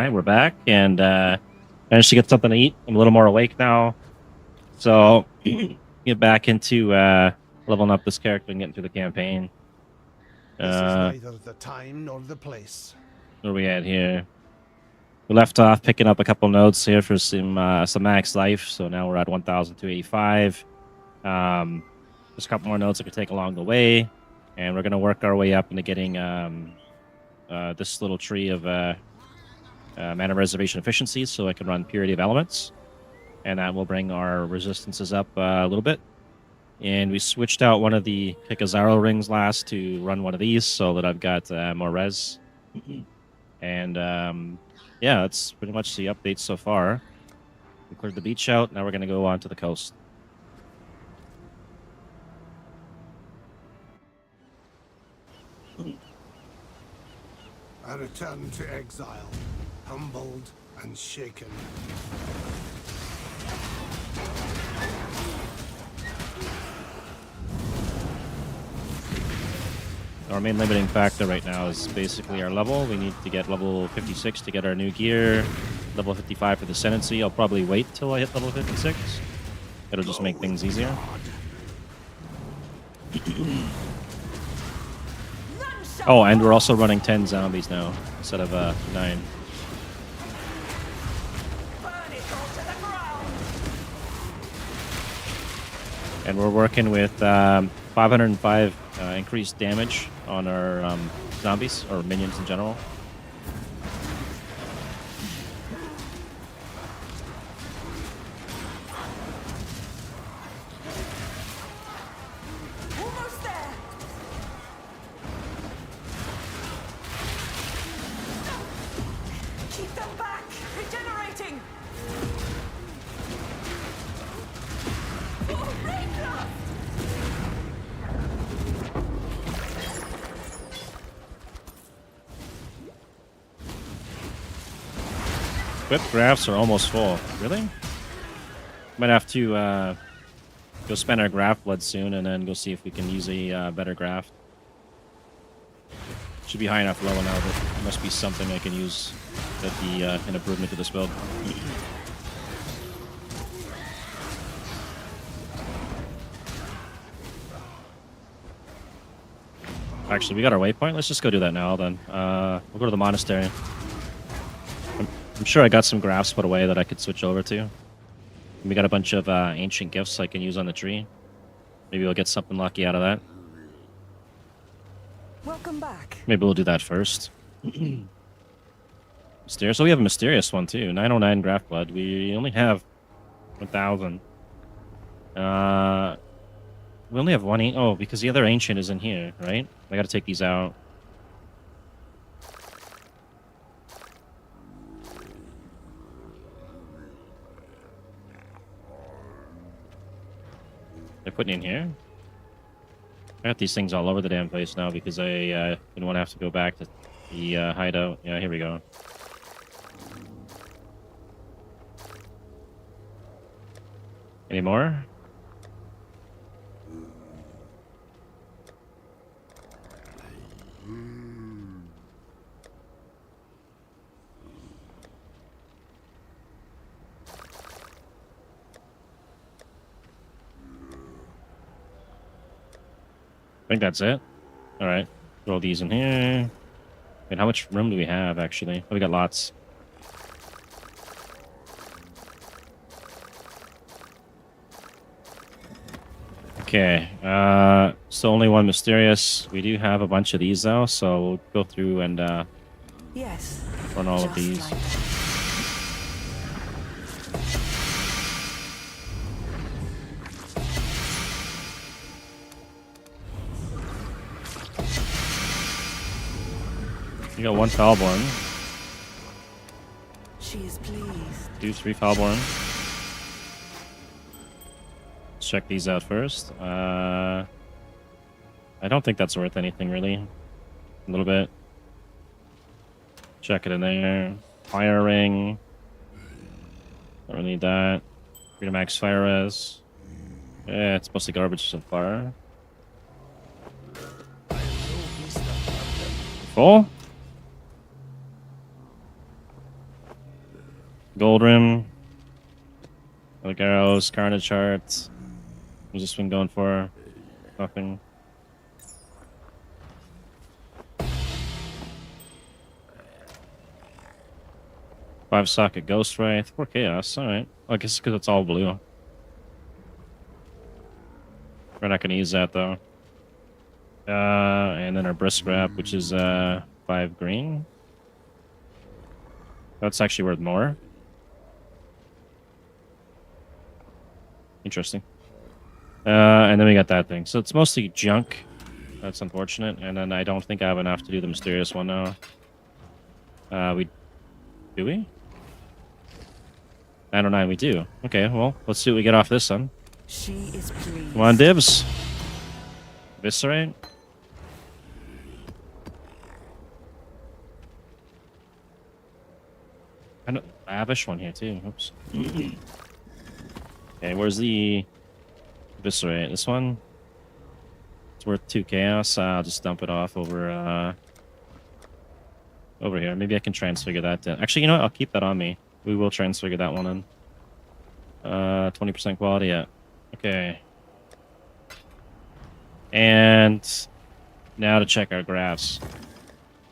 Alright, we're back, and managed to get something to eat. I'm a little more awake now. So, get back into leveling up this character and getting through the campaign. This is neither the time nor the place. Where are we at here? We left off picking up a couple notes here for some max life, so now we're at 1,285. Just a couple more notes I could take along the way, and we're going to work our way up into getting this little tree of mana reservation efficiency, so I can run Purity of Elements, and that will bring our resistances up a little bit. And we switched out one of the Picazaro rings last to run one of these, so that I've got more res. And yeah, that's pretty much the updates so far. We cleared the beach out. Now we're going to go on to the coast. I return to exile, humbled and shaken. Our main limiting factor right now is basically our level. We need to get level 56 to get our new gear, level 55 for the Ascendancy. I'll probably wait till I hit level 56. It'll just make things easier. Oh, and we're also running 10 zombies now instead of 9. And we're working with 505 increased damage on our zombies, or minions in general. Almost there. Keep them back. Regenerating. Oh, raindrop. Whip grafts are almost full. Really? Might have to go spend our graft blood soon and then go see if we can use a better graft. Should be high enough level now, but there must be something I can use that'd be an improvement to this build. Actually, we got our waypoint. Let's just go do that now then. We'll go to the monastery. I'm sure I got some grafts put away that I could switch over to. And we got a bunch of ancient gifts I can use on the tree. Maybe we'll get something lucky out of that. Welcome back. Maybe we'll do that first. Mysterious. Oh, we have a mysterious one too. 909 graft blood. We only have 1,000. We only have one. Oh, because the other ancient is in here, right? I got to take these out. They're putting in here. I got these things all over the damn place now because I didn't want to have to go back to the hideout. Yeah, here we go. Any more? I think that's it. All right, throw these in here. Wait, how much room do we have actually? Oh, we got lots. Okay, so only one mysterious. We do have a bunch of these though, so we'll go through and Yes. run all of Just these. like that. You got one Foulborn. She is pleased. Do 3 Foulborn. Let's check these out first. I don't think that's worth anything really. A little bit. Check it in there. Fire ring. Don't really need that. Freedom Max Fire Res. Yeah, it's mostly garbage so far. Full? Gold Rim. Like arrows, Carnage Heart. What's this one going for? Nothing. Five socket Ghost Wraith. 4 Chaos. Alright. Well, I guess because it's all blue. We're not going to use that though. And then our Brisk Wrap, which is 5 green. That's actually worth more. Interesting. And then we got that thing. So it's mostly junk. That's unfortunate. And then I don't think I have enough to do the mysterious one now. Do we? 909, we do. Okay, well, let's see what we get off this one. She is pleased. Come on, dibs. Eviscerate. I know, lavish one here too. Oops. Okay, where's the Eviscerate? This one? It's worth 2 chaos. I'll just dump it off over here. Maybe I can transfigure that in. Actually, you know what? I'll keep that on me. We will transfigure that one in. 20% quality, yeah. Okay. And now to check our graphs.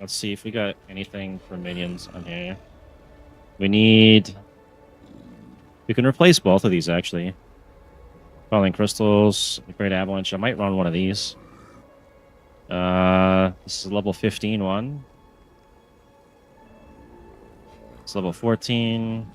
Let's see if we got anything for minions on here. We can replace both of these, actually. Falling Crystals, Great Avalanche. I might run one of these. This is a level 15 one. It's level 14.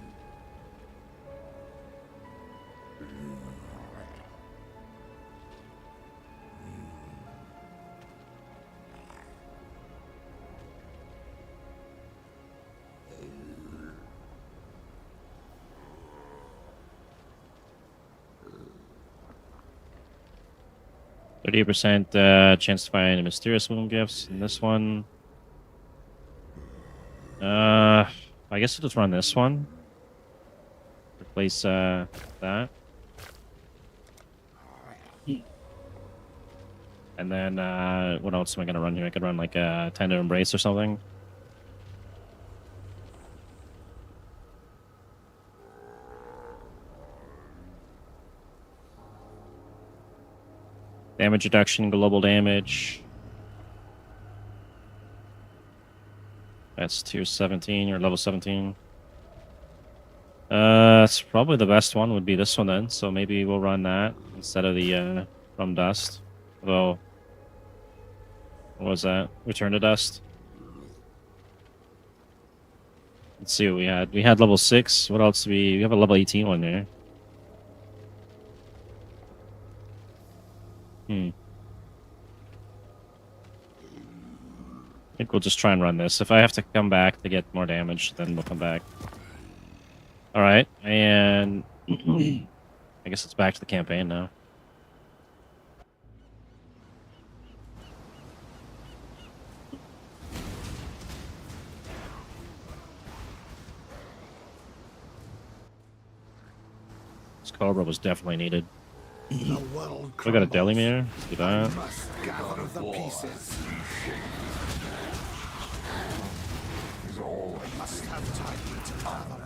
%, chance to find mysterious wound gifts in this one. I guess I'll just run this one. Replace that. And then what else am I gonna run here? I could run like a Tender Embrace or something. Damage reduction, global damage. That's tier 17 or level 17. It's probably the best one would be this one then. So maybe we'll run that instead of the From Dust. Although, what was that? Return to Dust. Let's see what we had. We had level 6. What else do we have a level 18 one there. I think we'll just try and run this. If I have to come back to get more damage, then we'll come back. Alright, and I guess it's back to the campaign now. This Cobra was definitely needed. The world We got a Deli Mirror. Do that. must gather the pieces. Must have time to gather.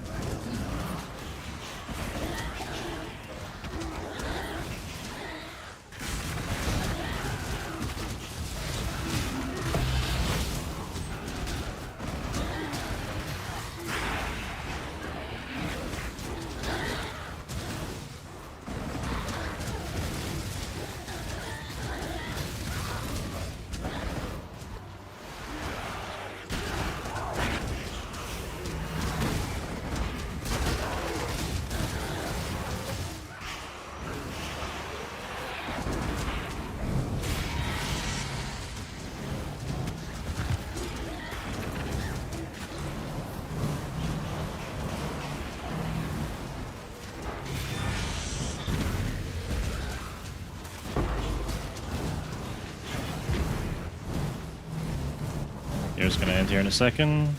Here's gonna end here in a second.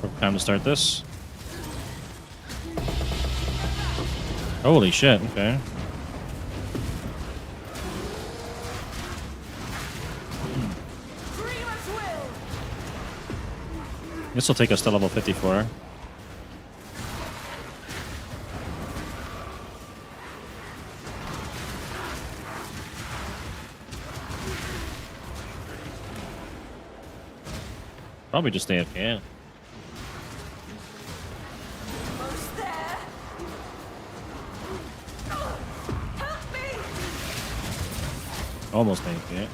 Perfect time to start this. Holy shit, okay. This will take us to level 54. Probably just AFK. Almost there. Help me! Almost AFK.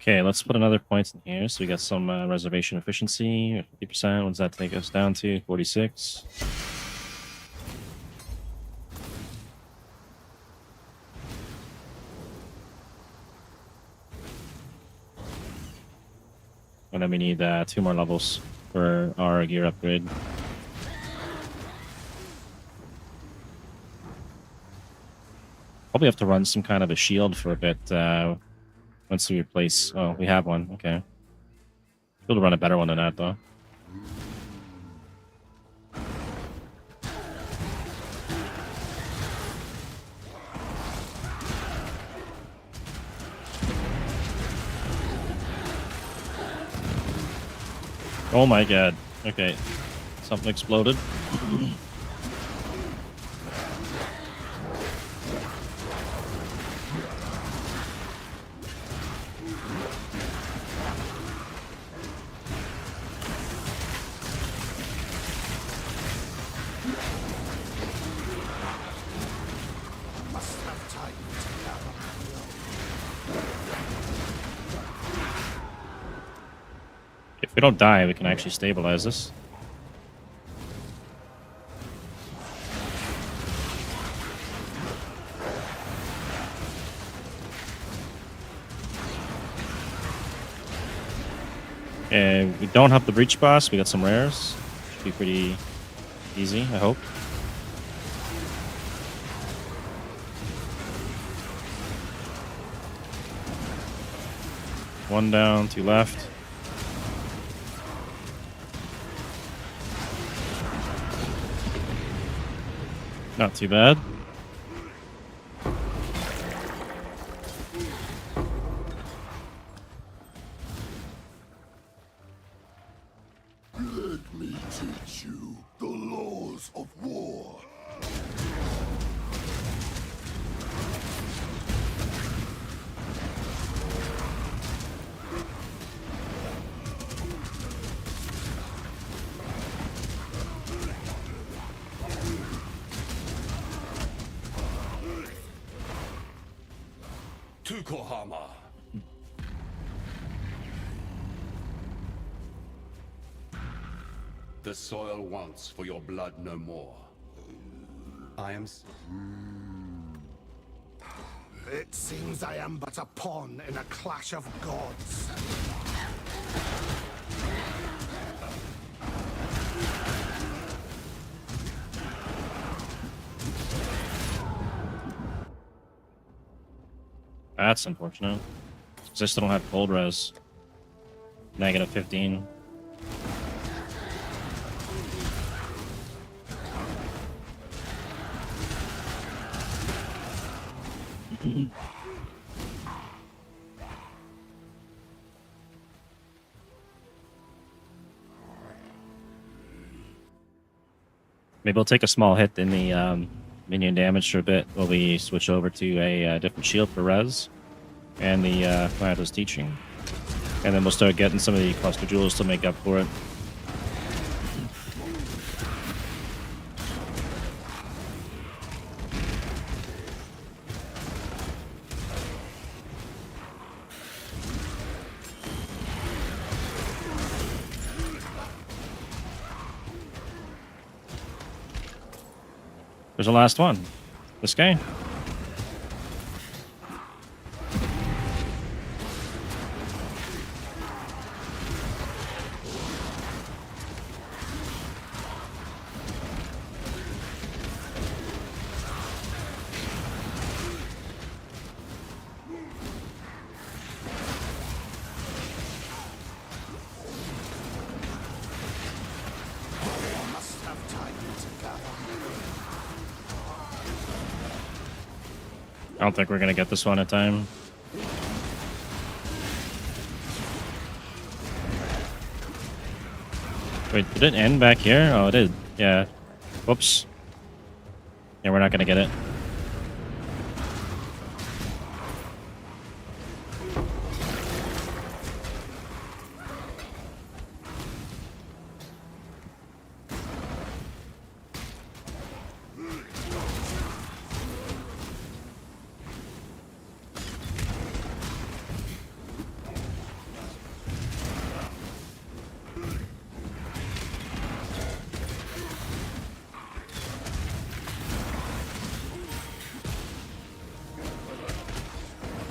Okay, let's put another point in here. So we got some reservation efficiency, 50%. What does that take us down to? 46. And then we need 2 more levels for our gear upgrade. Probably have to run some kind of a shield for a bit once we replace... Oh, we have one. Okay. We'll run a better one than that, though. Oh my god. Okay. Something exploded. Must have time to gather. If we don't die, we can actually stabilize this. And we don't have the breach boss. We got some rares. Should be pretty easy, I hope. One down, 2 left. Not too bad. Let me teach you the laws of war. Tukohama. The soil wants for your blood no more. I am... It seems I am but a pawn in a clash of gods. That's unfortunate. Because I still don't have cold res. Negative 15. Maybe we'll take a small hit in the minion damage for a bit while we switch over to a different shield for res and the Planeto's teaching. And then we'll start getting some of the cluster jewels to make up for it. There's the last one. This guy. Must have time to gather. I don't think we're gonna get this one in time. Wait, did it end back here? Oh, it did. Yeah. Whoops. Yeah, we're not gonna get it.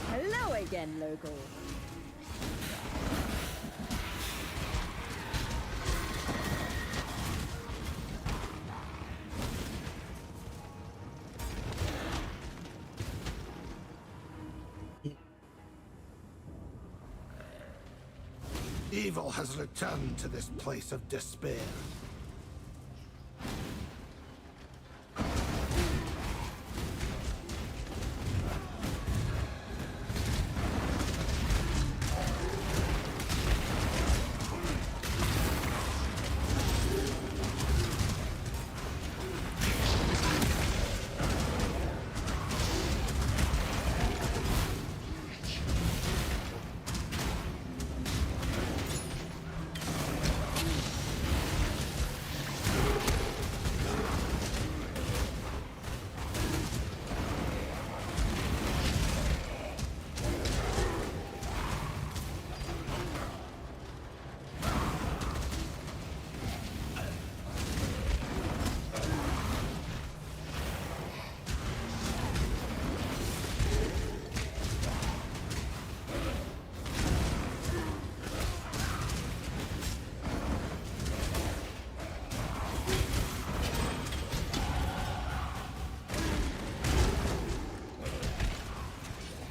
Hello again, local. Evil has returned to this place of despair.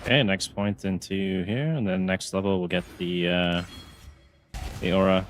Okay, next point into here, and then next level we'll get the aura.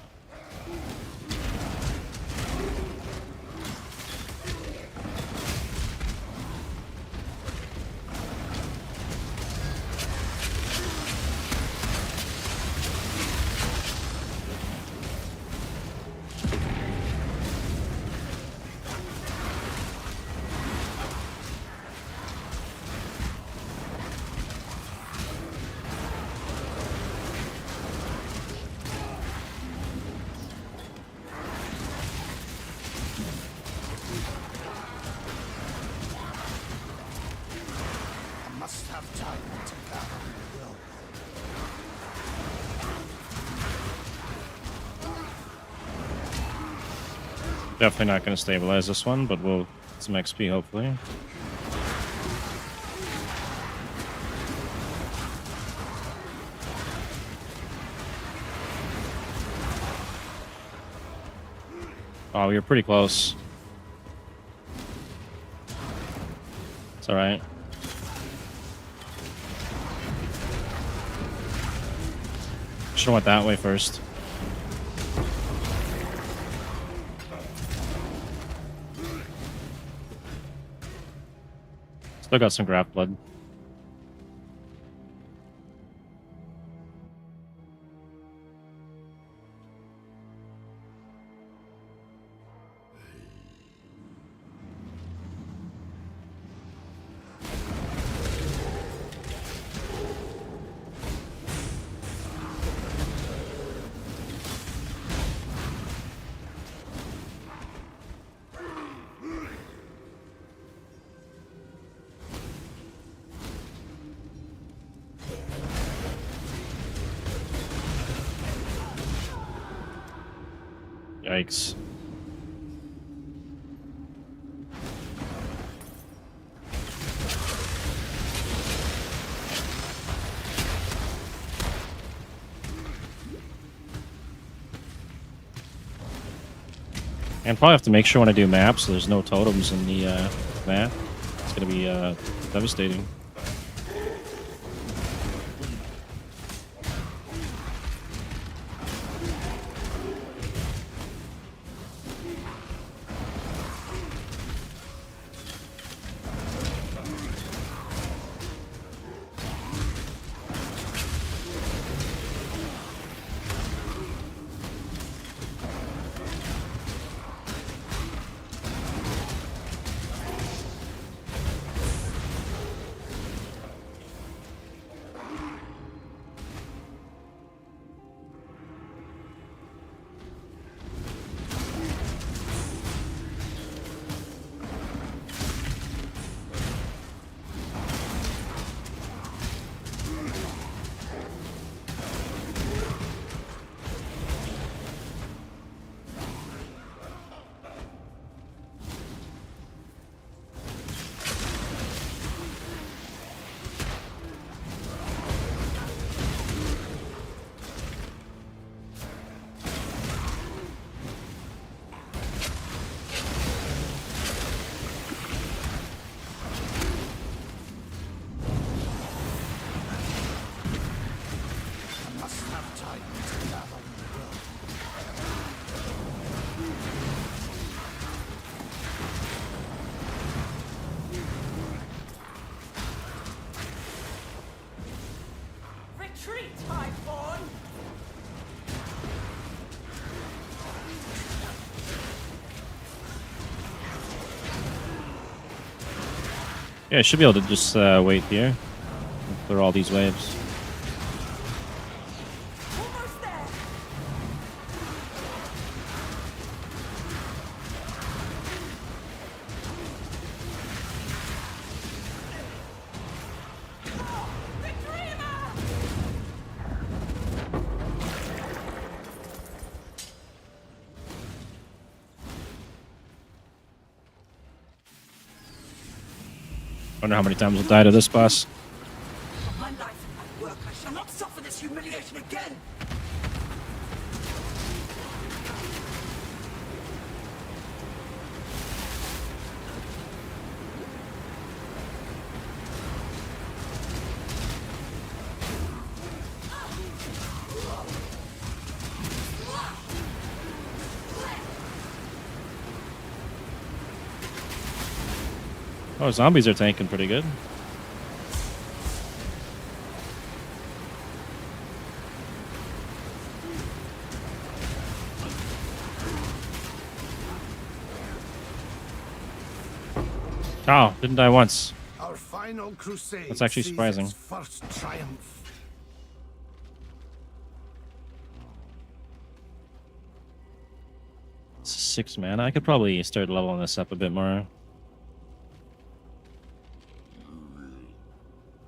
I must have time to gather my will. Definitely not going to stabilize this one, but we'll get some XP hopefully. Oh, we were pretty close. It's alright. Should've went that way first. Still got some graft blood. Yikes. And probably have to make sure when I do maps, so there's no totems in the map. It's gonna be devastating. Yeah, I should be able to just wait here. Clear all these waves. Almost there. Wonder how many times we'll die to this boss. My life and my work, I shall not suffer this humiliation again! Oh, zombies are tanking pretty good. Oh, didn't die once. Our final crusade. That's actually sees surprising. its first triumph. It's 6 mana. I could probably start leveling this up a bit more.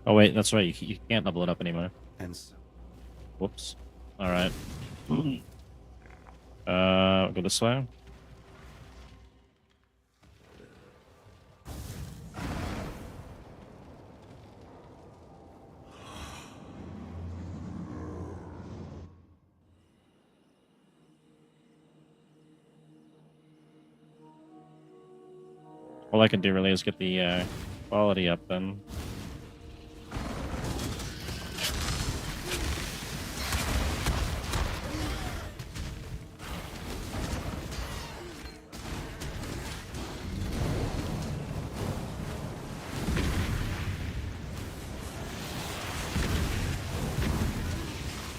Oh wait, that's right. You can't level it up anymore. And so, Whoops. All right. Go this way. All I can do really is get the quality up then.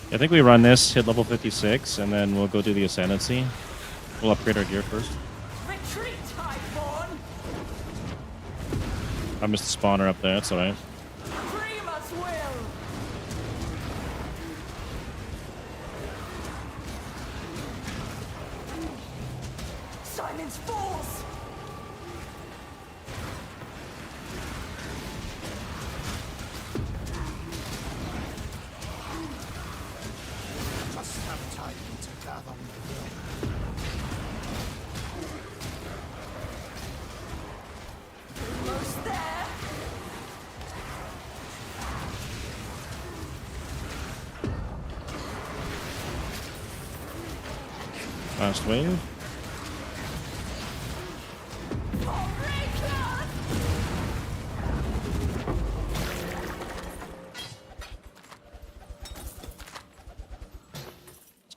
I think we run this, hit level 56, and then we'll go do the Ascendancy. We'll upgrade our gear first. Retreat, Highborn! I missed the spawner up there, that's alright. Prima's will! Silence falls! Just have time to gather my will. Almost there! Last wave.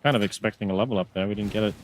Kind of expecting a level up there. We didn't get it.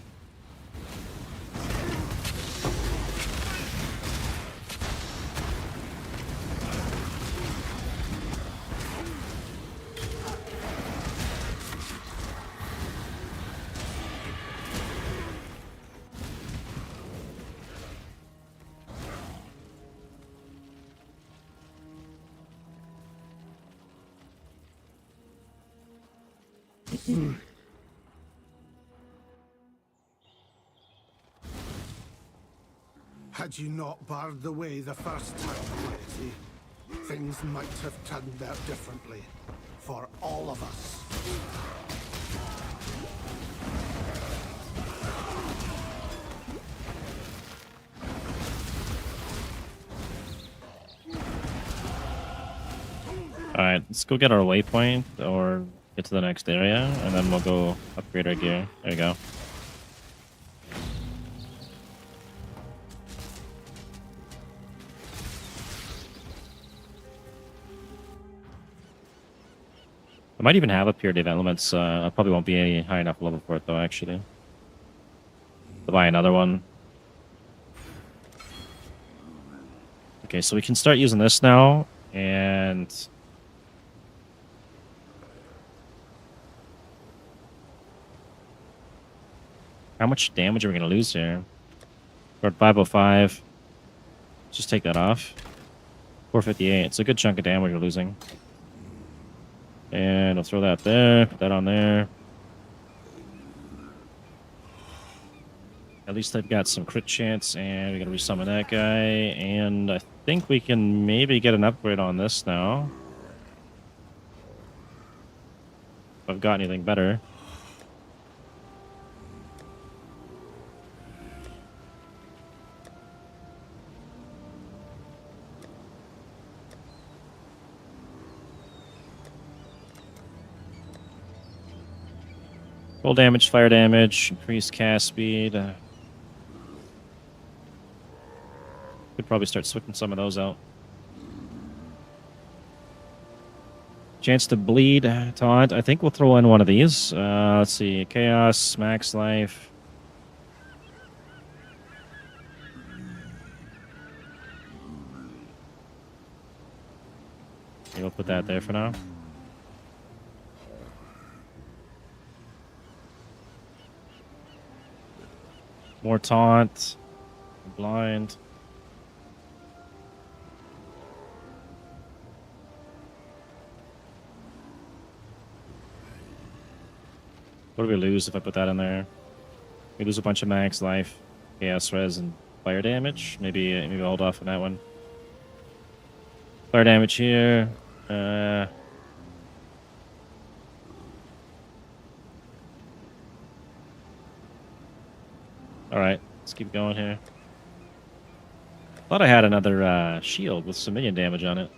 Had you not barred the way the first time, Mighty, things might have turned out differently. For all of us. Alright, let's go get our waypoint or get to the next area, and then we'll go upgrade our gear. There you go. I might even have a pure Dave elements. I probably won't be a high enough level for it though, actually. To buy another one. Okay, so we can start using this now, and how much damage are we going to lose here? We're at 505. Just take that off. 458. It's a good chunk of damage we're losing. And I'll throw that there. Put that on there. At least I've got some crit chance, and we gotta resummon that guy. And I think we can maybe get an upgrade on this now. If I've got anything better. Full damage, fire damage, increased cast speed. Could probably start switching some of those out. Chance to bleed, taunt. I think we'll throw in one of these. Let's see, chaos, max life. Okay, we'll put that there for now. More taunt. Blind. What do we lose if I put that in there? We lose a bunch of max life, chaos res, and fire damage. Maybe I'll hold off on that one. Fire damage here. Alright, let's keep going here. Thought I had another shield with some minion damage on it.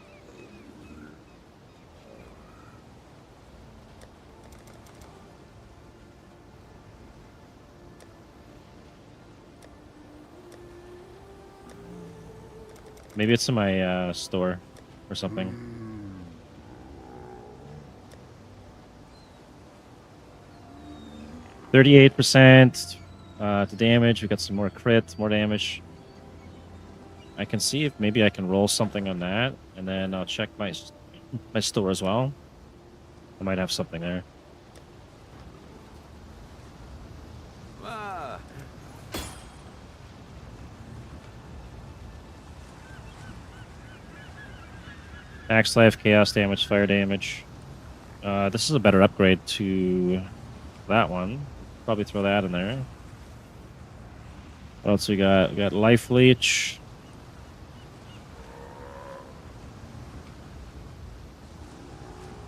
Maybe it's in my store or something. 38% to damage. We got some more crit, more damage. I can see if maybe I can roll something on that, and then I'll check my store as well. I might have something there. Max life, chaos damage, fire damage. This is a better upgrade to that one. Probably throw that in there. What else we got? We got life leech.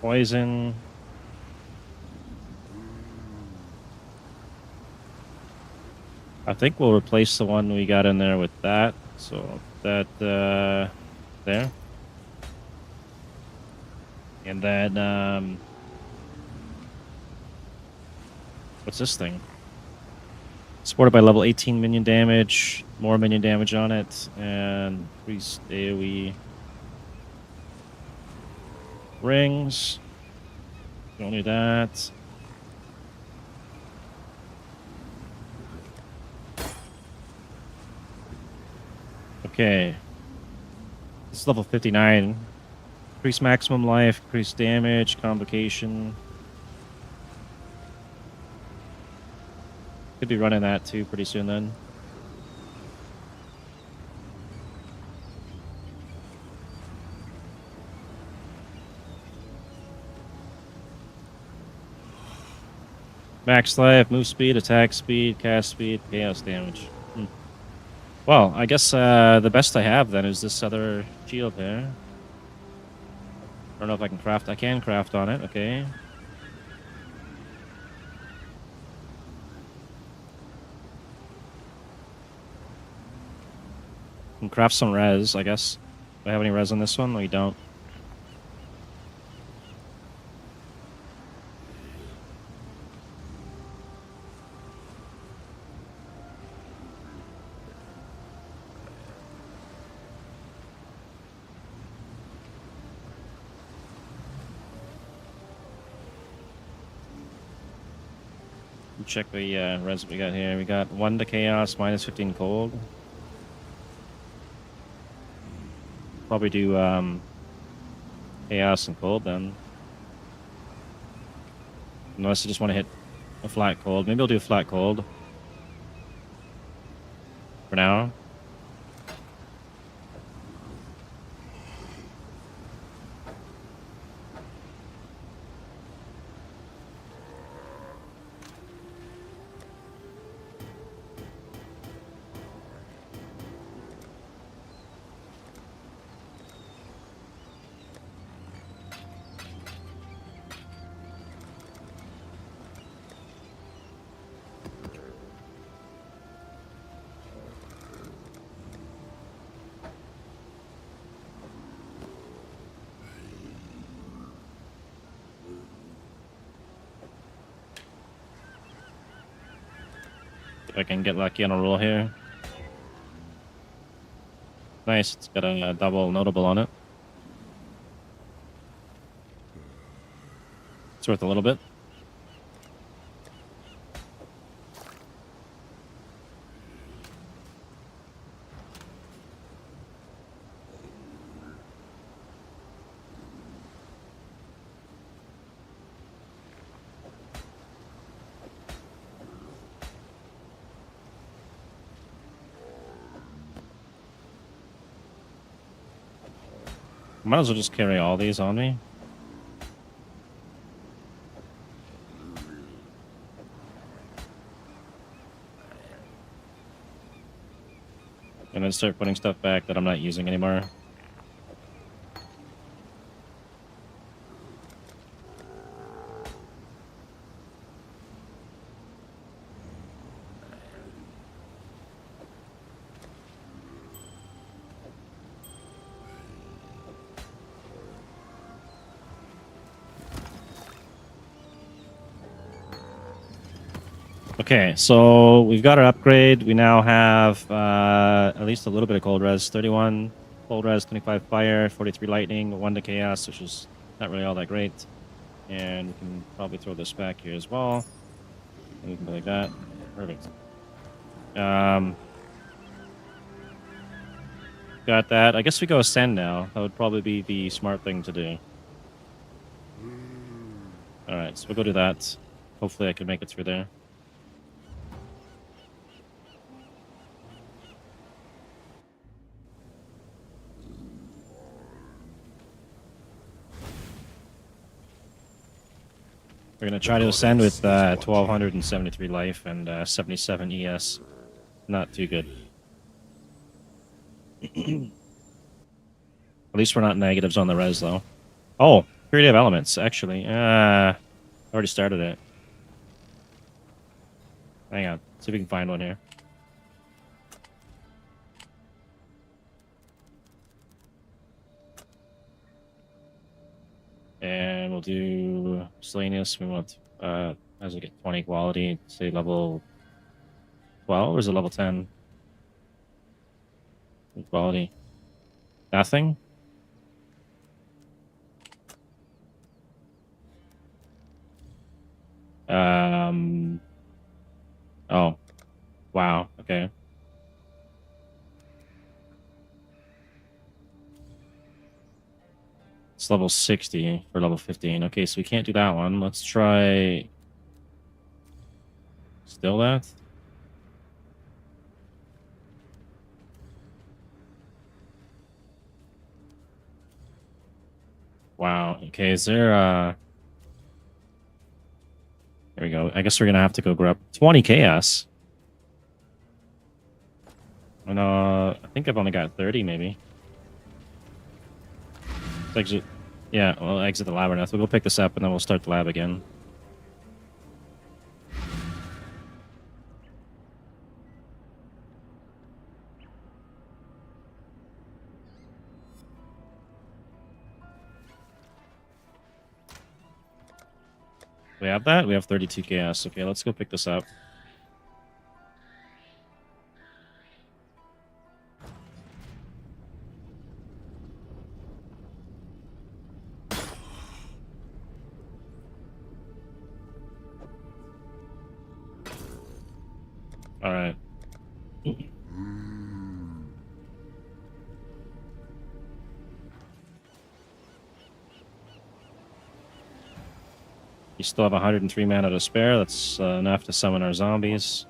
Poison. I think we'll replace the one we got in there with that. So that there. And then what's this thing? Supported by level 18 minion damage, more minion damage on it, and increased AoE rings. Don't need that. Okay. This is level 59. Increase maximum life, increase damage, convocation. Could be running that too pretty soon then. Max life, move speed, attack speed, cast speed, chaos damage. Well, I guess the best I have then is this other shield here. I don't know if I can craft. I can craft on it, okay. Can craft some res, I guess. Do I have any res on this one? We don't. Check the res we got here. We got 1 to chaos, minus 15 cold. Probably do chaos and cold then. Unless you just want to hit a flat cold. Maybe I'll do a flat cold. For now. If I can get lucky on a roll here. Nice, it's got a double notable on it. It's worth a little bit. Might as well just carry all these on me. And then start putting stuff back that I'm not using anymore. Okay, so we've got our upgrade. We now have at least a little bit of cold res. 31 cold res, 25 fire, 43 lightning, 1 to chaos, which is not really all that great. And we can probably throw this back here as well. And we can go like that. Perfect. Got that. I guess we go ascend now. That would probably be the smart thing to do. Alright, so we'll go do that. Hopefully I can make it through there. We're going to try to ascend with 1,273 life and 77 ES. Not too good. At least we're not negatives on the res, though. Oh, creative elements, actually. Already started it. Hang on. See if we can find one here. And we'll do miscellaneous. We want as we get 20 quality, say level 12 or is it level 10? Quality. Nothing? Oh. Wow, okay. It's level 60 for level 15. Okay, so we can't do that one. Let's try... Still that? Wow, okay, is there There we go. I guess we're gonna have to go grab 20 chaos. And I think I've only got 30 maybe. Let's exit. Yeah, we'll exit the labyrinth. We'll go pick this up and then we'll start the lab again. We have that? We have 32 chaos. Okay, let's go pick this up. All right. You still have 103 mana to spare. That's enough to summon our zombies.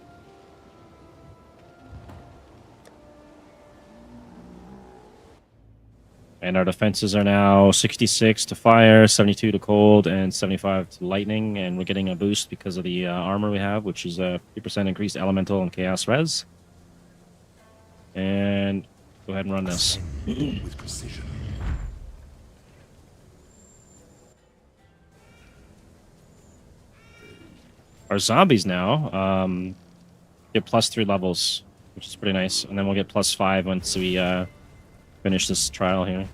And our defenses are now 66 to fire, 72 to cold, and 75 to lightning. And we're getting a boost because of the armor we have, which is a 50% increased elemental and chaos res. And go ahead and run this. With precision. Our zombies now get +3 levels, which is pretty nice. And then we'll get +5 once we finish this trial here.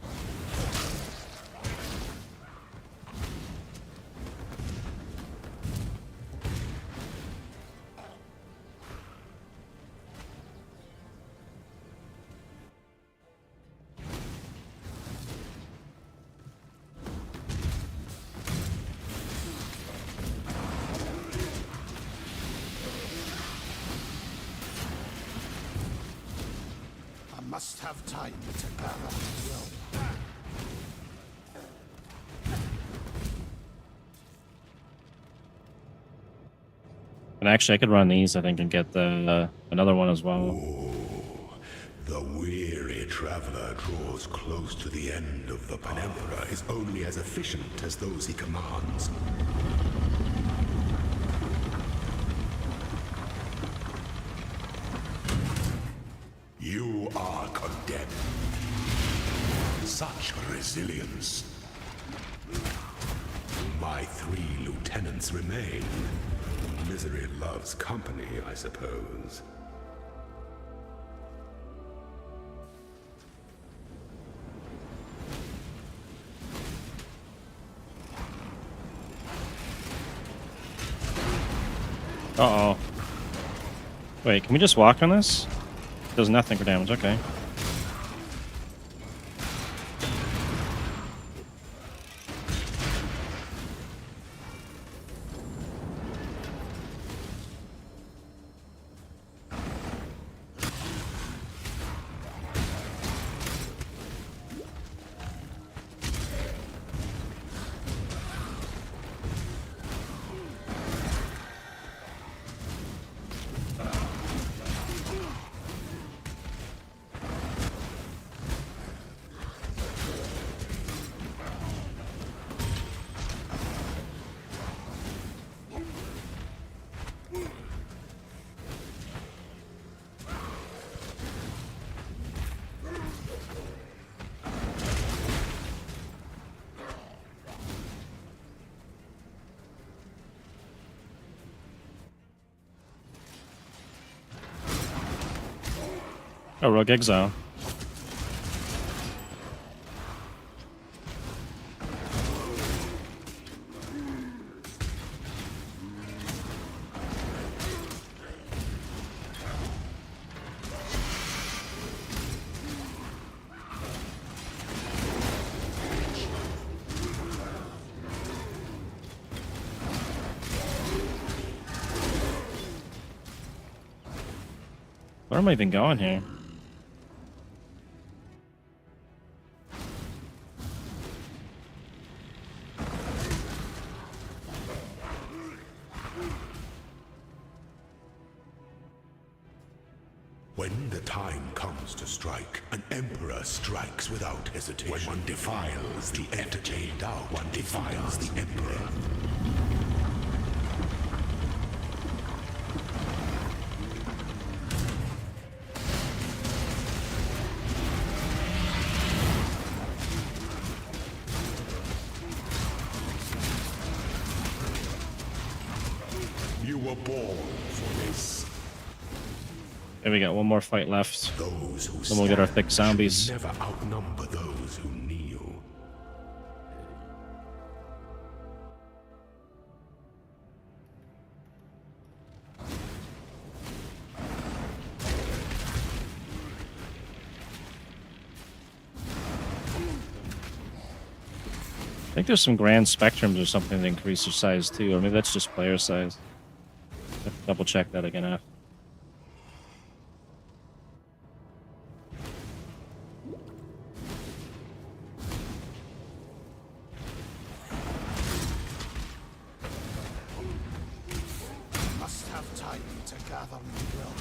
have time to gather my will. And actually, I could run these, I think, and get the another one as well. The weary traveler draws close to the end of the path. An emperor is only as efficient as those he commands. You are condemned. Such resilience. My 3 lieutenants remain. Misery loves company, I suppose. Uh-oh. Wait, can we just walk on this? Does nothing for damage, okay. Oh, Rogue Exile. Where am I even going here? When the time comes to strike, an emperor strikes without hesitation. When one defiles the entertained out, one defiles the emperor. You were born for this. Okay, we got one more fight left. Those who Then we'll get our thick stand zombies. should never outnumber those who kneel. I think there's some grand spectrums or something that increase your size too, or maybe that's just player size. Have to double check that again after. Must have time to gather my will.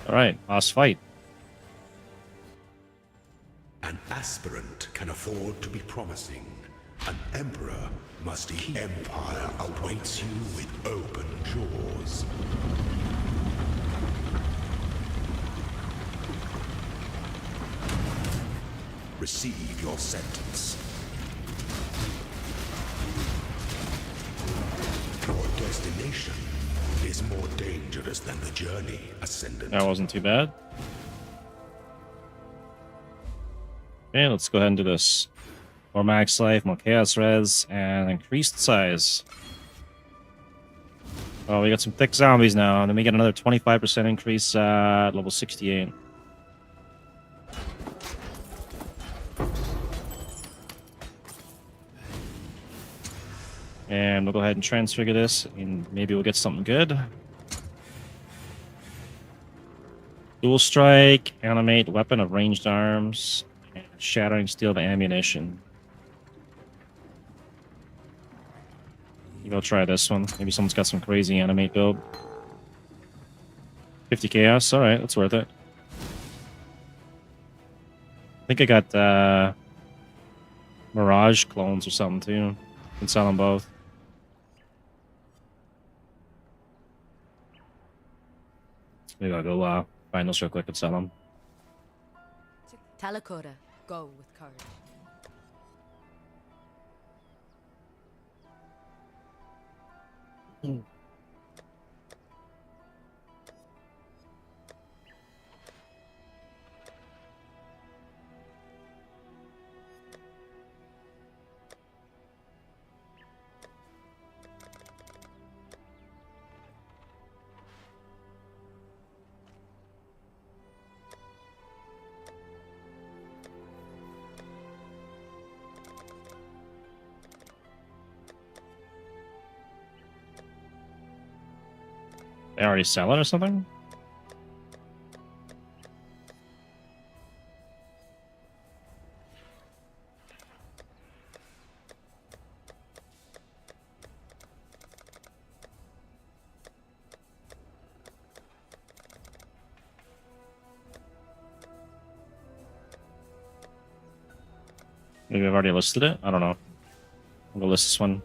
All right, last fight. An aspirant can afford to be promising. An emperor must keep. Empire awaits you with open jaws. Receive your sentence. Your destination is more dangerous than the journey, Ascendant. That wasn't too bad. Okay, let's go ahead and do this. More max life, more chaos res, and increased size. Oh, we got some thick zombies now, and then we get another 25% increase at level 68. And we'll go ahead and transfigure this, and maybe we'll get something good. Dual strike, animate, weapon of ranged arms, and shattering steel of ammunition. Maybe I'll try this one. Maybe someone's got some crazy animate build. 50 chaos, alright, that's worth it. I think I got Mirage clones or something too. Can sell them both. Maybe I'll go find those real quick and sell them. Talakora, go with courage. They already sell it or something? Maybe I've already listed it? I don't know. I'm gonna list this one.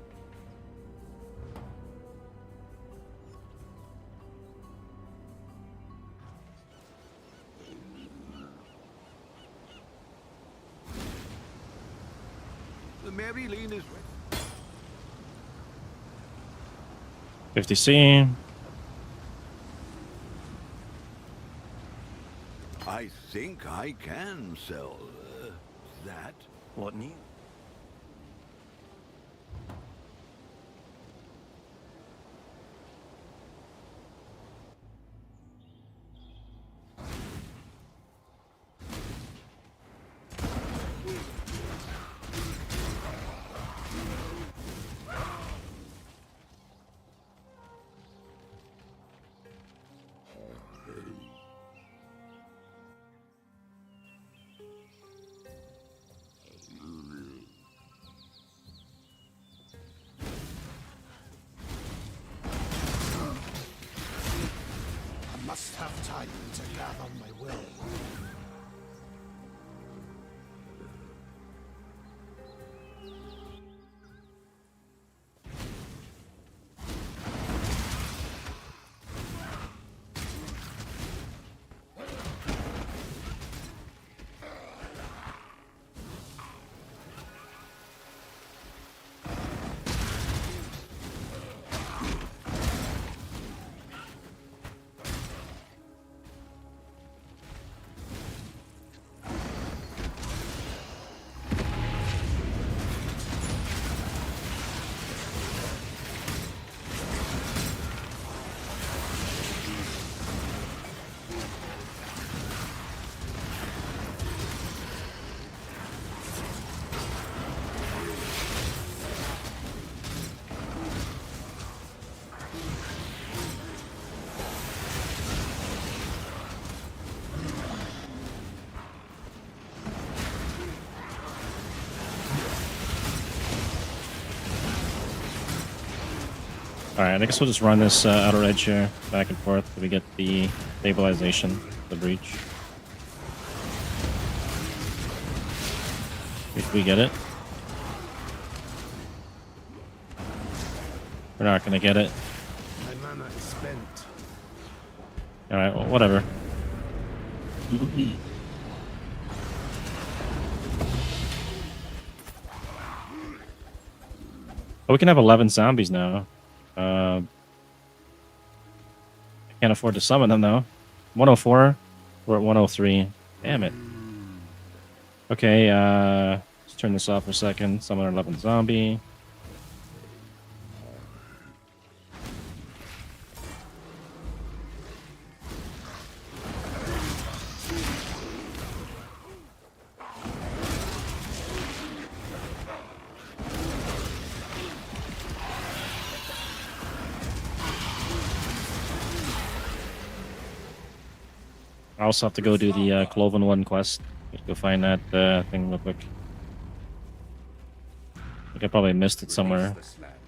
The Mary Lane is ready. 50C. I think I can sell that. What new? I must have time to gather my will. Alright, I guess we'll just run this outer edge here, back and forth, till we get the stabilization, the breach. If we get it. We're not gonna get it. My mana is spent. Alright, well, whatever. Oh, we can have 11 zombies now. I can't afford to summon them though. 104. We're at 103. Damn it. Okay, let's turn this off for a second. Summon our 11 zombie. I also have to go do the Cloven 1 quest. Go find that thing real quick. I think I probably missed it somewhere.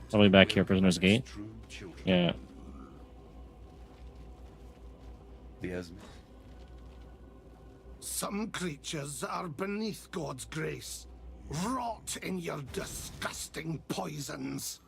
Probably back here, Prisoner's Gate. Yeah. Some creatures are beneath God's grace. Rot in your disgusting poisons.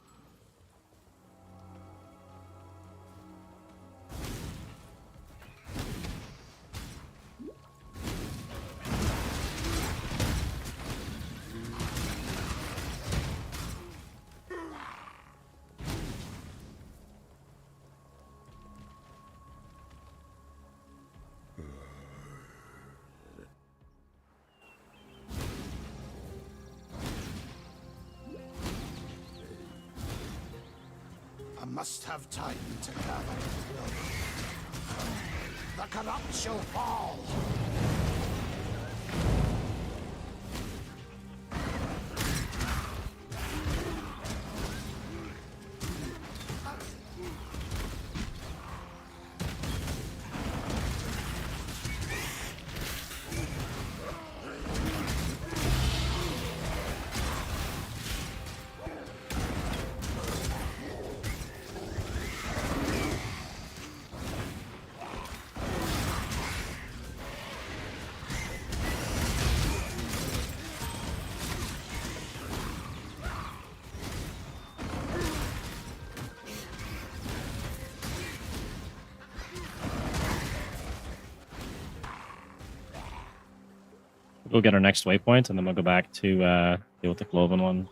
I must have time to gather. The corrupt shall fall. We'll go get our next waypoint, and then we'll go back to deal with the Cloven one.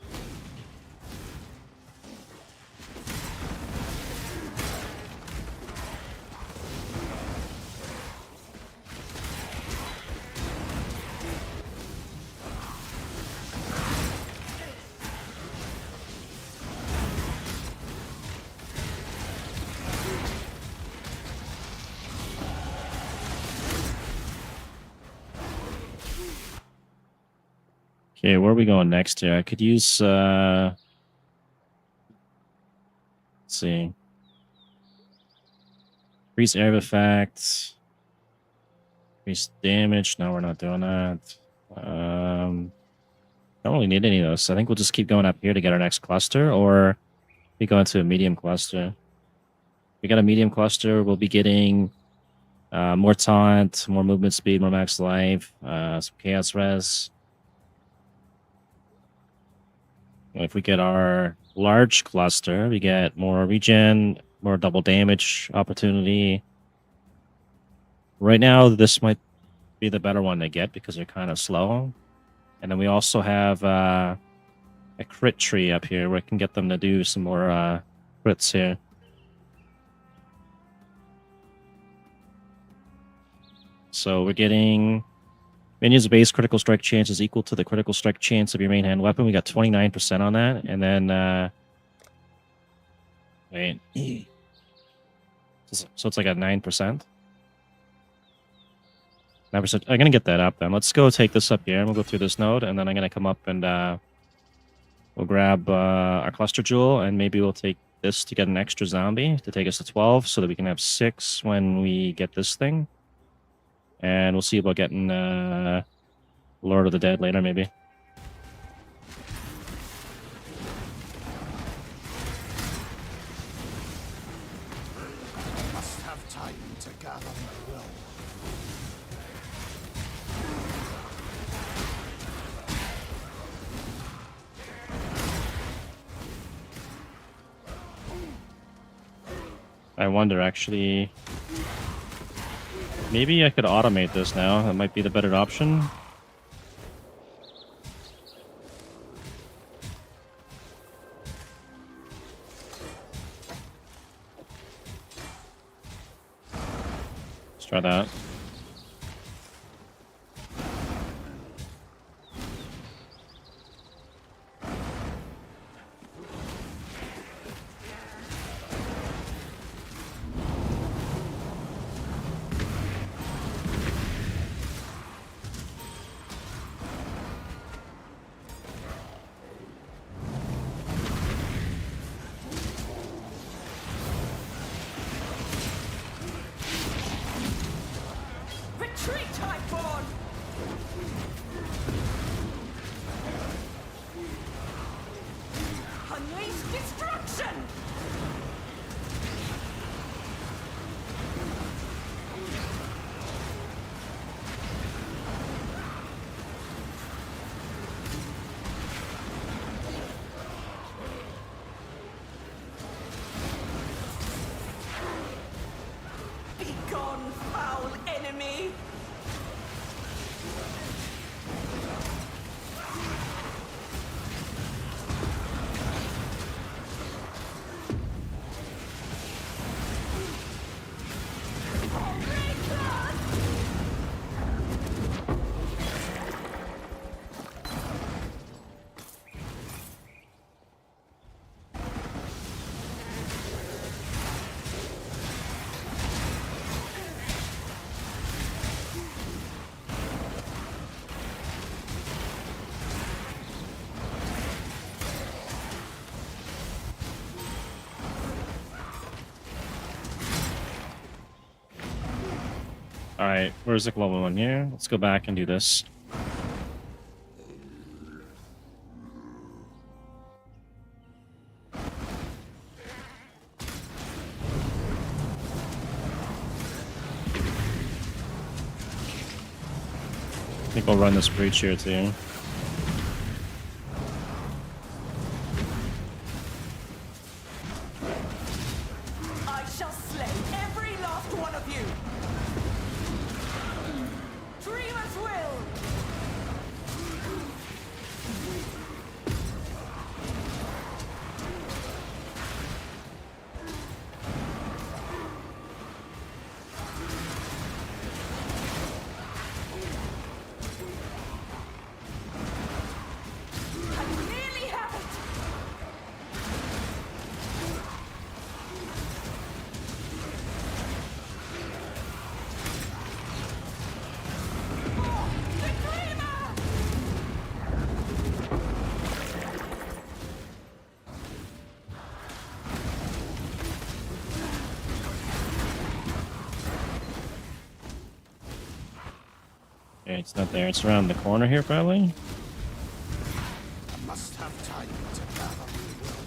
Okay, where are we going next here? I could use let's see. Increase area effect. Increase damage. No, we're not doing that. Don't really need any of those. I think we'll just keep going up here to get our next cluster, or we go into a medium cluster. If we got a medium cluster, we'll be getting more taunt, more movement speed, more max life, some chaos res. If we get our large cluster, we get more regen, more double damage opportunity. Right now, this might be the better one to get because they're kind of slow. And then we also have a crit tree up here where I can get them to do some more crits here. So we're getting minions base critical strike chance is equal to the critical strike chance of your main hand weapon. We got 29% on that. And then, wait. So it's like a 9%. 9%. I'm going to get that up then. Let's go take this up here and we'll go through this node. And then I'm going to come up and we'll grab our cluster jewel. And maybe we'll take this to get an extra zombie to take us to 12 so that we can have 6 when we get this thing. And we'll see about getting Lord of the Dead later, maybe. I must have time to gather my will. I wonder, actually... Maybe I could automate this now. That might be the better option. Let's try that. Retreat, Highborn! Unleash destruction! Begone, foul enemy! All right, where's the global one here? Let's go back and do this. I think I'll run this breach here too. I shall slay every last one of you! Dreamer's will! I nearly have it! Oh, the Dreamer! Okay, it's not there. It's around the corner here, probably. I must have time to gather my will.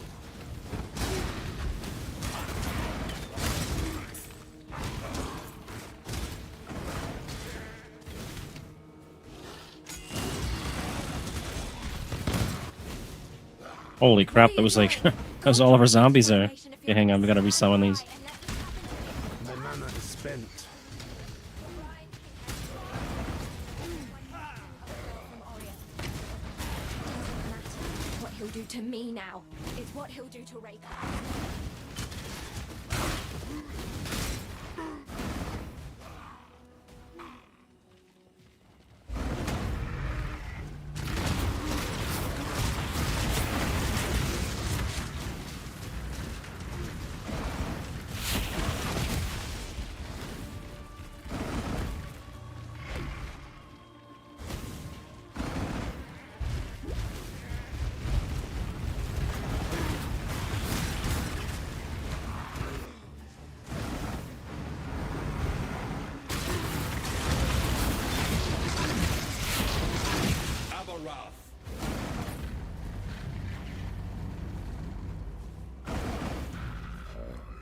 Holy crap! That was like that was all of our zombies there. Okay, hang on. We gotta resummon these. My mana is spent. What he'll do to me now is what he'll do to Raker.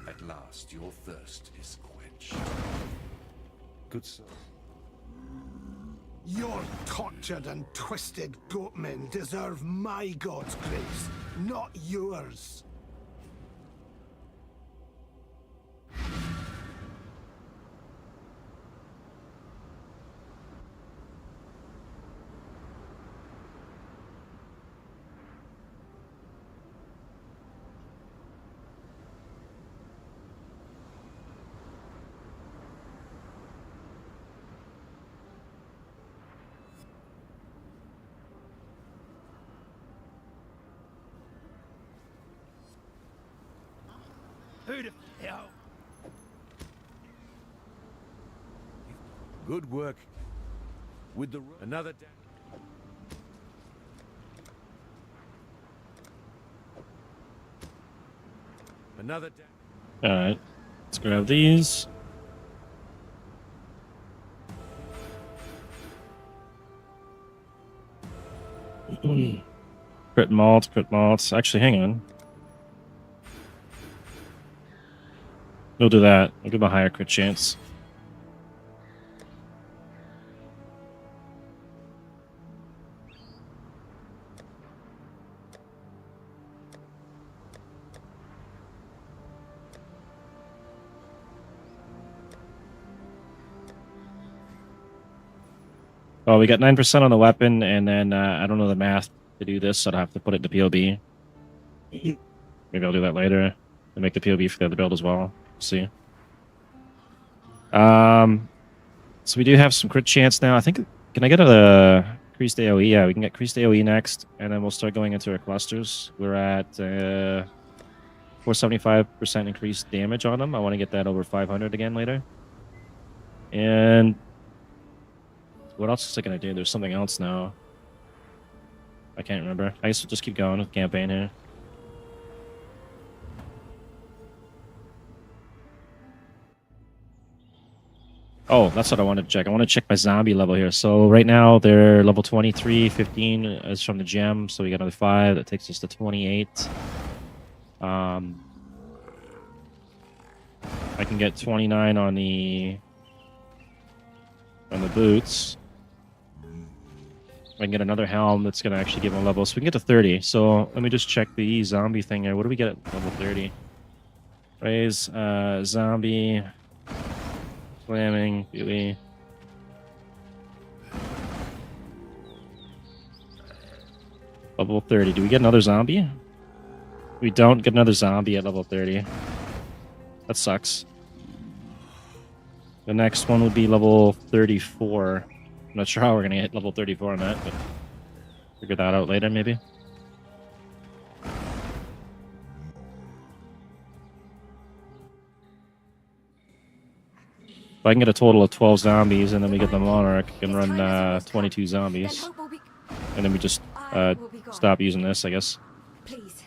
At last, your thirst is quenched. Good sir. Your tortured and twisted goatmen deserve my god's grace, not yours. Who the hell? Good work. With the another another All right, let's grab these. Crit malt, crit malt. Actually, hang on. We'll do that. We'll give him a higher crit chance. Oh, we got 9% on the weapon, and then I don't know the math to do this, so I'd have to put it in the POB. Maybe I'll do that later and make the POB for the other build as well. See. So we do have some crit chance now. I think, can I get a increased AoE? Yeah, we can get increased AoE next, and then we'll start going into our clusters. We're at 475% increased damage on them. I want to get that over 500 again later. And what else is it going to do? There's something else now. I can't remember. I guess we'll just keep going with campaign here. Oh, that's what I wanted to check. I want to check my zombie level here. So right now they're level 23, 15 is from the gem. So we got another 5. That takes us to 28. I can get 29 on the boots. I can get another helm that's going to actually give them a level. So we can get to 30. So let me just check the zombie thing here. What do we get at level 30? Raise zombie. Slamming, really. Level 30. Do we get another zombie? We don't get another zombie at level 30. That sucks. The next one would be level 34. I'm not sure how we're going to hit level 34 on that, but figure that out later, maybe. If I can get a total of 12 zombies and then we get the Monarch, I can run 22 zombies. And then we just stop using this, I guess. Please.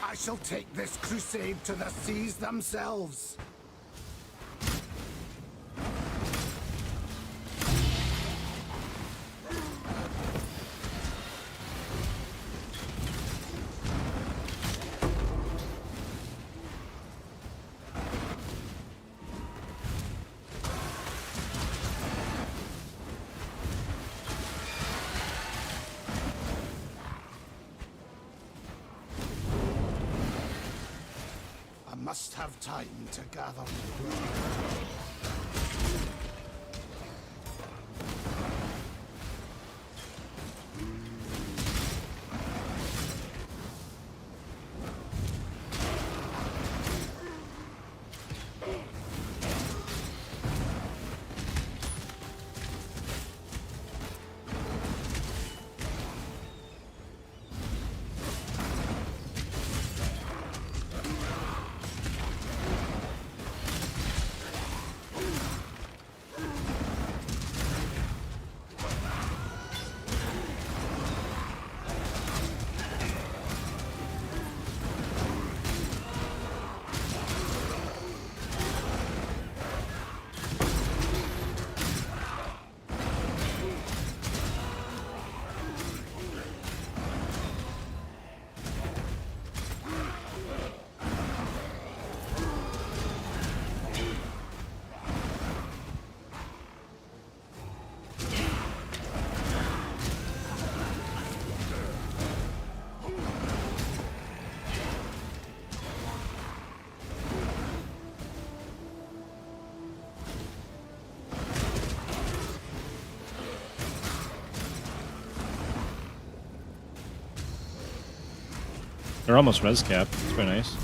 I shall take this crusade to the seas themselves. Must have time to gather. They're almost res cap. It's very nice.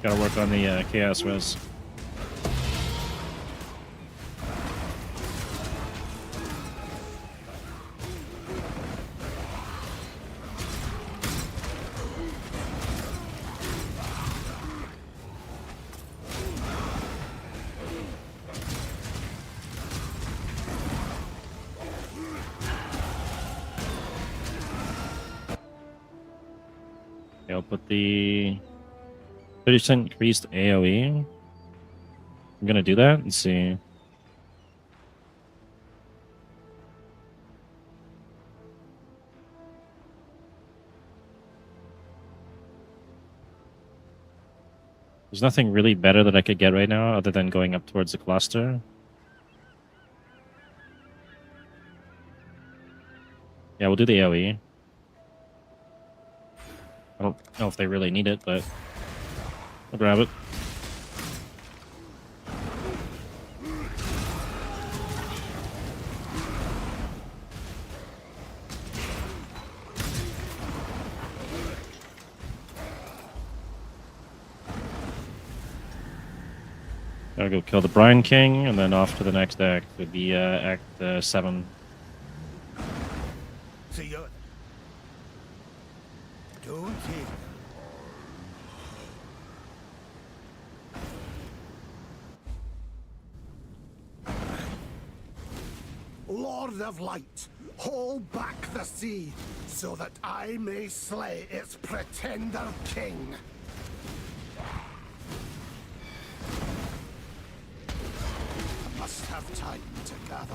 Gotta work on the chaos res. I'll put the 30% increased AoE. I'm gonna do that and see. There's nothing really better that I could get right now other than going up towards the cluster. Yeah, we'll do the AoE. I don't know if they really need it, but I'll grab it. Gotta go kill the Brine King, and then off to the next act would be Act 7. See you. Don't take. Lord of Light, hold back the sea, so that I may slay its pretender king. I must have time to gather.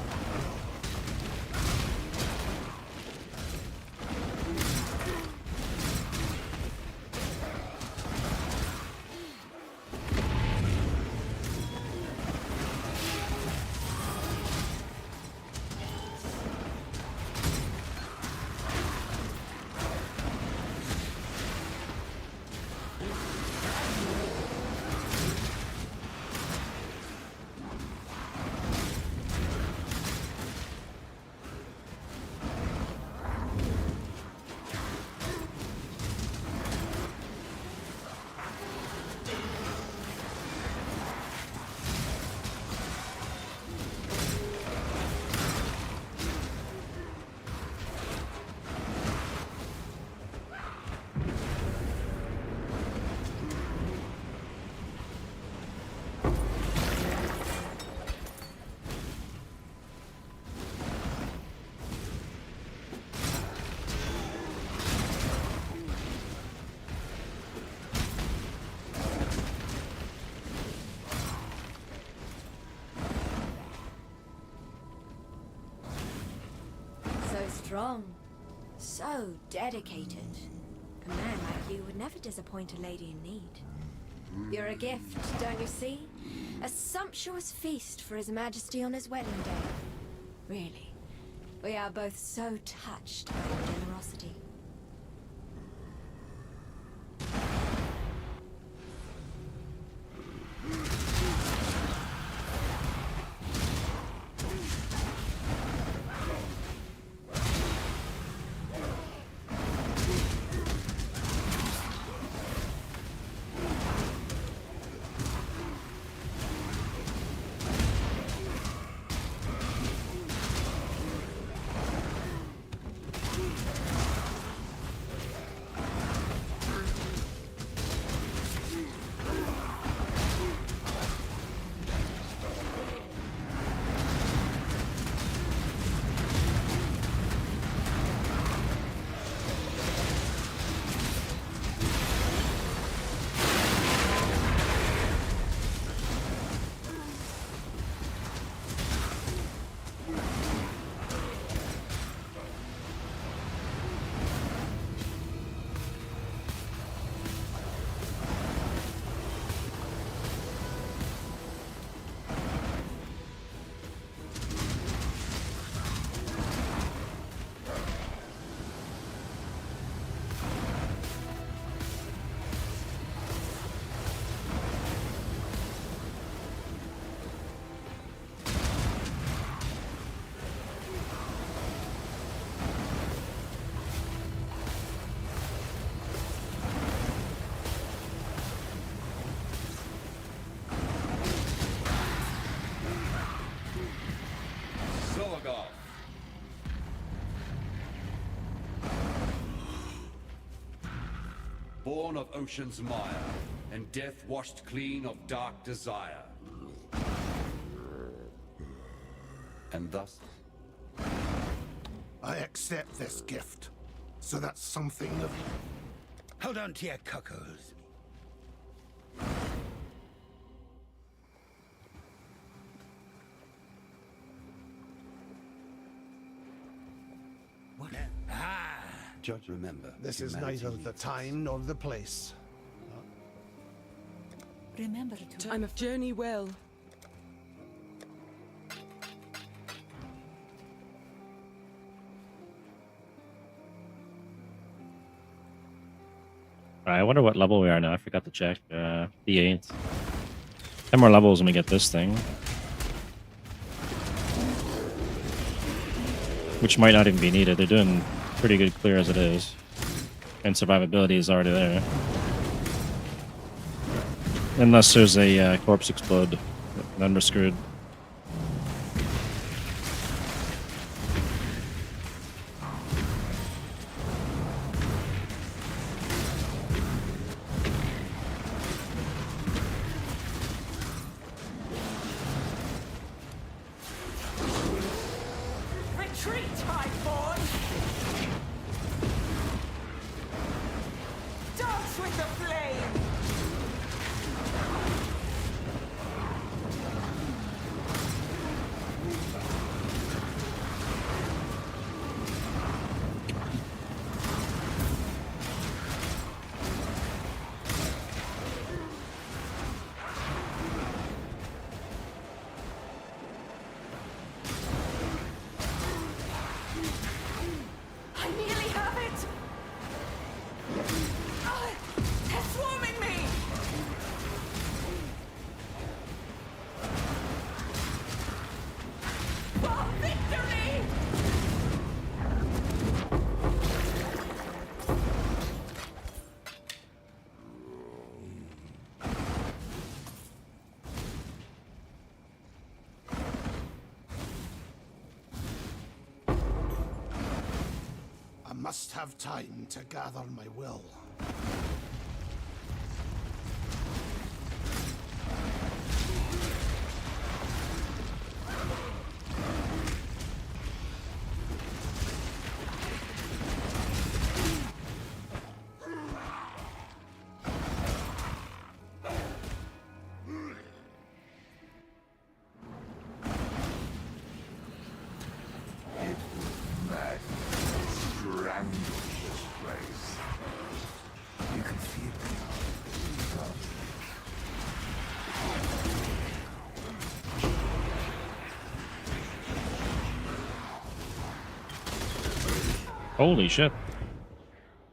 Strong. So dedicated. A man like you would never disappoint a lady in need. You're a gift, don't you see? A sumptuous feast for His Majesty on his wedding day. Really, we are both so touched by your generosity. born of ocean's mire, and death washed clean of dark desire. And thus... I accept this gift. So that's something of... Hold on to your cuckoos. What? Judge, remember, This is humanity neither the needs time nor the place. Remember to Time of journey well. Alright, I wonder what level we are now. I forgot to check. D8. 10 more levels when we get this thing. Which might not even be needed. They're doing pretty good clear as it is. And survivability is already there. Unless there's a corpse explode. Then we're screwed. Retreat, Highborn! Dance with the flame! I nearly have it! Ah, they're swarming me! For victory! I must have time to gather my will. Holy shit.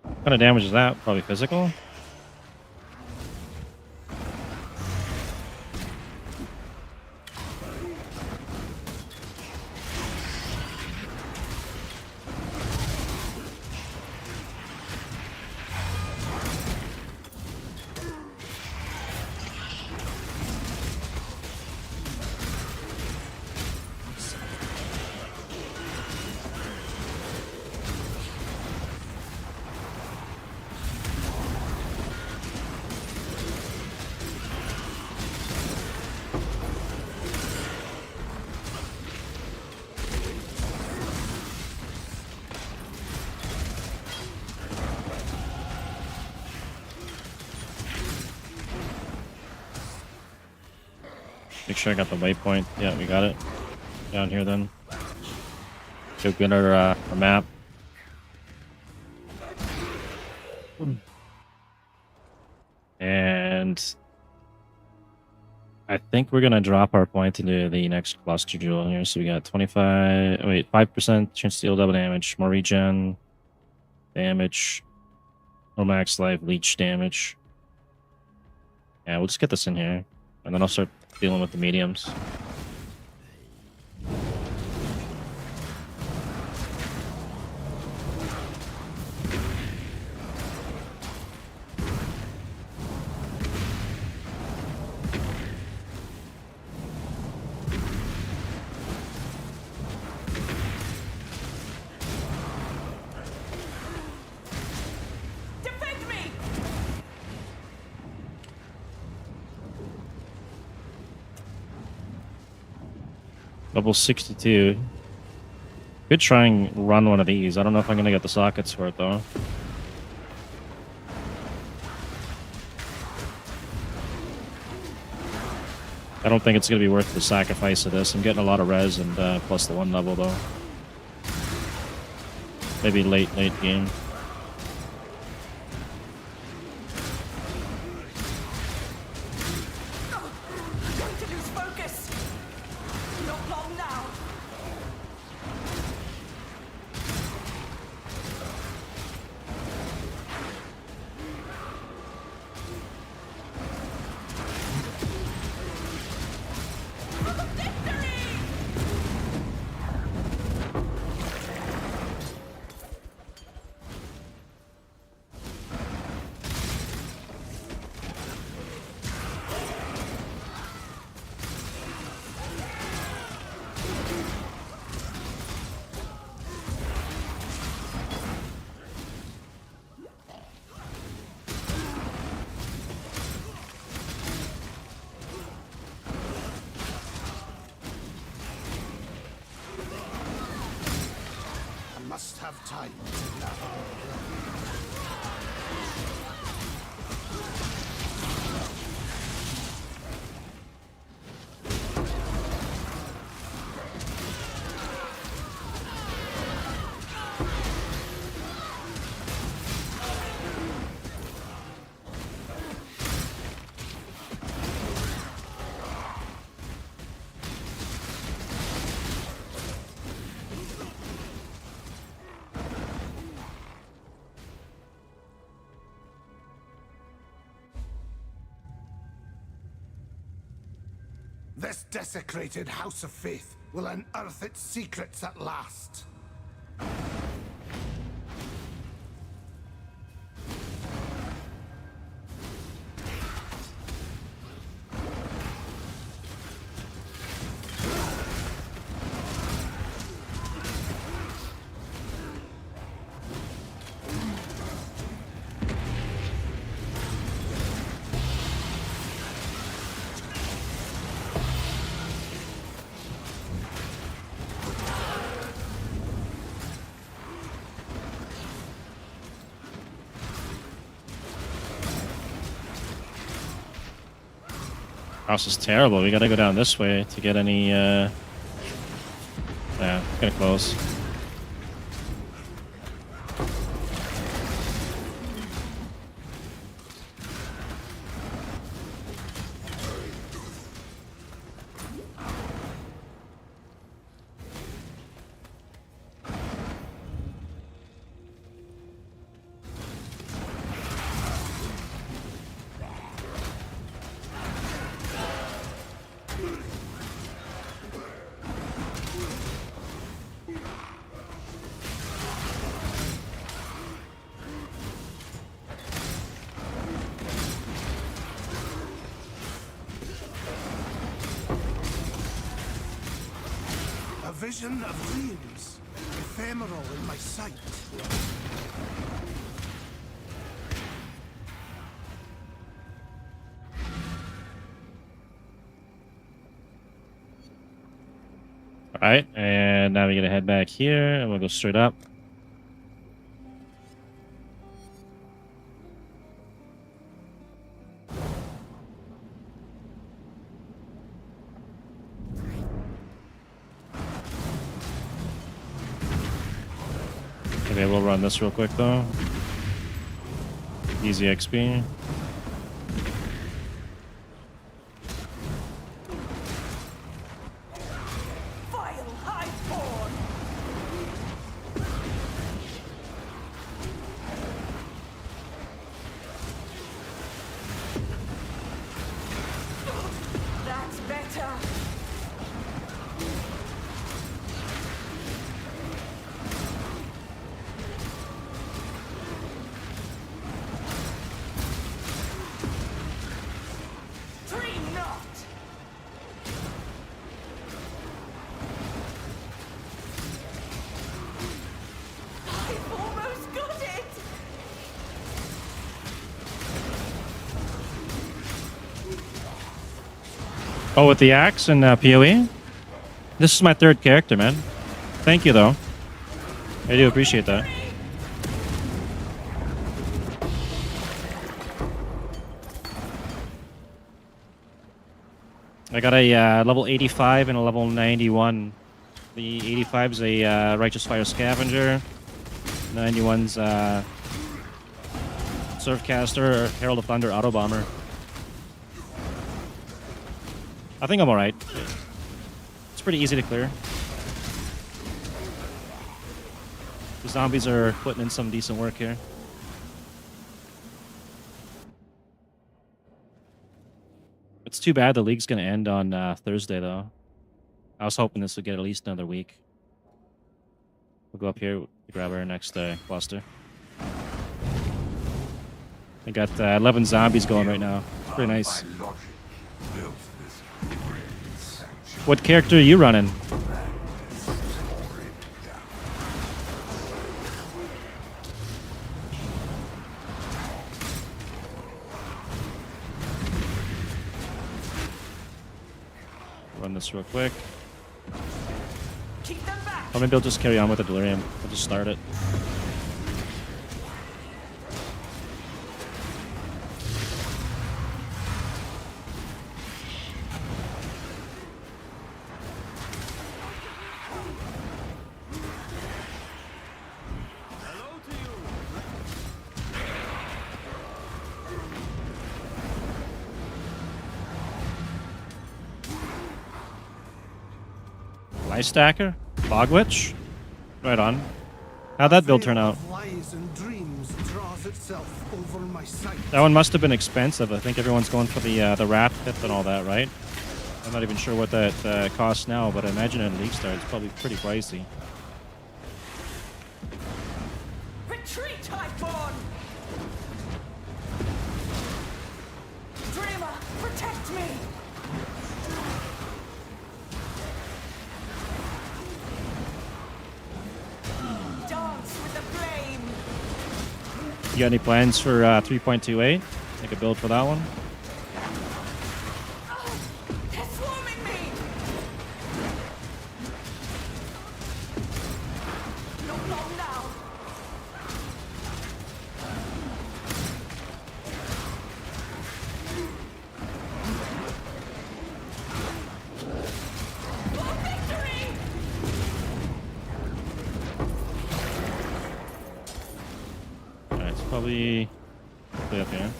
What kind of damage is that? Probably physical? Make sure I got the waypoint. Yeah, we got it. Down here then. Go get our map. And I think we're gonna drop our point into the next cluster jewel here. So we got 5% chance to deal double damage, more regen, damage, more max life, leech damage. Yeah, we'll just get this in here, and then I'll start dealing with the mediums. Defend me! Level 62. Could try and run one of these. I don't know if I'm gonna get the sockets for it though. I don't think it's gonna be worth the sacrifice of this. I'm getting a lot of res and plus the 1 level though. Maybe late game. Going to lose focus. Not long now. I must have time to navigate. This desecrated House of Faith will unearth its secrets at last. House is terrible. We gotta go down this way to get any, yeah, kinda close. A vision of dreams, ephemeral in my sight. Alright, and now we gotta head back here and we'll go straight up. Okay, we'll run this real quick though. Easy XP. Vile highborn. That's better. Three knot. I've almost got it. Oh, with the axe and PoE? This is my third character, man. Thank you, though. I do appreciate that. I got a level 85 and a level 91. The 85 is a Righteous Fire Scavenger. 91's Surfcaster or Herald of Thunder Auto Bomber. I think I'm alright. It's pretty easy to clear. The zombies are putting in some decent work here. It's too bad the league's going to end on Thursday, though. I was hoping this would get at least another week. We'll go up here to grab our next cluster. I got 11 zombies going right now. It's pretty nice. What character are you running? Run this real quick. Keep them back. Or maybe I'll just carry on with the delirium. I'll just start it. Ice Stacker? Fog Witch? Right on. How'd that build turn out? Lies and dreams draws itself over my sight. That one must have been expensive. I think everyone's going for the rat pit and all that, right? I'm not even sure what that costs now, but I imagine in League Star it's probably pretty pricey. Retreat, Highborn! Dreamer, protect me! Dance with the flame! You got any plans for 3.28? Make a build for that one? They're swarming me! Not long now. For victory! Alright, it's probably up here.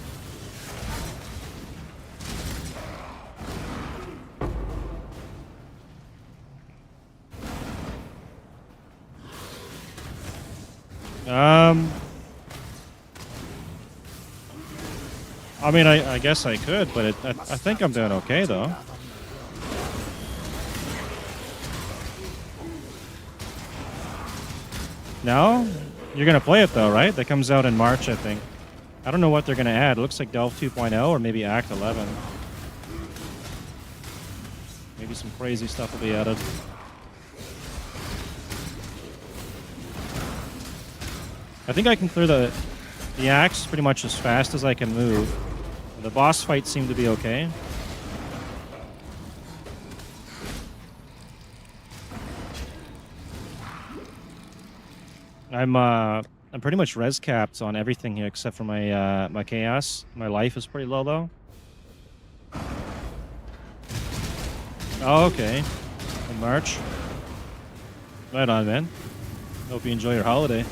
I mean, I guess I could, but I think I'm doing okay, though. No? You're going to play it, though, right? That comes out in March, I think. I don't know what they're going to add. It looks like Delve 2.0 or maybe Act 11. Maybe some crazy stuff will be added. I think I can clear the axe pretty much as fast as I can move. The boss fights seem to be okay. I'm pretty much res capped on everything here except for my my chaos. My life is pretty low though. Oh, okay. In March. Right on, man. Hope you enjoy your holiday.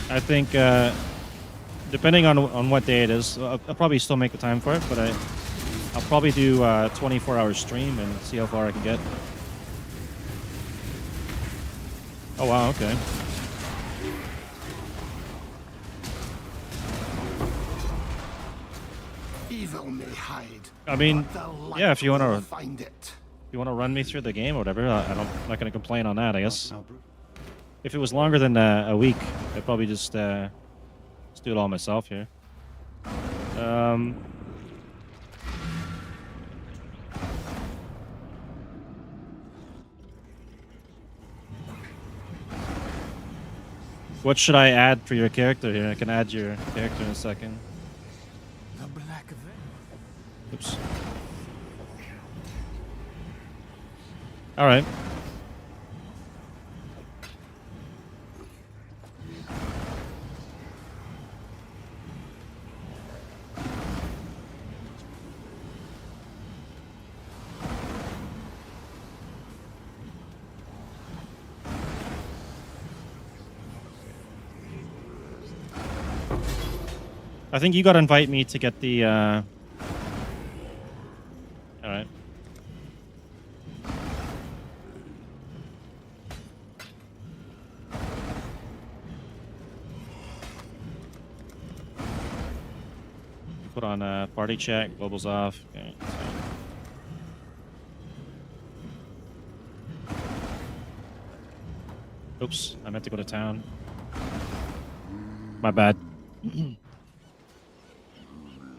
I think, depending on what day it is, I'll probably still make the time for it, but I'll probably do a 24-hour stream and see how far I can get. Oh, wow, okay. Evil may hide. I mean, but the light yeah, if you want will to find it. run me through the game or whatever, I'm not going to complain on that, I guess. If it was longer than a week, I'd probably just do it all myself here. What should I add for your character here? I can add your character in a second. The black veil. Oops. All right. I think you got to invite me to get the. All right. Put on party check. Global's off. Okay. Oops, I meant to go to town. My bad.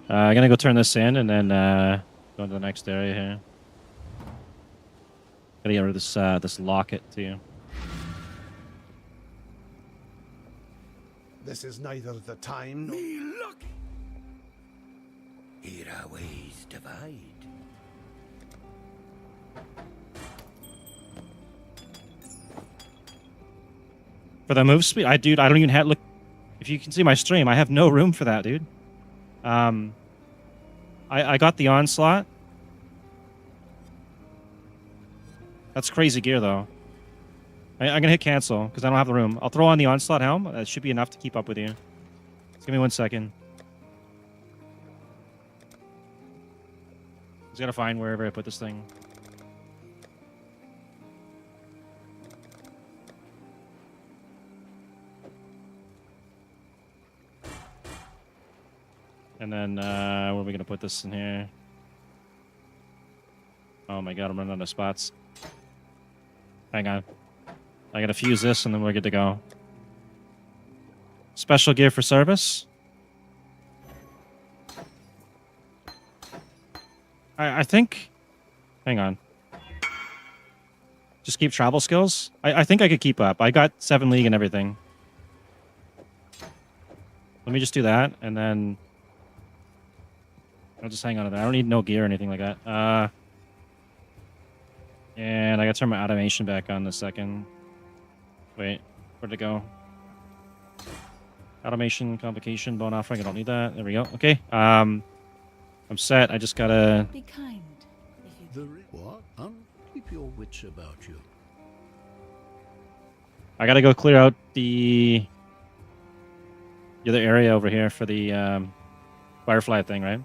I'm gonna go turn this in and then go into the next area here. Gotta get rid of this locket too. This is neither the time nor... Me look! Here our ways divide. For the move speed, dude, I don't even have look. If you can see my stream, I have no room for that, dude. I got the onslaught. That's crazy gear, though. I'm gonna hit cancel because I don't have the room. I'll throw on the onslaught helm. That should be enough to keep up with you. Just give me 1 second. Just gotta find wherever I put this thing. And then, where are we going to put this in here? Oh my god, I'm running out of spots. Hang on. I got to fuse this and then we're good to go. Special gear for service. I think... Hang on. Just keep travel skills? I think I could keep up. I got 7 league and everything. Let me just do that and then... I'll just hang on to that. I don't need no gear or anything like that. And I gotta turn my automation back on in a second. Wait, where'd it go? Automation, complication, bone offering. I don't need that. There we go. Okay. I'm set. I just gotta... Be kind. What? Keep your wits about you. I gotta go clear out the other area over here for the Firefly thing, right?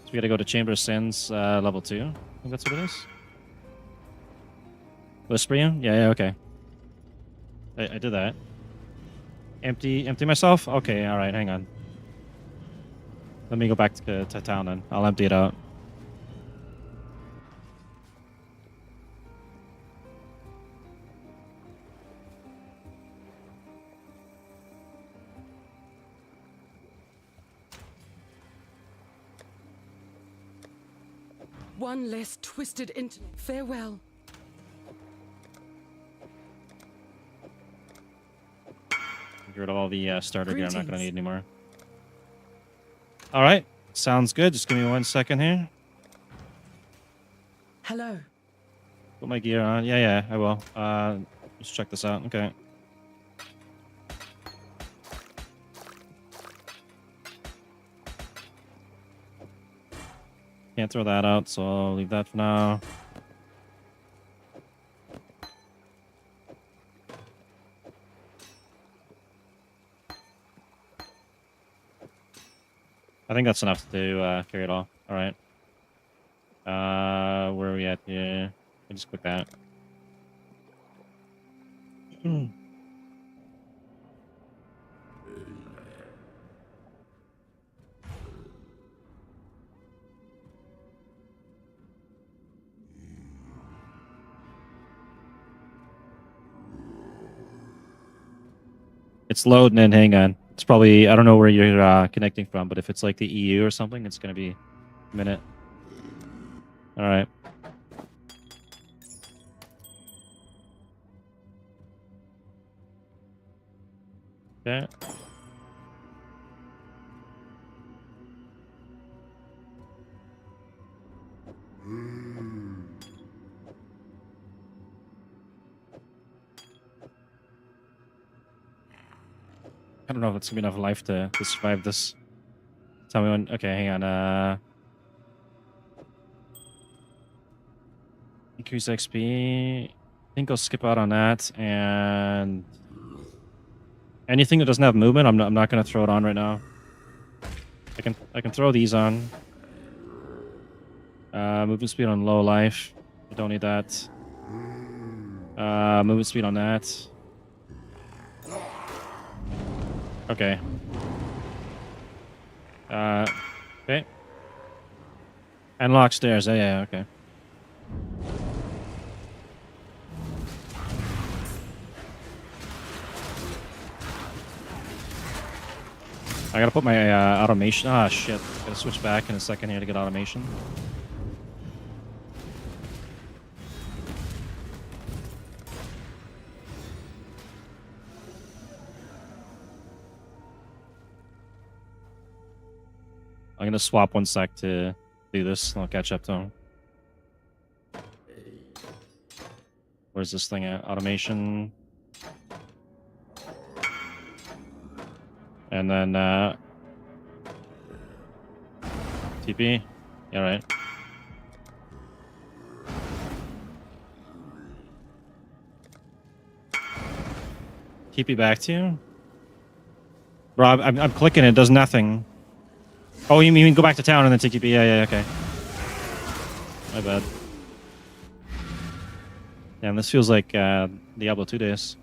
We gotta go to Chamber of Sins, level 2. I think that's what it is. Whisper you? Yeah, okay. I did that. Empty myself? Okay, alright, hang on. Let me go back to town then. I'll empty it out. One less twisted intellect. Farewell. Get rid of all the starter gear I'm not going to need anymore. Alright, sounds good. Just give me 1 second here. Hello. Put my gear on. Yeah, I will. Let's check this out. Okay. Can't throw that out, so I'll leave that for now. I think that's enough to carry it all. All right. Where are we at here? I just click that. It's loading in. Hang on. It's probably, I don't know where you're connecting from, but if it's like the EU or something, it's going to be a minute. All right. Okay. I don't know if it's gonna be enough life to survive this. Tell me when. Okay, hang on. Increase XP. I think I'll skip out on that. And anything that doesn't have movement, I'm not gonna throw it on right now. I can throw these on. Movement speed on low life. I don't need that. Movement speed on that. Okay. Okay. Unlock stairs. Oh, yeah, okay. I gotta put my automation. Ah, shit. Gotta switch back in a second here to get automation. I'm gonna swap 1 sec to do this, and I'll catch up to him. Where's this thing at? Automation. And then, TP. Yeah, right. TP back to you? Rob, I'm clicking it does nothing. Oh, you mean go back to town and then TP? Yeah, okay. My bad. Damn, this feels like Diablo 2 days.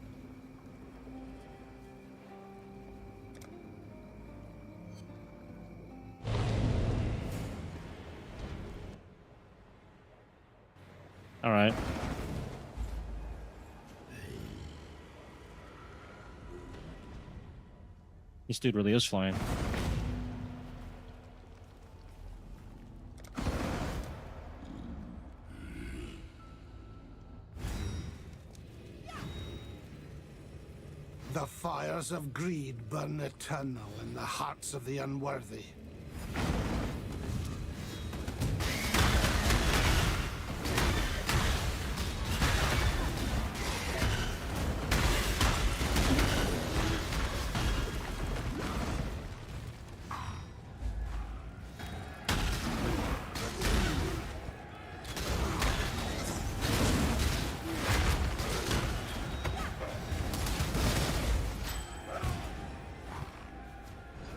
All right. This dude really is flying. The fires of greed burn eternal in the hearts of the unworthy.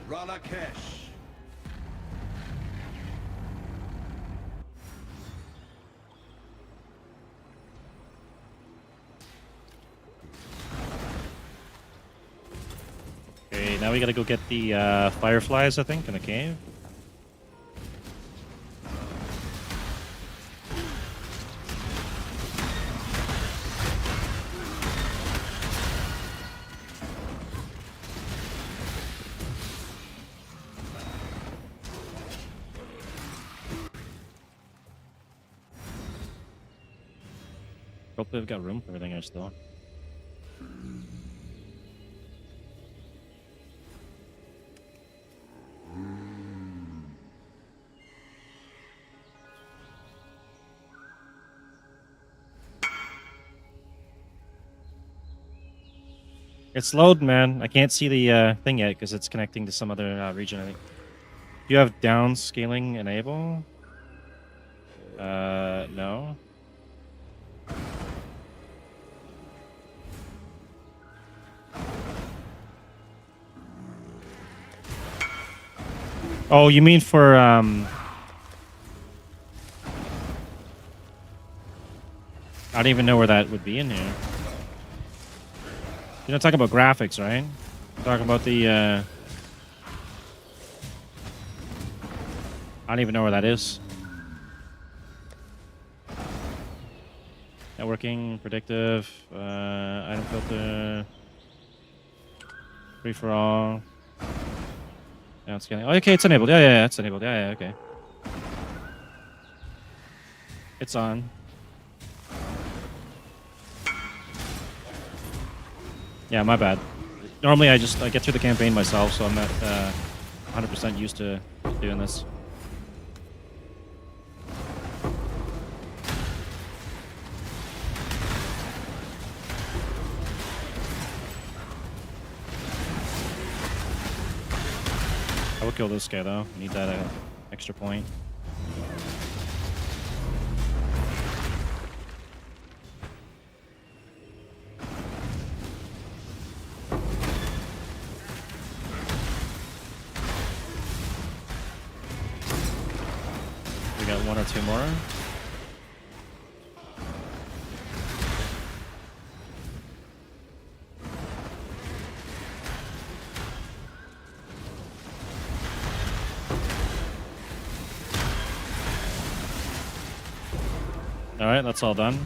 Ralakesh. Okay, now we gotta go get the fireflies, I think, in the cave. Hopefully we've got room for everything here still. It's loading, man. I can't see the thing yet because it's connecting to some other region, I think. Do you have downscaling enable? No. Oh, you mean for I don't even know where that would be in here. You're not talking about graphics, right? You're talking about the I don't even know where that is. Networking, predictive, item filter, free for all. Now it's getting. Oh, okay, it's enabled. Yeah, it's enabled. Yeah, okay. It's on. Yeah, my bad. Normally, I get through the campaign myself, so I'm not 100% used to doing this. I will kill this guy though. I need that extra point. We got one or two more. All right, that's all done.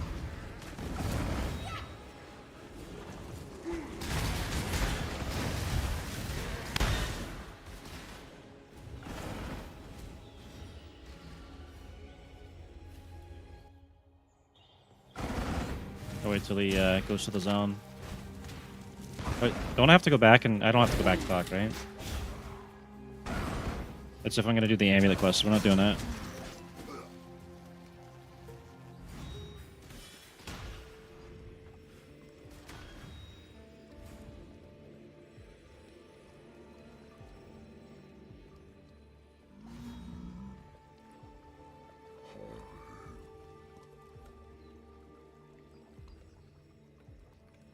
I'll wait till he goes to the zone. Wait, don't I have to go back and I don't have to go back to talk, right? That's if I'm gonna do the amulet quest. We're not doing that.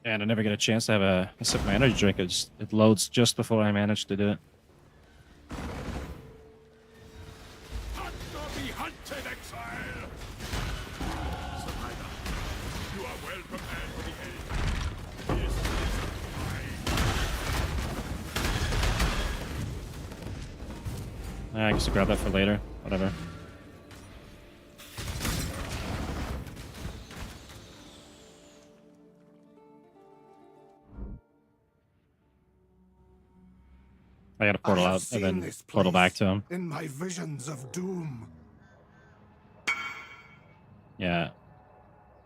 And I never get a chance to have a sip of my energy drink. It loads just before I manage to do it. Hunt or be hunted, exile! Survivor, you are well prepared for the end. This is mine. I guess I'll grab that for later. Whatever. I gotta portal out and then portal back to him. In my visions of doom. Yeah.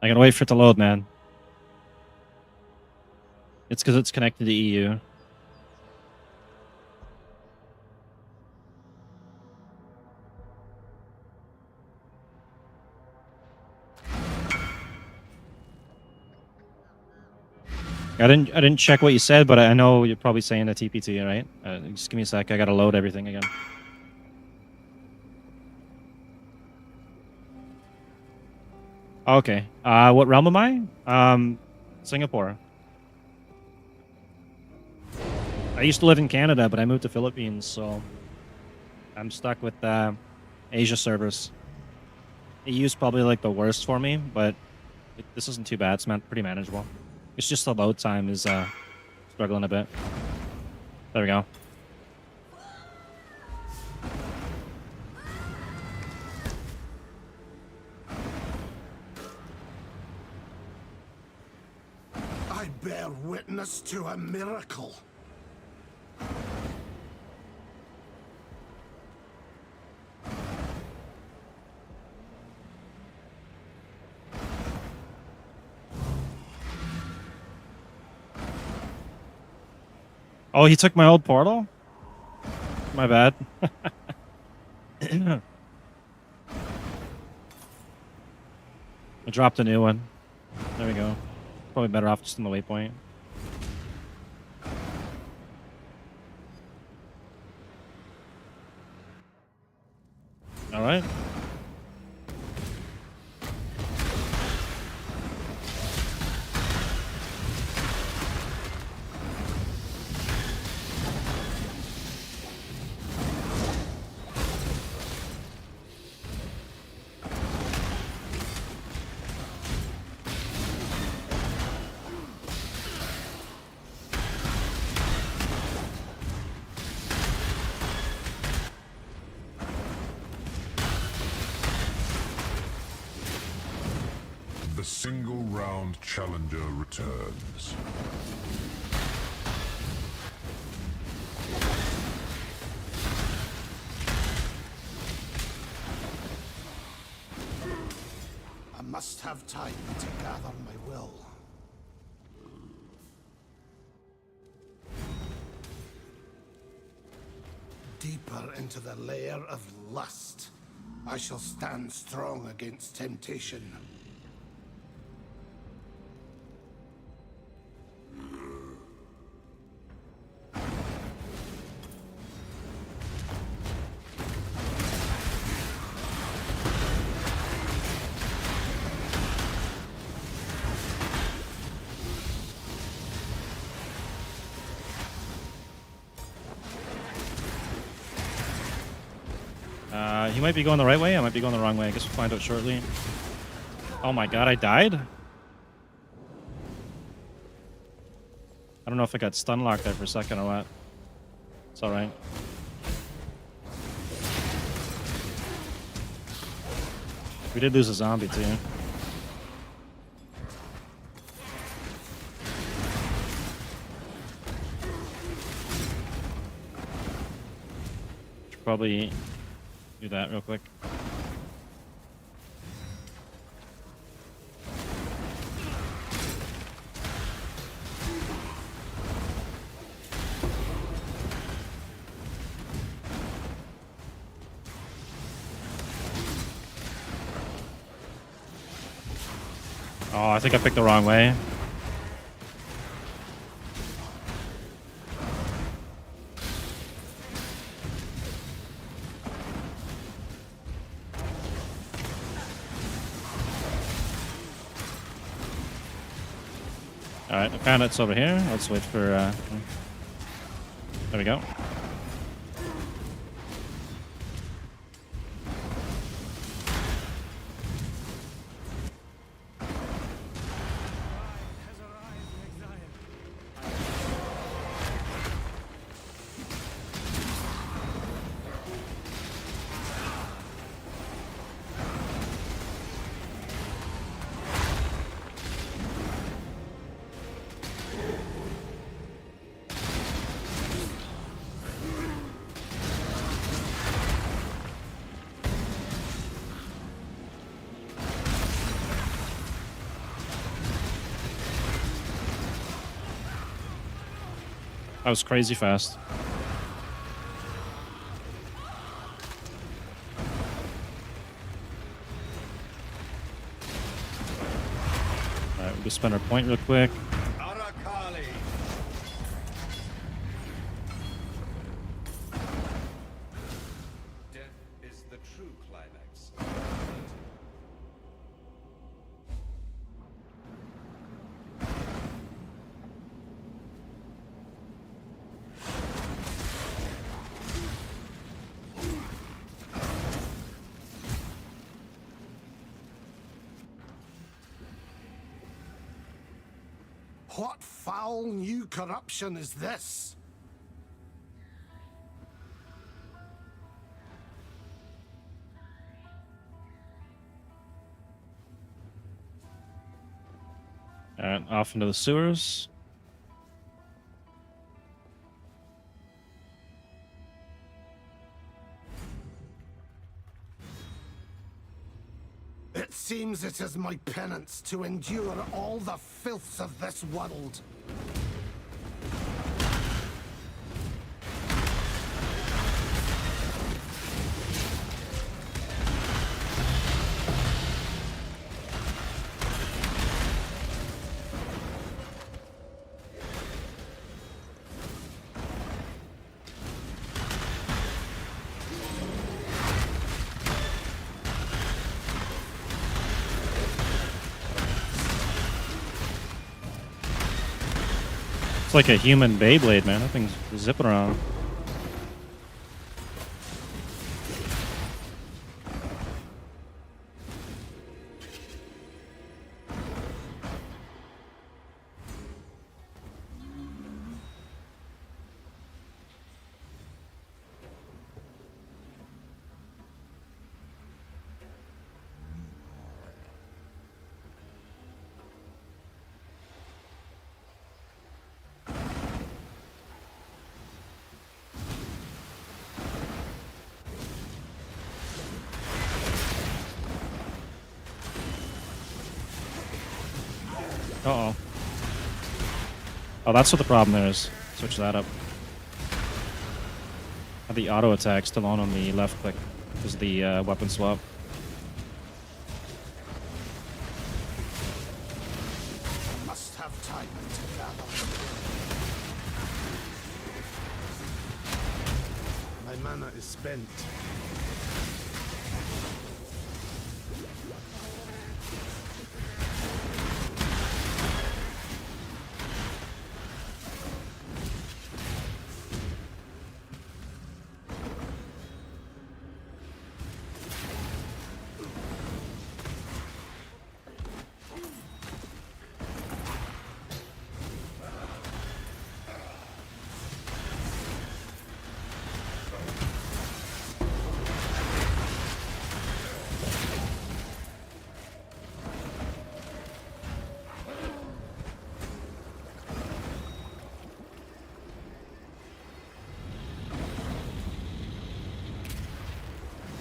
I gotta wait for it to load, man. It's because it's connected to EU. I didn't check what you said, but I know you're probably saying a TPT, right? Just give me a sec. I gotta load everything again. Okay. What realm am I? Singapore. I used to live in Canada, but I moved to Philippines, so I'm stuck with Asia servers. EU's probably like the worst for me, but this isn't too bad. It's pretty manageable. It's just the load time is struggling a bit. There we go. I bear witness to a miracle. Oh, he took my old portal? My bad. I dropped a new one. There we go. Probably better off just in the waypoint. Alright. The single-round challenger returns. I must have time to gather my will. Deeper into the lair of lust, I shall stand strong against temptation. He might be going the right way. I might be going the wrong way. I guess we'll find out shortly. Oh my god, I died? I don't know if I got stun locked there for a second or what. It's alright. We did lose a zombie too. Should probably do that real quick. Oh, I think I picked the wrong way. Alright, I found it's over here. Let's wait for... there we go. That was crazy fast. Alright, we'll just spend our point real quick. Arakali. Death is the true climax. What foul new corruption is this? Alright, off into the sewers. It seems it is my penance to endure all the filths of this world. It's like a human Beyblade, man. That thing's zipping around. Uh-oh. Oh, that's what the problem there is. Switch that up. Have the auto attack still on the left click because of the weapon swap. Must have time to gather. My mana is spent.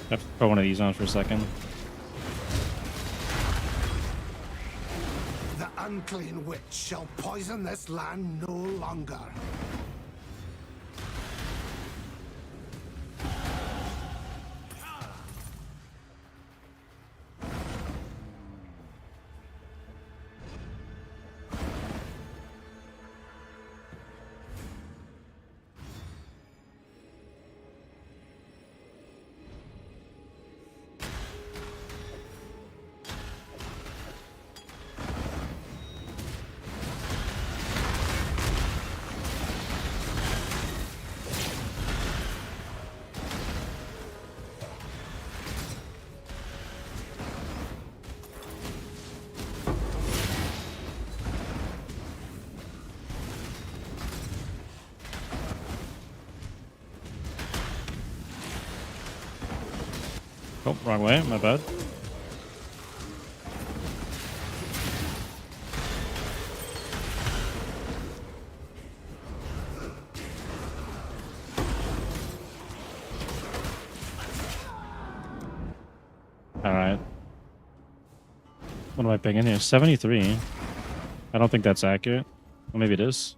have to throw one of these on for a second. The unclean witch shall poison this land no longer. Oh, wrong way. My bad. All right. What am I pinging here? 73. I don't think that's accurate. Well, maybe it is.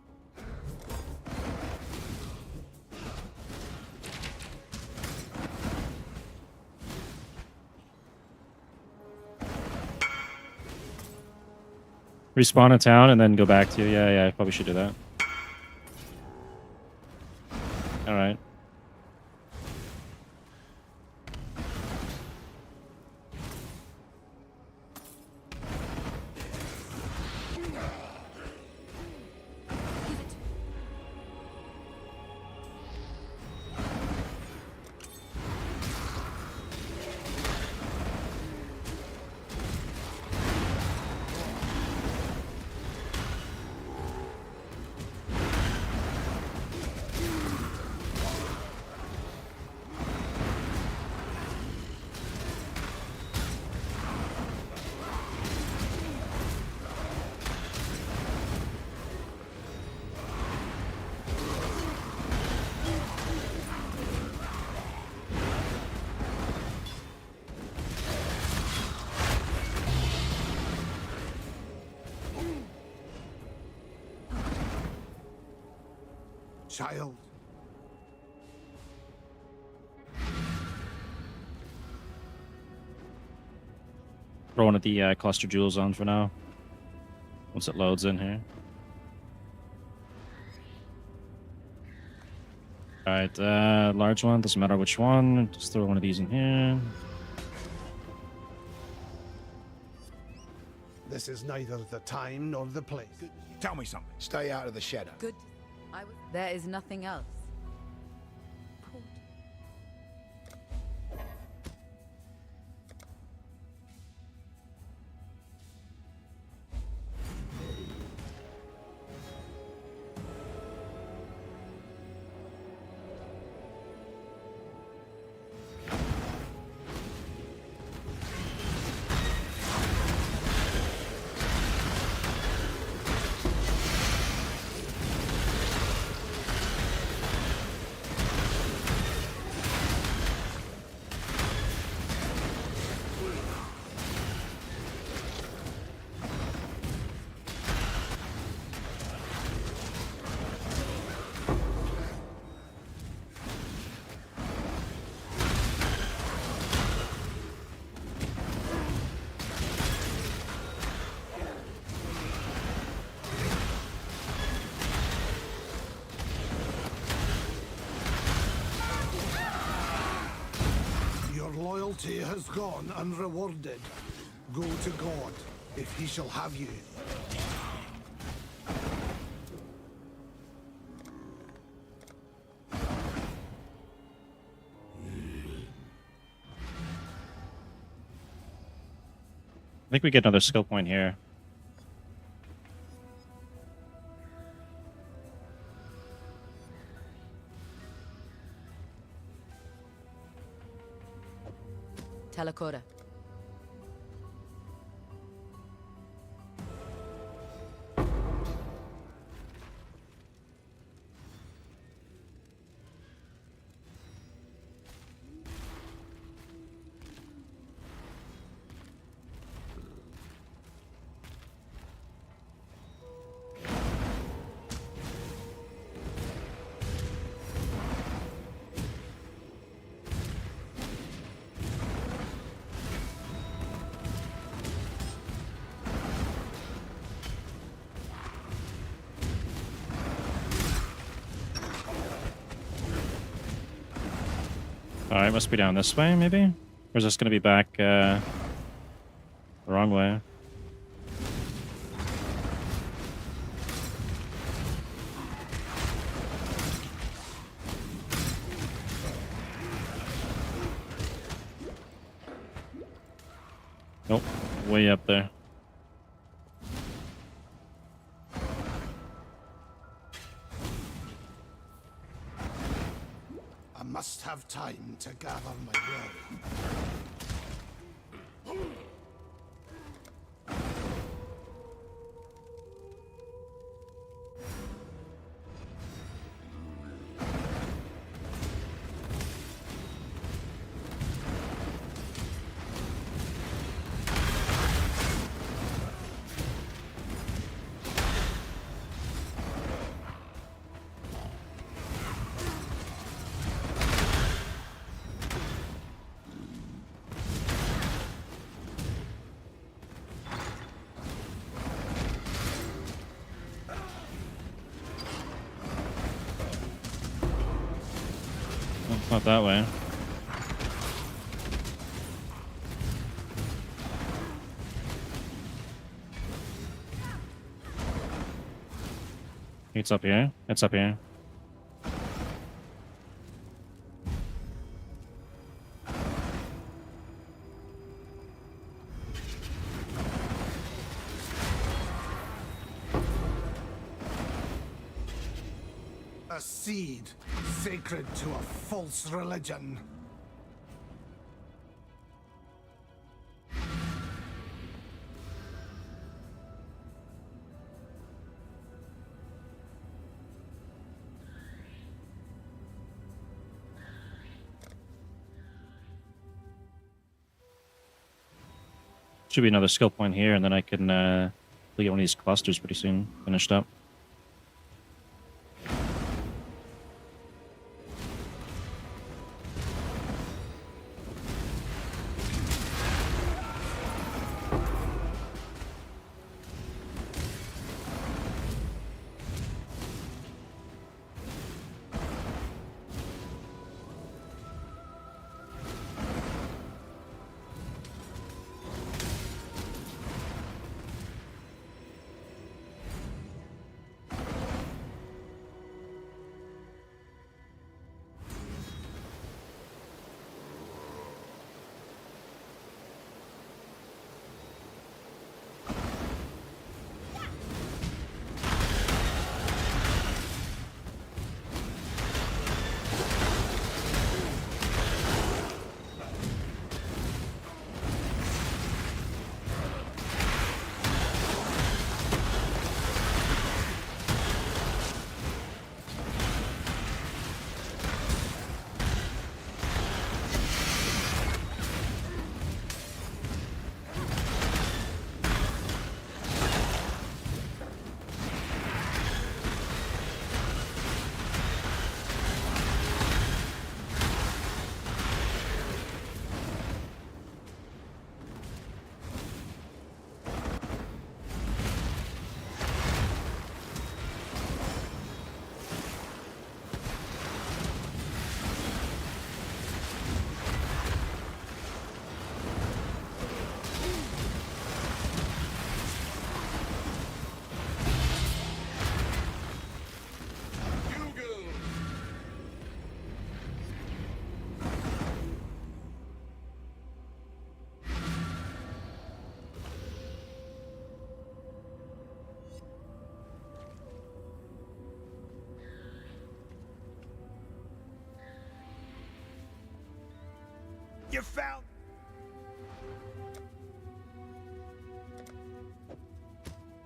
Respawn a town and then go back to you. Yeah, I probably should do that. All right. Child. Throw one of the cluster jewels on for now. Once it loads in here. Alright, large one, doesn't matter which one. Just throw one of these in here. This is neither the time nor the place. Tell me something. Stay out of the shadow. Good. There is nothing else. Loyalty has gone unrewarded. Go to God, if he shall have you. I think we get another skill point here. Talakora. Alright, must be down this way, maybe? Or is this gonna be back the wrong way? Nope, way up there. I must have time to gather my will. Not that way. It's up here. It's up here. A seed sacred to a false religion. Should be another skill point here, and then I can get one of these clusters pretty soon. Finished up. You found...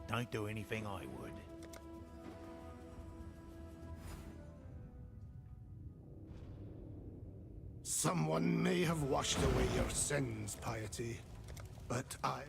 Don't do anything I would. Someone may have washed away your sins, Piety, but I...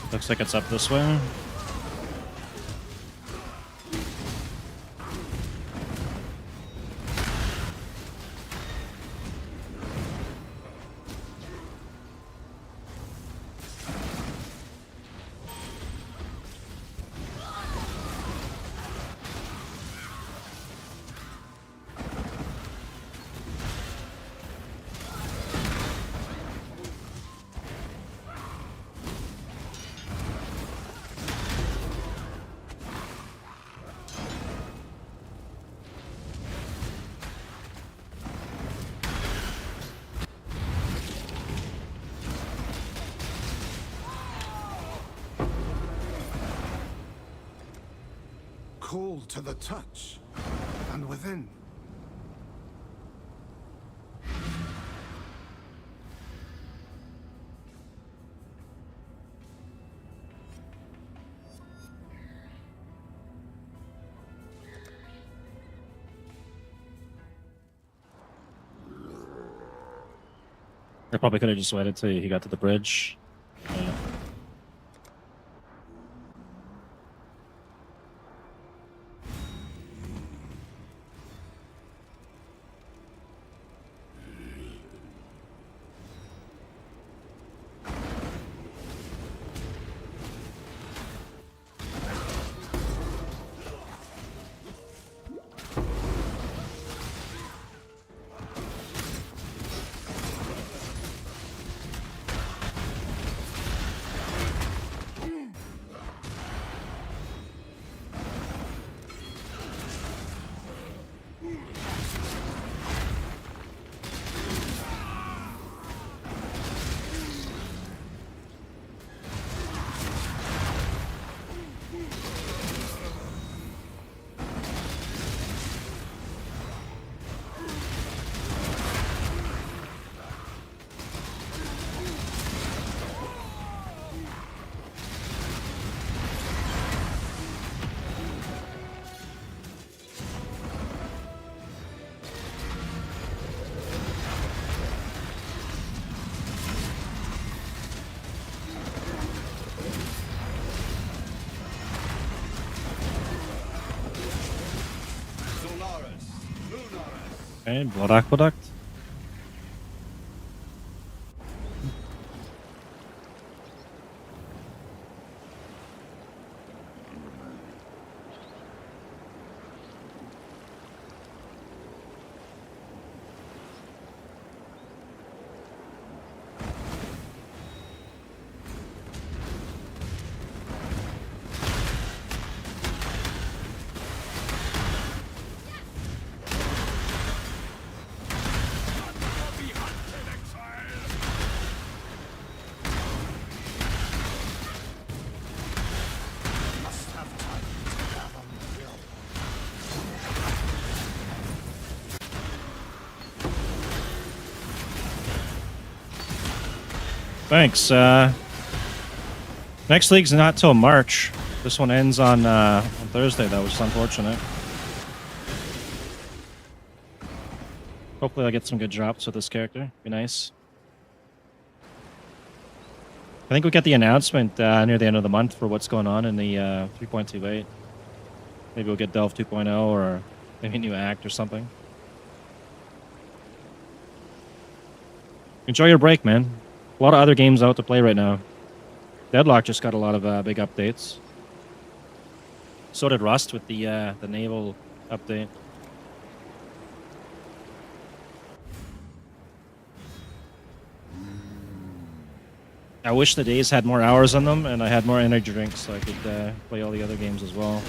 Looks like it's up this way. Cold to the touch, and within. I probably could have just waited till he got to the bridge. Yeah. Okay, Blood Aqueduct. Thanks. Next league's not till March. This one ends on Thursday, though, which is unfortunate. Hopefully I'll get some good drops with this character. Be nice. I think we get the announcement near the end of the month for what's going on in the 3.28. Maybe we'll get Delve 2.0 or maybe a new act or something. Enjoy your break, man. A lot of other games out to play right now. Deadlock just got a lot of big updates. So did Rust with the naval update. I wish the days had more hours on them and I had more energy drinks so I could play all the other games as well.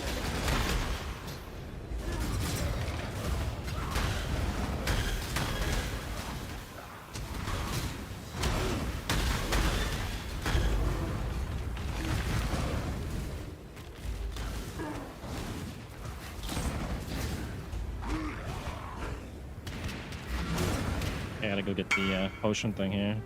I gotta go get the potion thing here.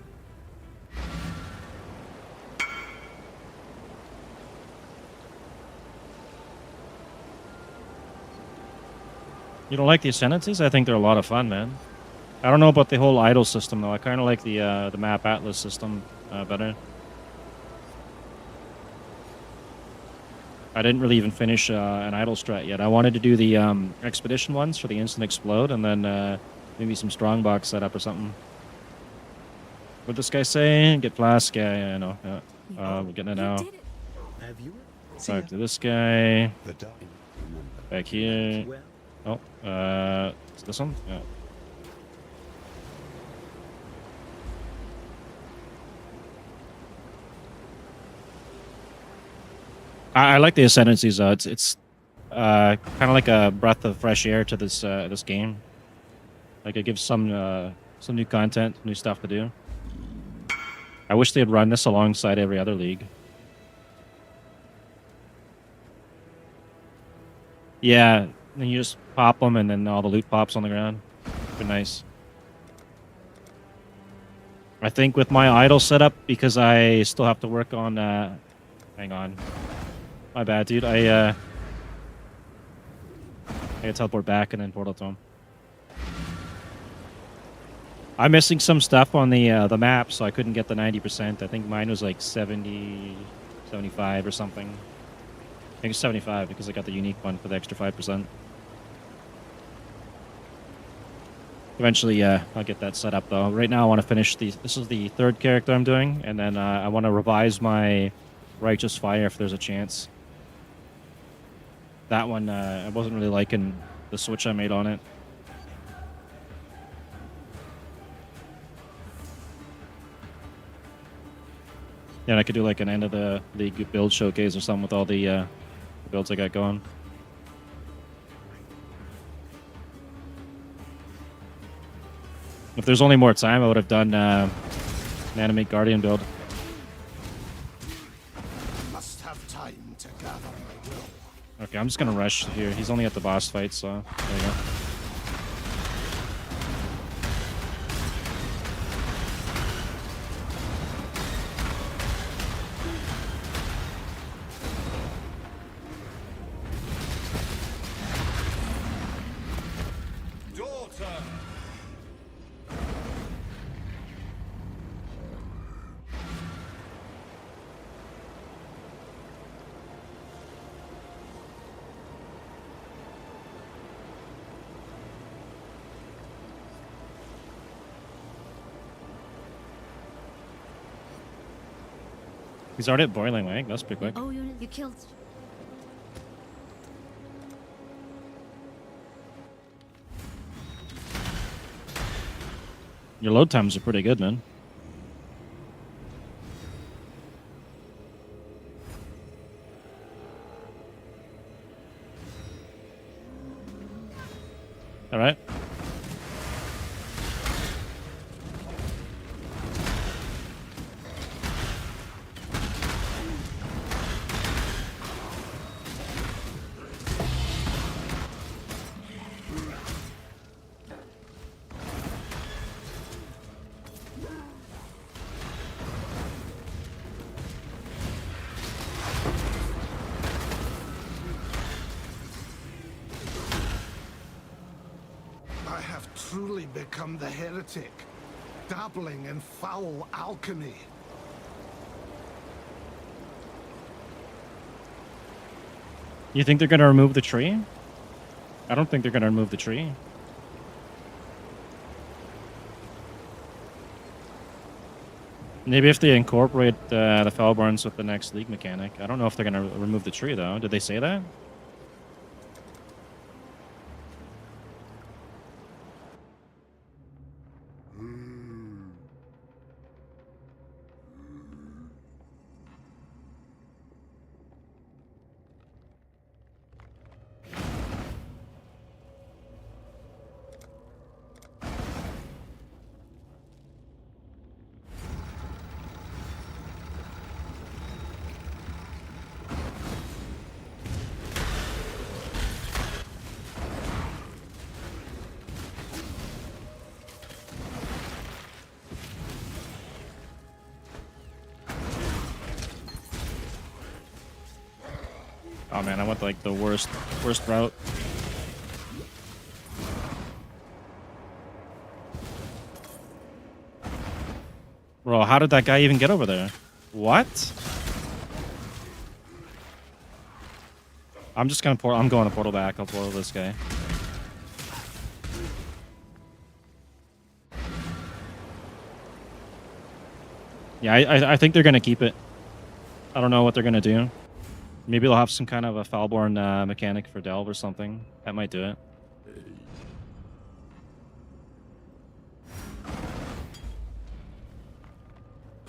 You don't like the Ascendancies? I think they're a lot of fun, man. I don't know about the whole idle system, though. I kind of like the map atlas system better. I didn't really even finish an idle strat yet. I wanted to do the expedition ones for the instant explode, and then maybe some strongbox setup or something. What'd this guy say? Get flask? Yeah, I know. Yeah. We're getting it now. Have you? Talk to this guy. The dying remember. Back here. Well, Oh, is this one? Yeah. I like the ascendancies though. It's kind of like a breath of fresh air to this game. Like it gives some new content, new stuff to do. I wish they'd run this alongside every other league. Yeah, then you just pop them, and then all the loot pops on the ground. Be nice. I think with my idle setup, because I still have to work on. Hang on, my bad, dude. I gotta teleport back and then portal to him. I'm missing some stuff on the map, so I couldn't get the 90%. I think mine was like 70, 75 or something. I think it's 75 because I got the unique one for the extra 5%. Eventually, I'll get that set up though. Right now, I want to finish the. This is the third character I'm doing, and then I want to revise my Righteous Fire if there's a chance. That one, I wasn't really liking the switch I made on it. Yeah, and I could do like an end of the league build showcase or something with all the builds I got going. If there's only more time, I would have done an Animate Guardian build. Must have time to gather my will. Okay, I'm just gonna rush here. He's only at the boss fight, so there you go. He's already at Boiling Lake. That's pretty quick. Oh, you killed. Your load times are pretty good, man. All right. I have truly become the heretic, dabbling in foul alchemy. You think they're gonna remove the tree? I don't think they're gonna remove the tree. Maybe if they incorporate the Fellborns with the next league mechanic. I don't know if they're gonna remove the tree though. Did they say that? Oh man, I went like the worst route. Bro, how did that guy even get over there? What? I'm just gonna I'm going to portal back. I'll portal this guy. Yeah, I think they're gonna keep it. I don't know what they're gonna do. Maybe they'll have some kind of a Foulborn mechanic for Delve or something. That might do it.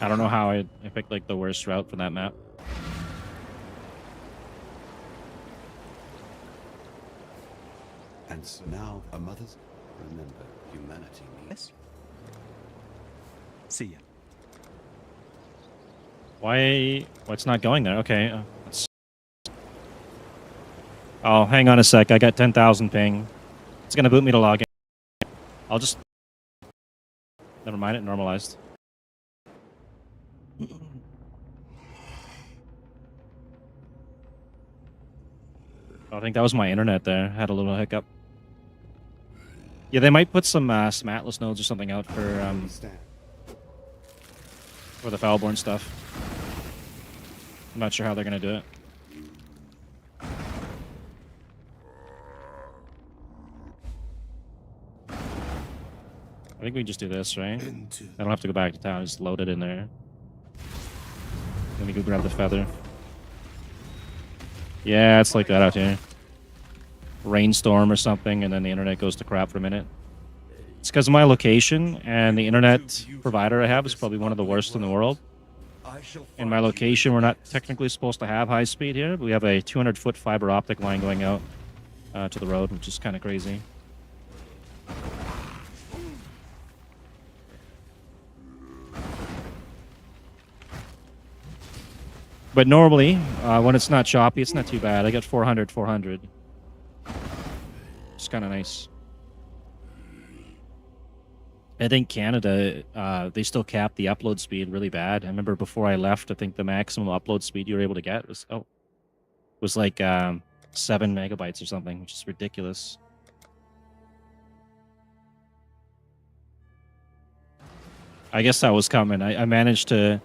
I don't know how I picked like the worst route for that map. And so now a mother's... Remember, humanity needs... See ya. Why? What's not going there? Okay. Oh, hang on a sec. I got 10,000 ping. It's gonna boot me to login. I'll just... Never mind, it normalized. I think that was my internet there. Had a little hiccup. Yeah, they might put some Atlas nodes or something out for the Foulborn stuff. I'm not sure how they're gonna do it. I think we just do this, right? I don't have to go back to town, just load it in there. Let me go grab the feather. Yeah, it's like that out here. Rainstorm or something, and then the internet goes to crap for a minute. It's because of my location, and the internet provider I have is probably one of the worst in the world. In my location, we're not technically supposed to have high speed here, but we have a 200-foot fiber optic line going out to the road, which is kind of crazy. But normally, when it's not choppy, it's not too bad. I get 400, 400. It's kind of nice. I think Canada, they still cap the upload speed really bad. I remember before I left, I think the maximum upload speed you were able to get was like 7 megabytes or something, which is ridiculous. I guess that was coming. I managed to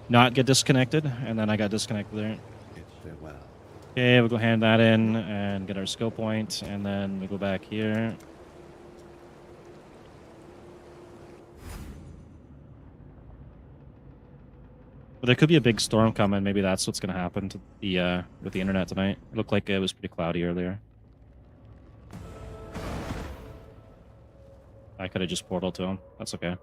not get disconnected, and then I got disconnected there. Okay, we'll go hand that in and get our skill point, and then we go back here. But there could be a big storm coming. Maybe that's what's going to happen to the with the internet tonight. It looked like it was pretty cloudy earlier. I could have just portaled to him. That's okay.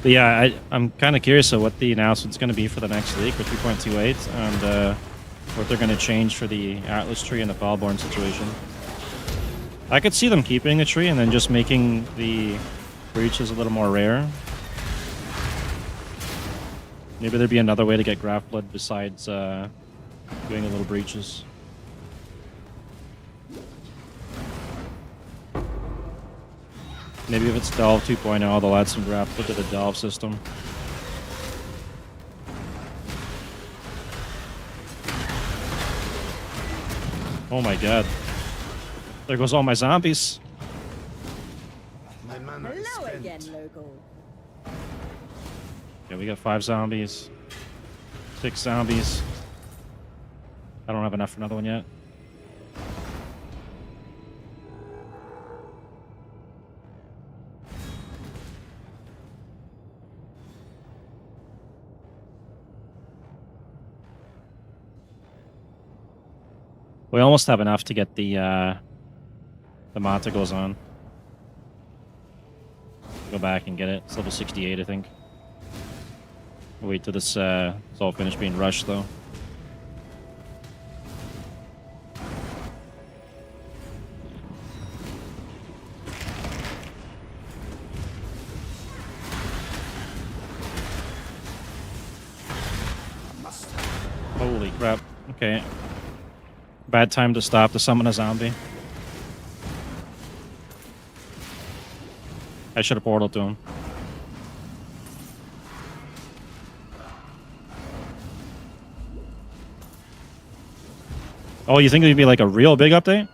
But yeah, I'm kind of curious of what the announcement's going to be for the next leak for 3.28 and what they're going to change for the Atlas tree and the Foulborn situation. I could see them keeping the tree and then just making the breaches a little more rare. Maybe there'd be another way to get Graft Blood besides doing a little breaches. Maybe if it's Delve 2.0, they'll add some Graft Blood to the Delve system. Oh my god. There goes all my zombies. My mana is Hello spent. again, local. Yeah, we got 5 zombies. 6 zombies. I don't have enough for another one yet. We almost have enough to get the Monticles on. Go back and get it. It's level 68, I think. Wait till this it's all finished being rushed, though. Holy crap. Okay. Bad time to stop to summon a zombie. I should have portaled to him. Oh, you think it'd be like a real big update?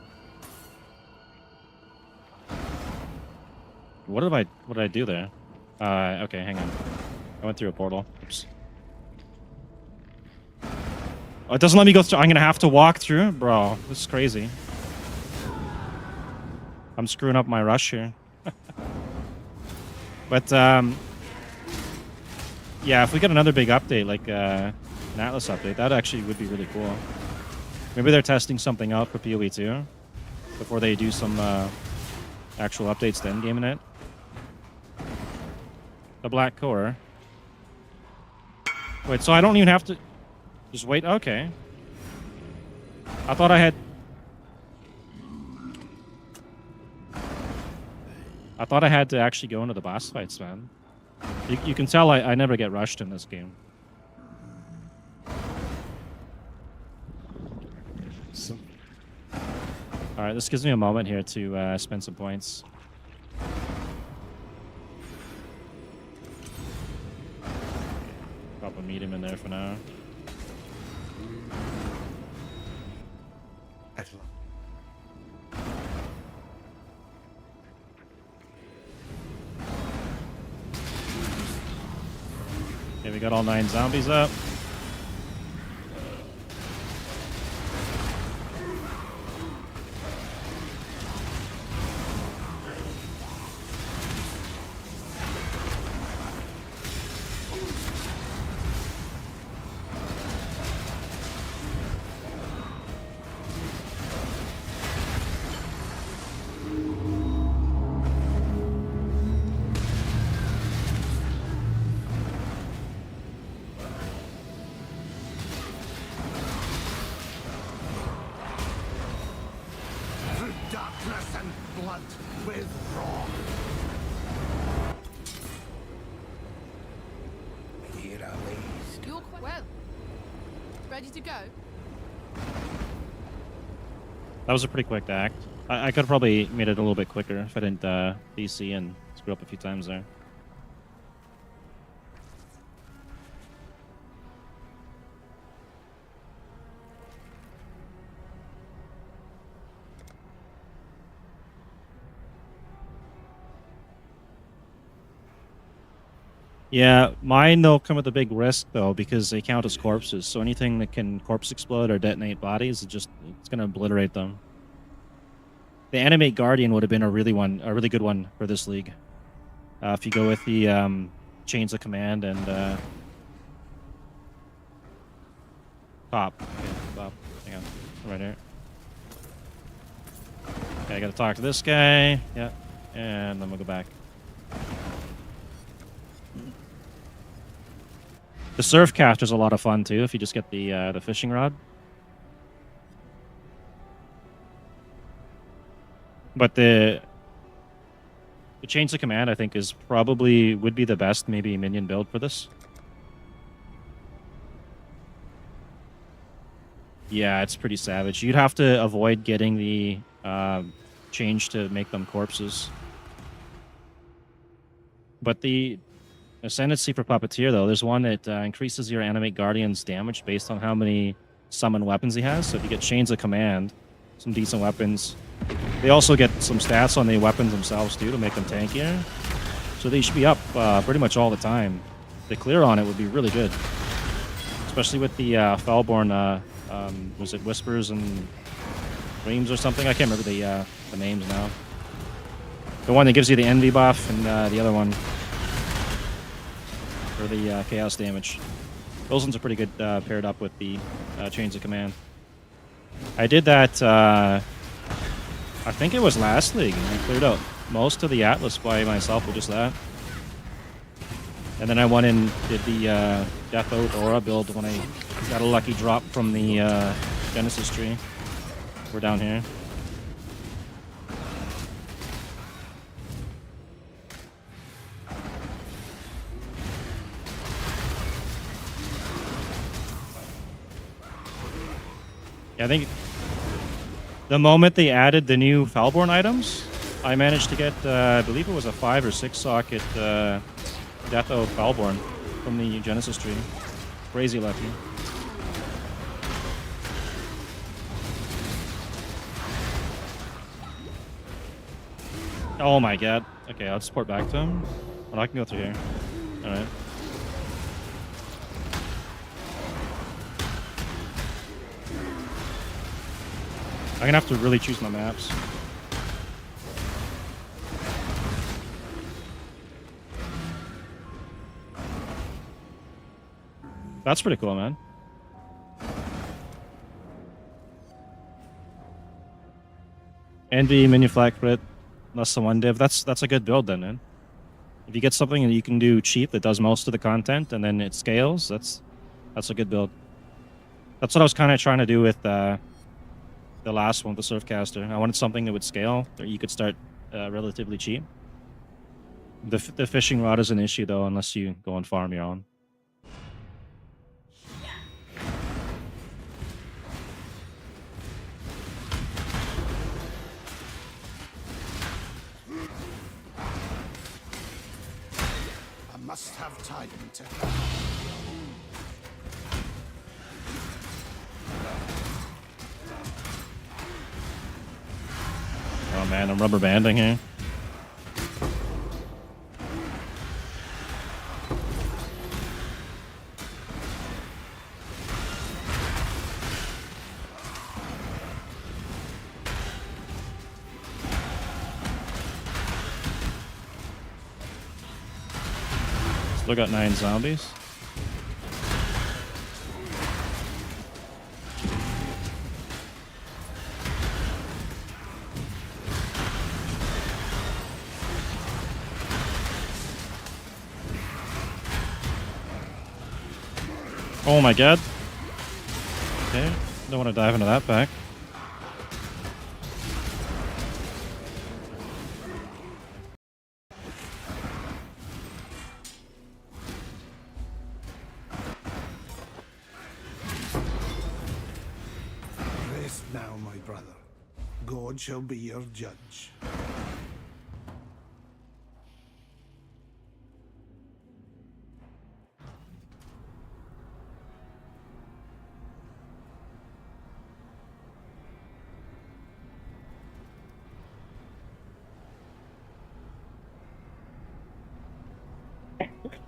What did I do there? Okay, hang on. I went through a portal. Oops. Oh, it doesn't let me go through. I'm gonna have to walk through? Bro, this is crazy. I'm screwing up my rush here. But, yeah, if we get another big update, like an Atlas update, that actually would be really cool. Maybe they're testing something out for PoE 2 before they do some actual updates to endgame in it. The Black Core. Wait, so I don't even have to just wait? Okay. I thought I had... I thought I had to actually go into the boss fights, man. You can tell I never get rushed in this game. Alright, this gives me a moment here to spend some points. Pop a medium in there for now. Okay, we got all 9 zombies up. Darkness and blood withdraw. Here at least. You're quite well. Ready to go? That was a pretty quick act. I could have probably made it a little bit quicker if I didn't DC and screw up a few times there. Yeah, mine they'll come with a big risk though because they count as corpses. So anything that can corpse explode or detonate bodies, it's gonna obliterate them. The Animate Guardian would have been a really good one for this league. If you go with the Chains of Command and Pop. Okay, Pop. Hang on, right here. Okay, I gotta talk to this guy. Yeah, and then we'll go back. The surf caster's a lot of fun too if you just get the fishing rod. But the Chains of Command I think is would be the best maybe minion build for this. Yeah, it's pretty savage. You'd have to avoid getting the change to make them corpses. But the Ascendancy for Puppeteer, though, there's one that increases your Animate Guardian's damage based on how many summon weapons he has. So if you get Chains of Command, some decent weapons. They also get some stats on the weapons themselves, too, to make them tankier. So they should be up pretty much all the time. The clear on it would be really good. Especially with the Fellborn, was it Whispers and Dreams or something? I can't remember the names now. The one that gives you the Envy buff and the other one for the chaos damage. Those ones are pretty good paired up with the Chains of Command. I did that, I think it was last league, and I cleared out most of the Atlas by myself with just that. And then I went and did the Death Oath Aura build when I got a lucky drop from the Genesis tree. We're down here. I think the moment they added the new Fellborn items, I managed to get, I believe it was a 5 or 6 socket Death of Balborn from the Genesis tree. Crazy lucky. Oh my god. Okay, I'll just port back to him. Oh, I can go through here. Alright. I'm gonna have to really choose my maps. That's pretty cool, man. Envy, minion flag crit, less than 1 div. That's a good build then, man. If you get something that you can do cheap that does most of the content and then it scales, that's a good build. That's what I was kind of trying to do with the last one, the Surfcaster. I wanted something that would scale, that you could start relatively cheap. The fishing rod is an issue though, unless you go and farm your own. I must have time to... Oh man, I'm rubber banding here. Still got 9 zombies. Oh my god. Okay, don't want to dive into that pack. Rest now, my brother. God shall be your judge.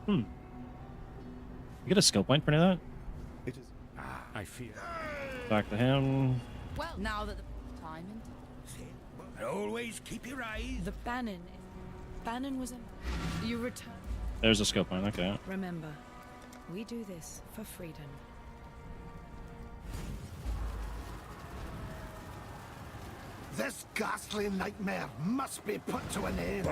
You get a skill point for any of that? It is. I fear. Back to him. Well, now that the time But always keep your eyes. the Bannon was in. You return. There's a skill point, okay. Remember, we do this for freedom. This ghastly nightmare must be put to an end.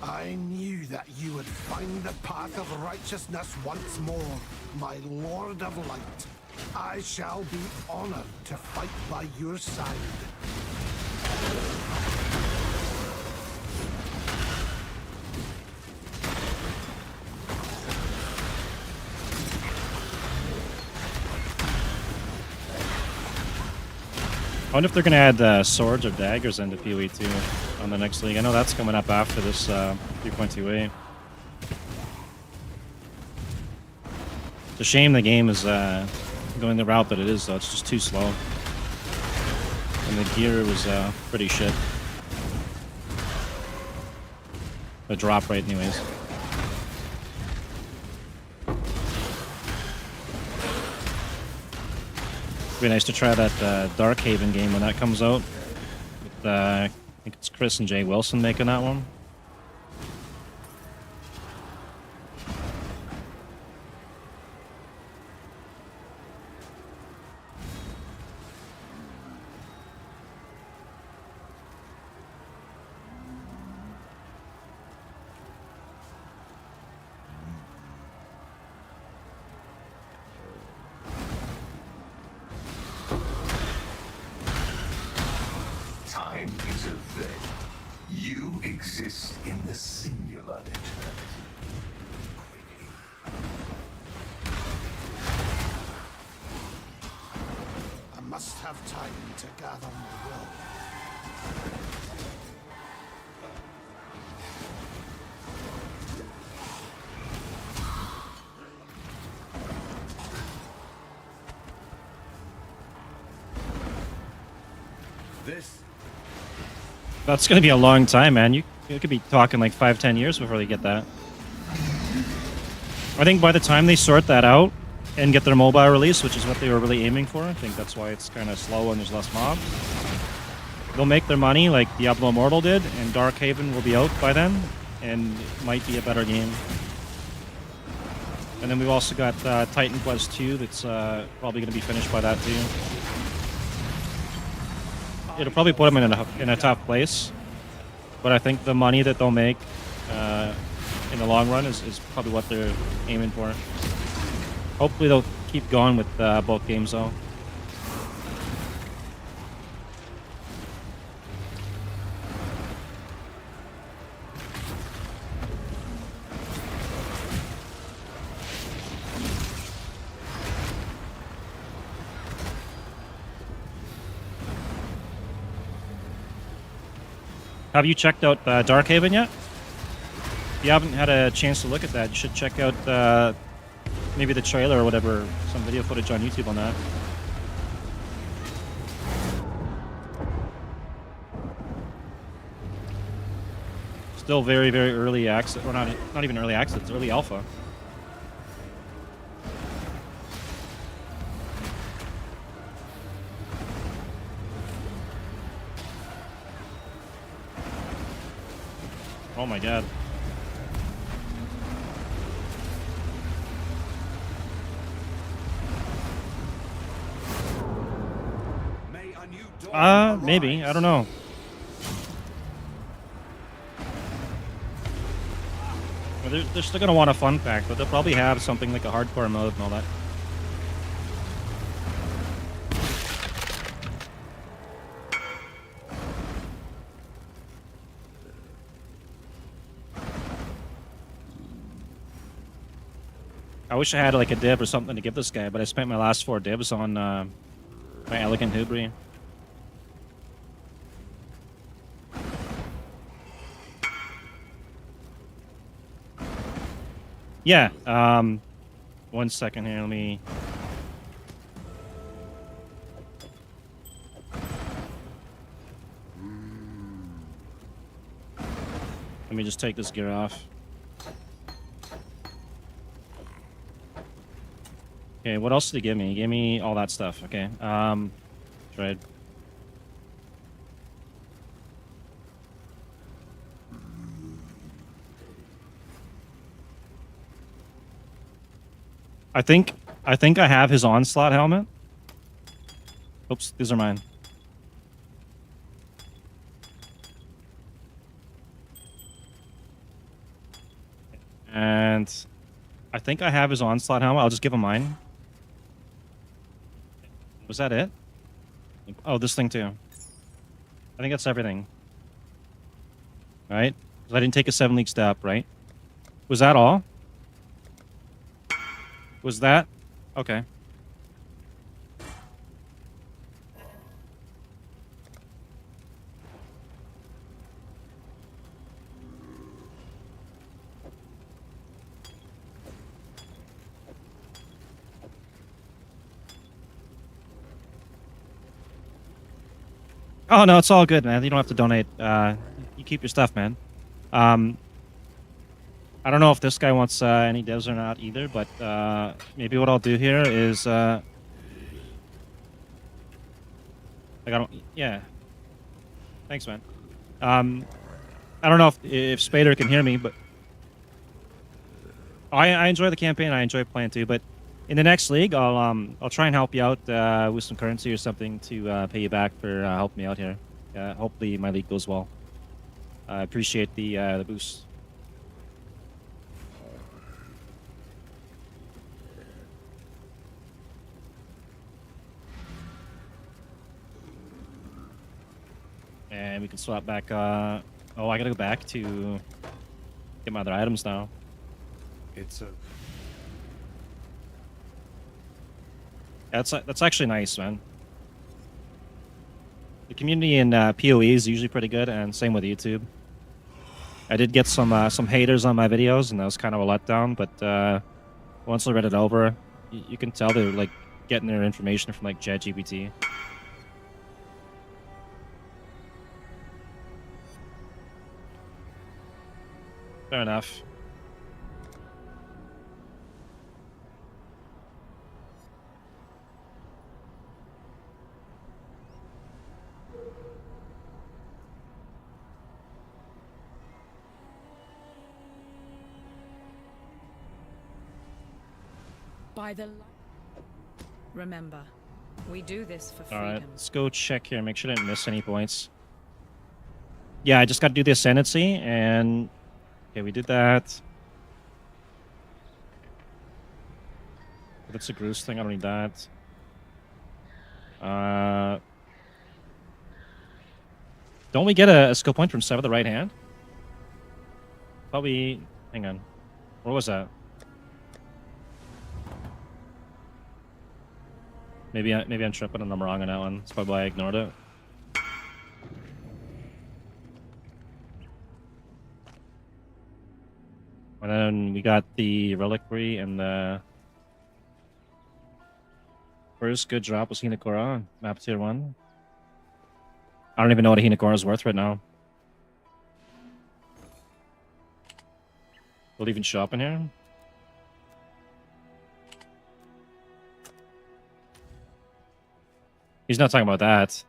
I knew that you would find the path of righteousness once more, my Lord of Light. I shall be honored to fight by your side. I wonder if they're going to add swords or daggers into PoE 2 on the next league. I know that's coming up after this 3.2a. It's a shame the game is going the route that it is, though. It's just too slow. And the gear was pretty shit. The drop rate, anyways. Be nice to try that Darkhaven game when that comes out. With, I think it's Chris and Jay Wilson making that one. Time is So then, you exist in the singular eternity. I must have time to gather my will. This That's gonna be a long time, man. You could be talking like 5-10 years before they get that. I think by the time they sort that out and get their mobile release, which is what they were really aiming for, I think that's why it's kind of slow and there's less mobs. They'll make their money like Diablo Immortal did, and Darkhaven will be out by then, and it might be a better game. And then we've also got Titan Quest 2 that's probably going to be finished by that too. It'll probably put them in a tough place, but I think the money that they'll make in the long run is probably what they're aiming for. Hopefully they'll keep going with both games though. Have you checked out Darkhaven yet? If you haven't had a chance to look at that, you should check out maybe the trailer or whatever, some video footage on YouTube on that. Still very, very early access, or not even early access, it's early alpha. Oh my god. Maybe. I don't know. Well, they're still gonna want a fun pack, but they'll probably have something like a hardcore mode and all that. I wish I had like a div or something to give this guy, but I spent my last 4 divs on my Elegant Hubri. Yeah, 1 second here, let me... Let me just take this gear off. Okay, what else did he give me? He gave me all that stuff. Okay, trade. I think I have his Onslaught helmet. Oops, these are mine. And I think I have his Onslaught helmet. I'll just give him mine. Was that it? Oh, this thing too. I think that's everything. Right? I didn't take a 7-league step, right? Was that all? Was that? Okay. Oh, no, it's all good, man. You don't have to donate. You keep your stuff, man. I don't know if this guy wants any devs or not either, but maybe what I'll do here is... like, I don't... Yeah. Thanks, man. I don't know if Spader can hear me, but... I enjoy the campaign. I enjoy playing too, but in the next league, I'll try and help you out with some currency or something to pay you back for helping me out here. Hopefully my league goes well. I appreciate the boost. And we can swap back. Oh, I gotta go back to get my other items now. It's a... That's actually nice, man. The community in PoE is usually pretty good, and same with YouTube. I did get some haters on my videos, and that was kind of a letdown. But once I read it over, you can tell they're like getting their information from like ChatGPT. Fair enough. By the light. Remember, we do this for freedom. Alright, let's go check here, make sure I didn't miss any points. Yeah, I just got to do the ascendancy, and... Okay, we did that. That's a Groose thing, I don't need that. Don't we get a skill point from Sever the Right Hand? Thought we... Hang on. Where was that? Maybe I'm tripping and I'm wrong on that one. That's probably why I ignored it. And then we got the Reliquary and the first good drop was Hinekora, map tier 1. I don't even know what a Hinekora is worth right now. Will it even show up in here? He's not talking about that.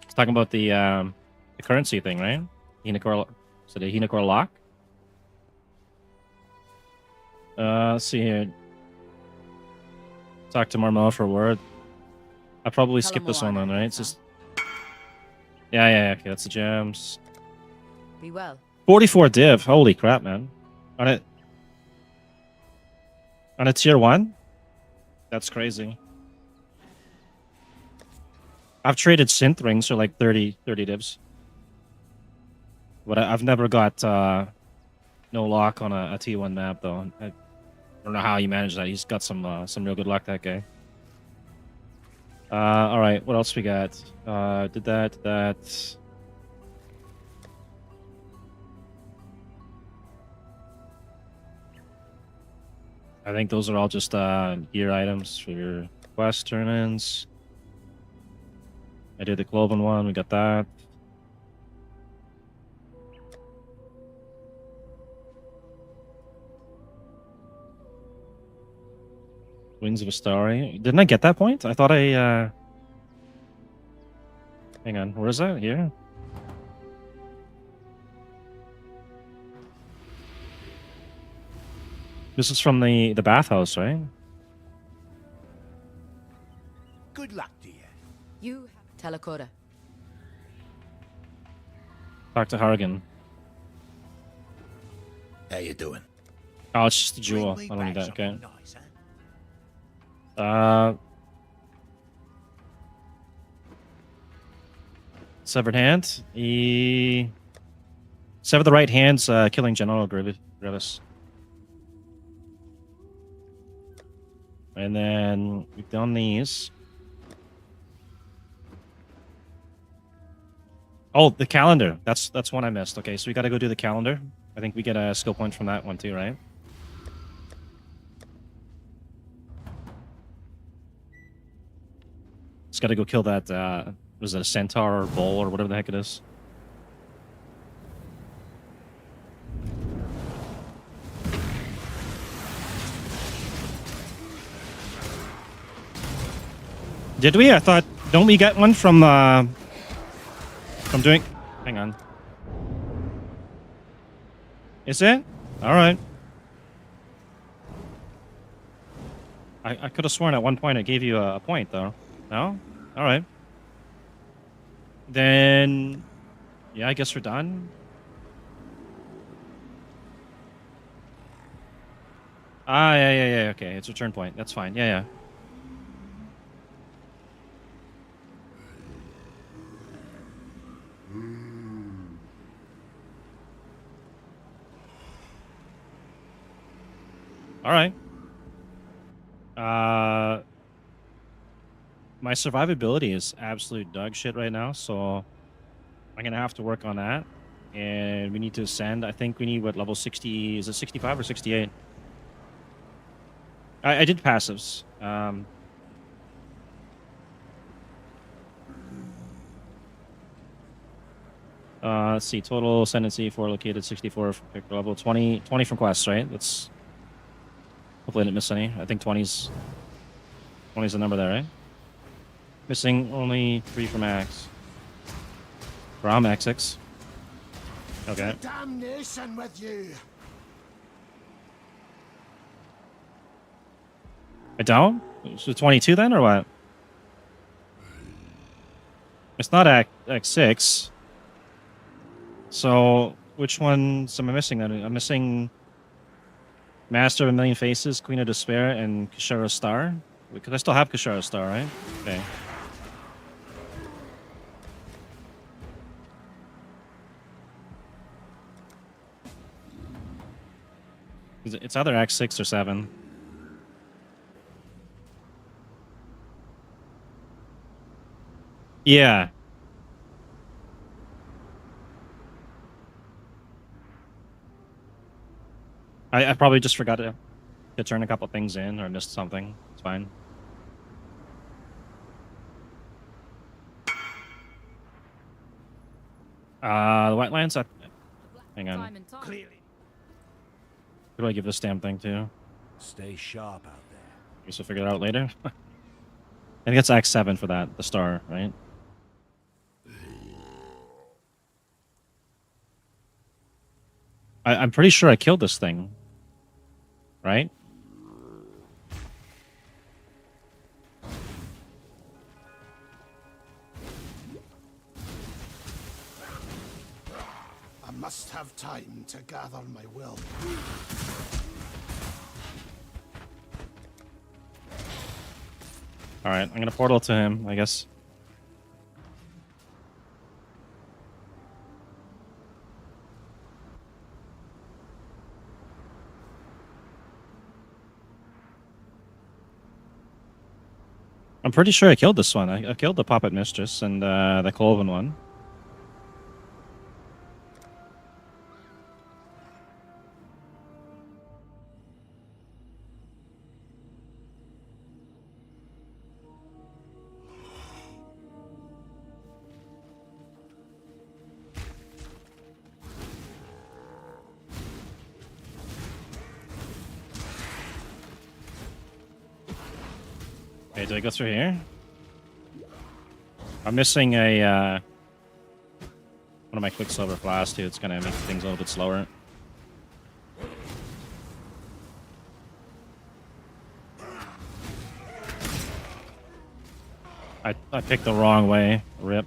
He's talking about the currency thing, right? Hinekora, is it a Hinekora lock? Let's see here. Talk to Marmo for a word. I'll probably skip this one then, right? It's just... Yeah, okay, that's the gems. Be well. 44 div, holy crap, man. On a tier 1? That's crazy. I've traded synth rings for like 30 divs. But I've never got no lock on a T1 map, though. I don't know how he managed that. He's got some real good luck, that guy. Alright, what else we got? Did that. I think those are all just gear items for your quest turn-ins. I did the Cloven one, we got that. Wings of Astari. Didn't I get that point? I thought I... Hang on, where is that? Here? This is from the bathhouse, right? Good luck to you. You have Telekora. Talk to Harrigan. How you doing? Oh, it's just a jewel. I don't need that, okay. Nice, huh? Severed hand. Sever the right hand's killing General Grievous. And then we've done these. Oh, the calendar. That's one I missed. Okay, so we got to go do the calendar. I think we get a skill point from that one too, right? Just got to go kill that. Was it a centaur or bull or whatever the heck it is? Did we? I thought, don't we get one from doing... Hang on. Is it? Alright. I could have sworn at one point I gave you a point, though. No? Alright. Then... Yeah, I guess we're done. Ah, yeah, okay. It's a return point. That's fine. Yeah. All right. My survivability is absolute dog shit right now, so I'm gonna have to work on that. And we need to ascend. I think we need what, level 60? Is it 65 or 68? I did passives. Let's see. Total ascendancy 4 located, 64 from pick level, 20 from quests, right? That's hopefully I didn't miss any. I think 20's the number there, right? Missing only 3 from Axe. From X6. Okay. To damnation with you. I down? So 22 then, or what? It's not X6. So which ones am I missing then? I'm missing Master of a Million Faces, Queen of Despair, and Kishara Star. Because I still have Kishara Star, right? Okay. It's either X6 or 7. Yeah. I probably just forgot to turn a couple things in or missed something. It's fine. The wetlands? Hang on. Who do I give this damn thing to? Stay sharp out there. I guess we'll figure it out later. I think it's Act 7 for that, the star, right? I'm pretty sure I killed this thing. Right? I must have time to gather my will. Alright, I'm gonna portal to him, I guess. I'm pretty sure I killed this one. I killed the Puppet Mistress and the Cloven one. Okay, do I go through here? I'm missing a one of my Quicksilver flasks too. It's gonna make things a little bit slower. I picked the wrong way. Rip.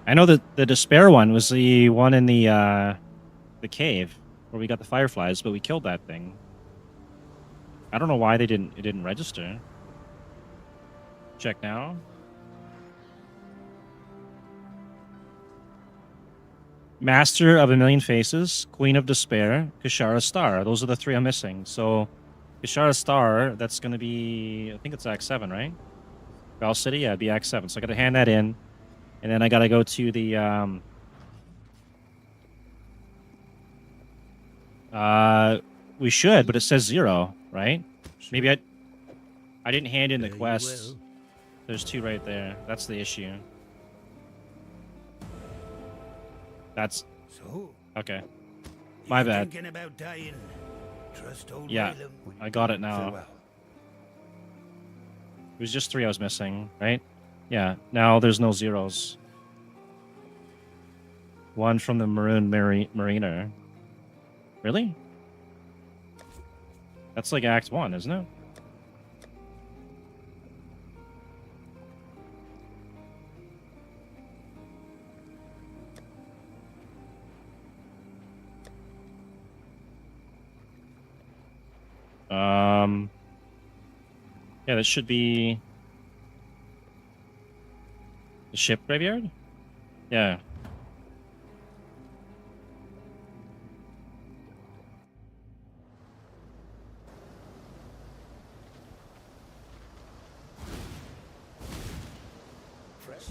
I know that the Despair one was the one in the cave where we got the fireflies, but we killed that thing. I don't know why it didn't register. Check now. Master of a Million Faces, Queen of Despair, Kishara Star. Those are the 3 I'm missing. So Kishara Star, that's going to be, I think it's Act 7, right? Val City, yeah, it'd be Act 7. So I got to hand that in. And then I got to go to the we should, but it says 0, right? Maybe I didn't hand in the quest. There's 2 right there. That's the issue. That's so okay. My bad. Thinking about dying. Trust old Yeah, Raylan. I got it now. Farewell. It was just 3 I was missing, right? Yeah. Now there's no 0s. 1 from the Maroon Mariner. Really? That's like Act 1, isn't it? Yeah, that should be the ship graveyard. Yeah.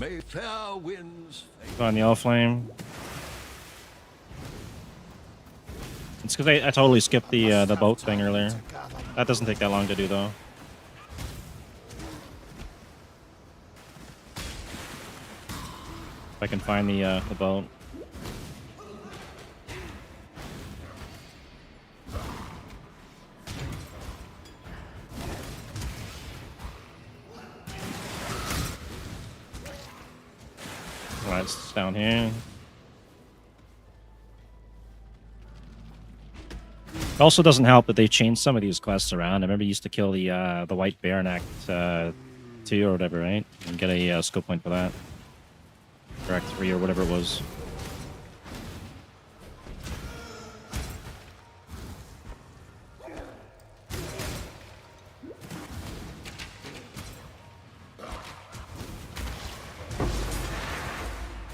May fair winds. On the Elf Flame. It's because I totally skipped the boat thing earlier. That doesn't take that long to do though. If I can find the boat. Right, it's down here. It also doesn't help that they changed some of these quests around. I remember you used to kill the White Bear in Act 2 or whatever, right? And get a skill point for that. Or Act 3 or whatever it was.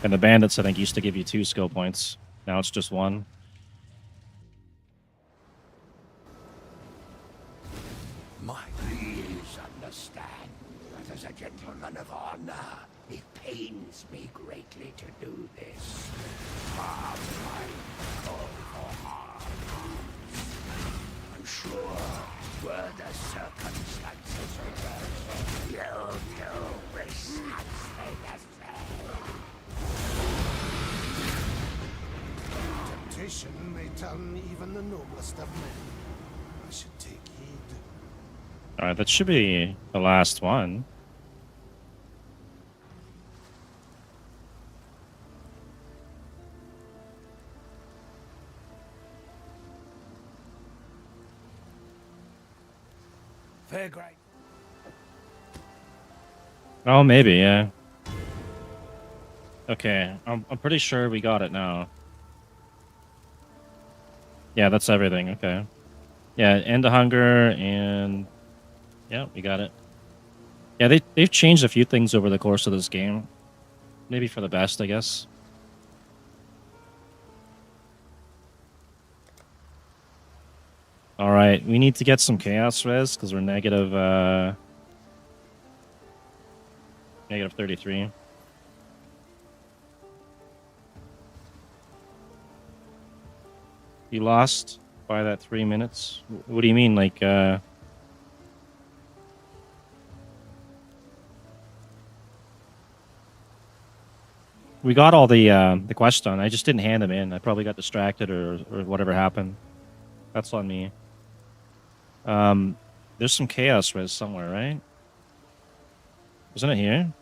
And the bandits, I think, used to give you 2 skill points. Now it's just 1. Please understand that as a gentleman of honor, it pains me greatly to do this. Harm my call for arms. I'm sure, were the circumstances reversed, you'll do precisely the same. Temptation may turn even the noblest of men. I should take heed. Alright, that should be the last one. Fair great. Oh, maybe, yeah. Okay, I'm pretty sure we got it now. Yeah, that's everything, okay. Yeah, end the hunger, and... yeah, we got it. Yeah, they've changed a few things over the course of this game. Maybe for the best, I guess. Alright, we need to get some chaos res, because we're negative 33. You lost by that 3 minutes? What do you mean, like, we got all the quests done. I just didn't hand them in. I probably got distracted or whatever happened. That's on me. There's some chaos res somewhere, right? Isn't it here?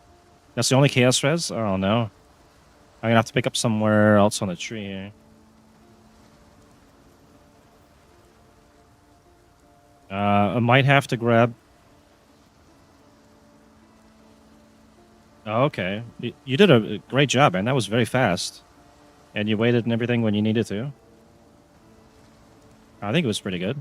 That's the only chaos res? Oh no. I'm gonna have to pick up somewhere else on the tree here. I might have to grab... Oh, okay. You did a great job, man. That was very fast. And you waited and everything when you needed to. I think it was pretty good.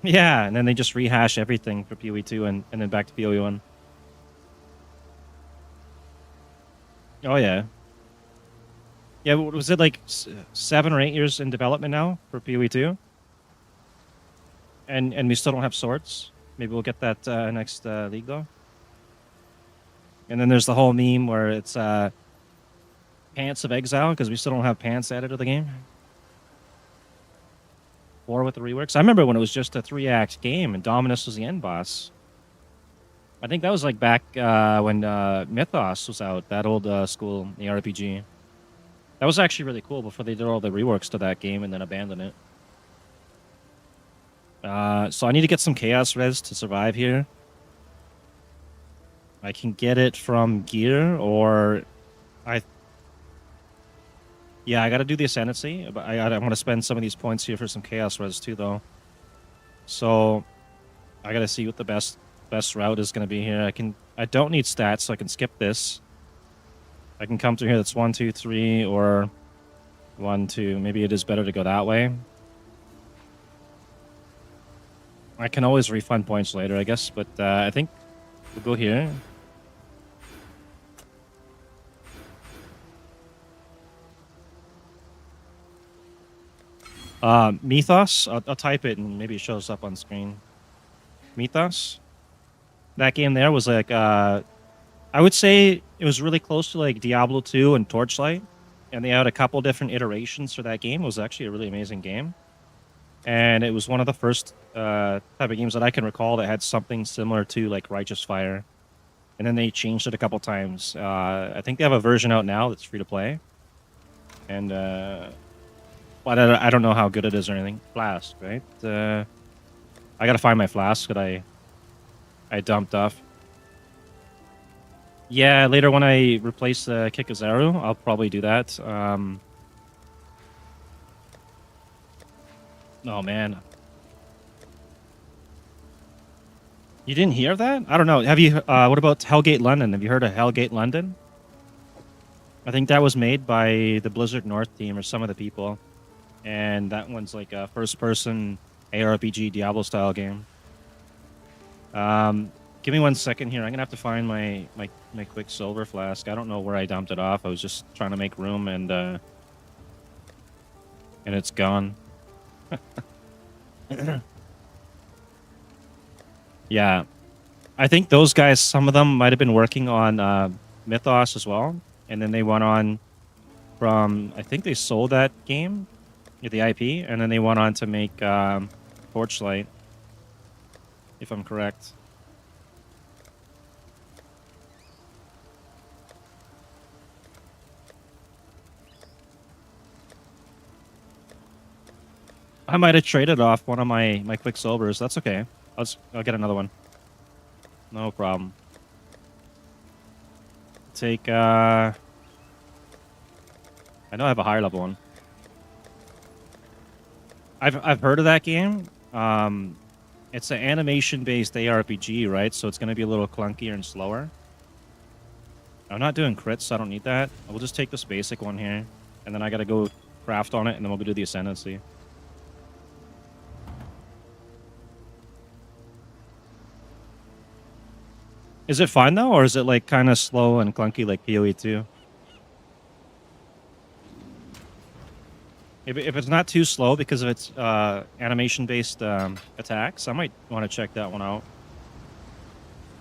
Yeah, and then they just rehash everything for PoE2 and then back to PoE1. Oh, yeah. Yeah, was it like 7 or 8 years in development now for PoE2? And we still don't have swords? Maybe we'll get that next league, though. And then there's the whole meme where it's Pants of Exile, because we still don't have pants added to the game. Or with the reworks. I remember when it was just a 3-act game and Dominus was the end boss. I think that was like back when Mythos was out, that old school, the RPG. That was actually really cool before they did all the reworks to that game and then abandoned it. So I need to get some Chaos Res to survive here. I can get it from gear, or yeah, I gotta do the Ascendancy, but I want to spend some of these points here for some Chaos Res too, though. So I gotta see what the best route is gonna be here. I don't need stats, so I can skip this. I can come through here. That's 1, 2, 3, or 1, 2. Maybe it is better to go that way. I can always refund points later, I guess, but I think we'll go here. Mythos. I'll type it and maybe it shows up on screen. Mythos. That game there was like, I would say it was really close to like Diablo 2 and Torchlight, and they had a couple different iterations for that game. It was actually a really amazing game, and it was one of the first type of games that I can recall that had something similar to like Righteous Fire, and then they changed it a couple times. I think they have a version out now that's free to play, and but I don't know how good it is or anything. Flask, right? I gotta find my flask that I dumped off. Yeah, later when I replace the Kikazaru, I'll probably do that. Oh man, you didn't hear that? I don't know. Have you? What about Hellgate London? Have you heard of Hellgate London? I think that was made by the Blizzard North team or some of the people, and that one's like a first-person ARPG Diablo-style game. Give me 1 second here. I'm gonna have to find my quick silver flask. I don't know where I dumped it off. I was just trying to make room, and it's gone. Yeah, I think those guys, some of them might have been working on Mythos as well, and then they went on from, I think they sold that game, the IP, and then they went on to make Torchlight, if I'm correct. I might have traded off one of my quick silvers. That's okay. I'll get another one. No problem. Take I know I have a higher level one. I've heard of that game. It's an animation-based ARPG, right? So it's going to be a little clunkier and slower. I'm not doing crits, so I don't need that. We'll just take this basic one here, and then I got to go craft on it, and then we'll do the Ascendancy. Is it fine though, or is it like kind of slow and clunky like PoE 2? If it's not too slow because of its animation-based attacks, I might want to check that one out.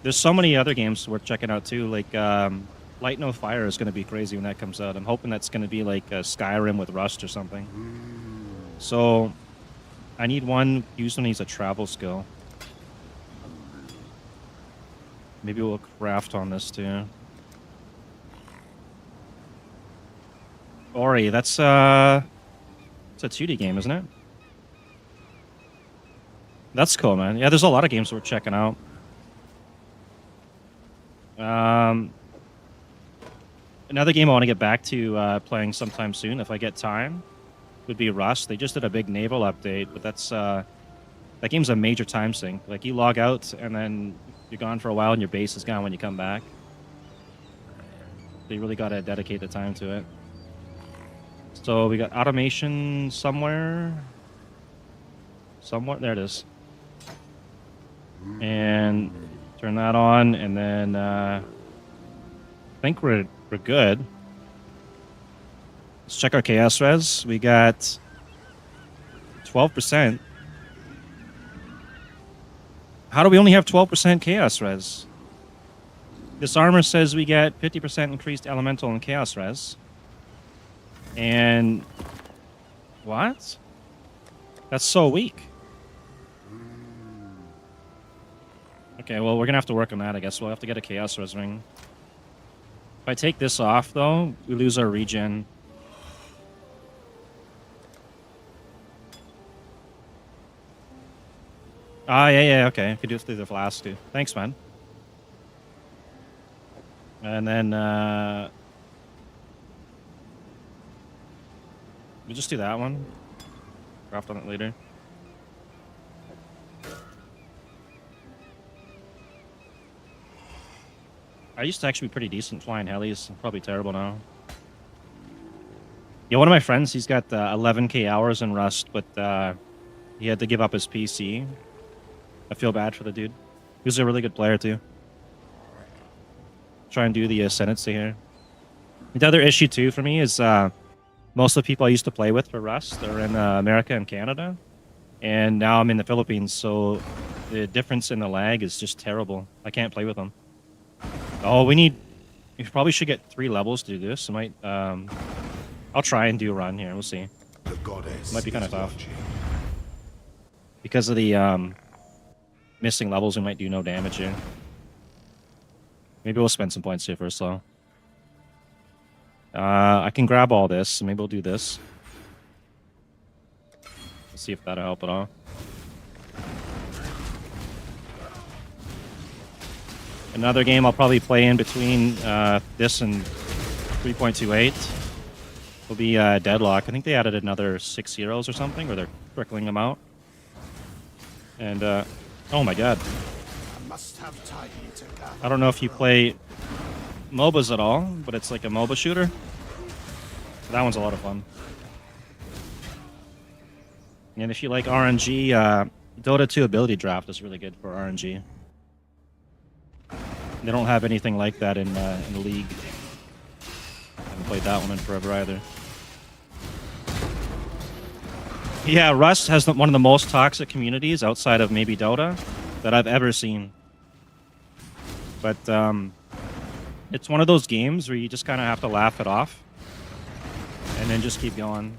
There's so many other games worth checking out too. Like Light No Fire is going to be crazy when that comes out. I'm hoping that's going to be like Skyrim with Rust or something. So I need one. Usually needs a travel skill. Maybe we'll craft on this too. Ori, that's it's a 2D game, isn't it? That's cool, man. Yeah, there's a lot of games we're checking out. Another game I want to get back to playing sometime soon, if I get time, would be Rust. They just did a big naval update, but that's that game's a major time sink. Like, you log out, and then you're gone for a while, and your base is gone when you come back. They really got to dedicate the time to it. So we got automation somewhere. There it is. And turn that on, and then I think we're good. Let's check our chaos res. We got 12%. How do we only have 12% chaos res? This armor says we get 50% increased elemental and chaos res. And what? That's so weak. Okay, well, we're gonna have to work on that, I guess. We'll have to get a chaos res ring. If I take this off, though, we lose our regen. Ah, yeah, okay. I could do it through the flask, too. Thanks, man. And then, we'll just do that one. Craft on it later. I used to actually be pretty decent flying helis. I'm probably terrible now. Yeah, one of my friends, he's got 11k hours in Rust, but he had to give up his PC. I feel bad for the dude. He was a really good player too. Try and do the ascendancy here. The other issue too for me is most of the people I used to play with for Rust are in America and Canada, and now I'm in the Philippines, so the difference in the lag is just terrible. I can't play with them. Oh, we probably should get 3 levels to do this. I might, I'll try and do a run here. We'll see. The goddess Might be kind of tough. watching. Because of the missing levels, we might do no damage here. Maybe we'll spend some points here first, though. I can grab all this, so maybe we'll do this. Let's see if that'll help at all. Another game I'll probably play in between this and 3.28 will be Deadlock. I think they added another 6 heroes or something, or they're trickling them out. And, oh my god. I must have time to gather. I don't know if you play MOBAs at all, but it's like a MOBA shooter. That one's a lot of fun. And if you like RNG, Dota 2 Ability Draft is really good for RNG. They don't have anything like that in the League. I haven't played that one in forever either. Yeah, Rust has one of the most toxic communities outside of maybe Dota that I've ever seen. But it's one of those games where you just kind of have to laugh it off and then just keep going.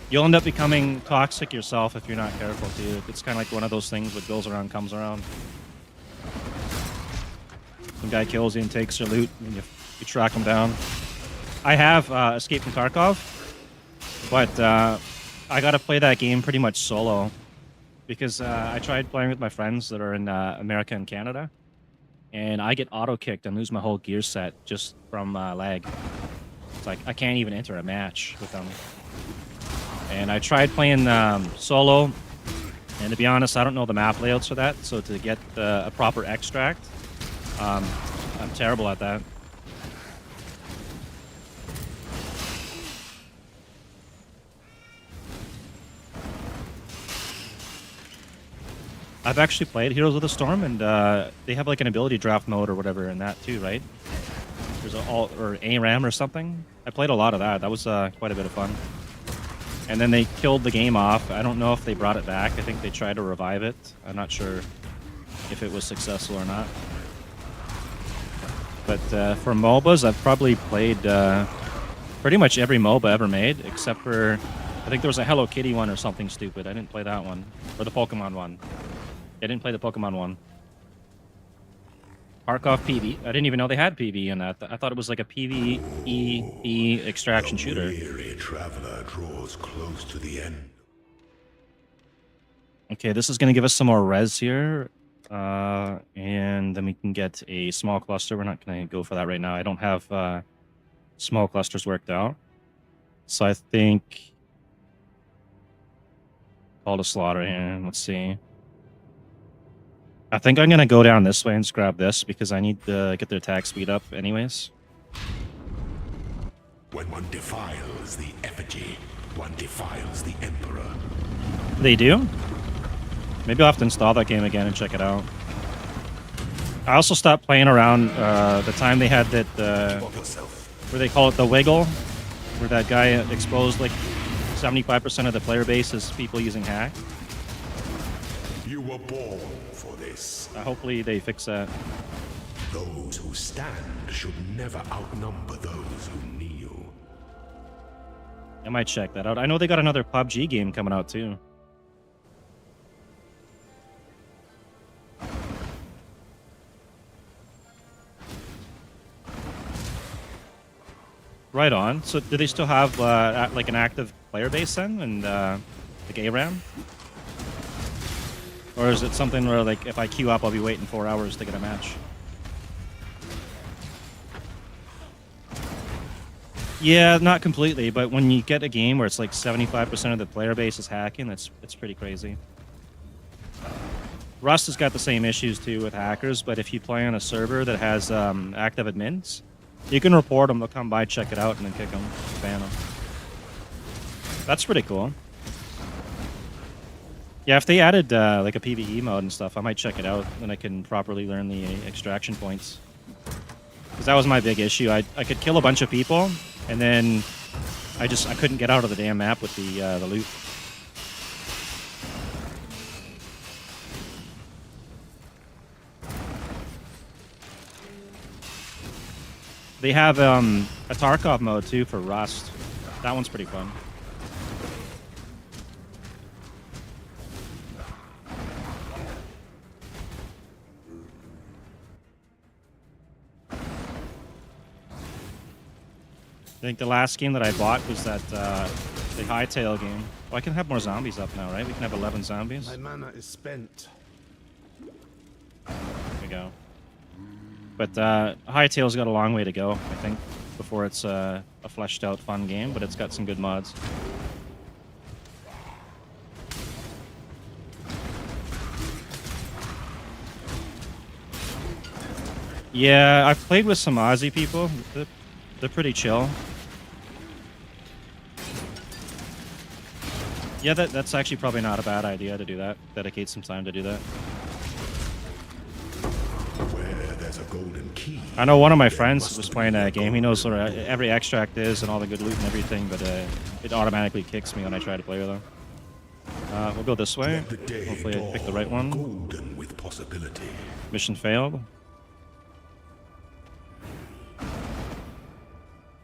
You'll end up becoming toxic yourself if you're not careful, too. It's kind of like one of those things what goes around comes around. Some guy kills you and takes your loot, and you track him down. I have Escape from Tarkov, but I got to play that game pretty much solo because I tried playing with my friends that are in America and Canada, and I get auto-kicked and lose my whole gear set just from lag. It's like I can't even enter a match with them. And I tried playing solo, and to be honest, I don't know the map layouts for that, so to get a proper extract, I'm terrible at that. I've actually played Heroes of the Storm, and they have like an ability draft mode or whatever in that too, right? There's an alt or ARAM or something. I played a lot of that. That was quite a bit of fun. And then they killed the game off. I don't know if they brought it back. I think they tried to revive it. I'm not sure if it was successful or not. But for MOBAs, I've probably played pretty much every MOBA ever made, except for, I think there was a Hello Kitty one or something stupid. I didn't play that one. Or the Pokemon one. I didn't play the Pokemon one. Tarkov PvE. I didn't even know they had PvE in that. I thought it was like a PvE extraction shooter. The weary traveler draws close to the end. Okay, this is going to give us some more res here. And then we can get a small cluster. We're not going to go for that right now. I don't have small clusters worked out. So I think... Call to slaughter here. Let's see. I think I'm going to go down this way and just grab this because I need to get their attack speed up anyways. When one defiles the effigy, one defiles the Emperor. They do? Maybe I'll have to install that game again and check it out. I also stopped playing around the time they had that, where they call it the wiggle, where that guy exposed like 75% of the player base as people using hack. You were born for this. Hopefully they fix that. Those who stand should never outnumber those who kneel. I might check that out. I know they got another PUBG game coming out too. Right on. So do they still have like an active player base then, and like ARAM? Or is it something where like if I queue up, I'll be waiting 4 hours to get a match? Yeah, not completely, but when you get a game where it's like 75% of the player base is hacking, it's pretty crazy. Rust has got the same issues too with hackers, but if you play on a server that has active admins, you can report them. They'll come by, check it out, and then kick them, ban them. That's pretty cool. Yeah, if they added like a PvE mode and stuff, I might check it out. Then I can properly learn the extraction points. Because that was my big issue. I could kill a bunch of people, and then I couldn't get out of the damn map with the loot. They have a Tarkov mode too for Rust. That one's pretty fun. I think the last game that I bought was that the Hightail game. Oh, I can have more zombies up now, right? We can have 11 zombies. My mana is spent. There we go. But Hightail's got a long way to go, I think, before it's a fleshed out fun game, but it's got some good mods. Yeah, I've played with some Aussie people. They're pretty chill. Yeah, that's actually probably not a bad idea to do that. Dedicate some time to do that. Where there's a golden key, I know one of my friends was playing that game. He knows where every extract is and all the good loot and everything, but it automatically kicks me when I try to play with him. We'll go this way. Hopefully I pick the right one. golden with possibility. Mission failed.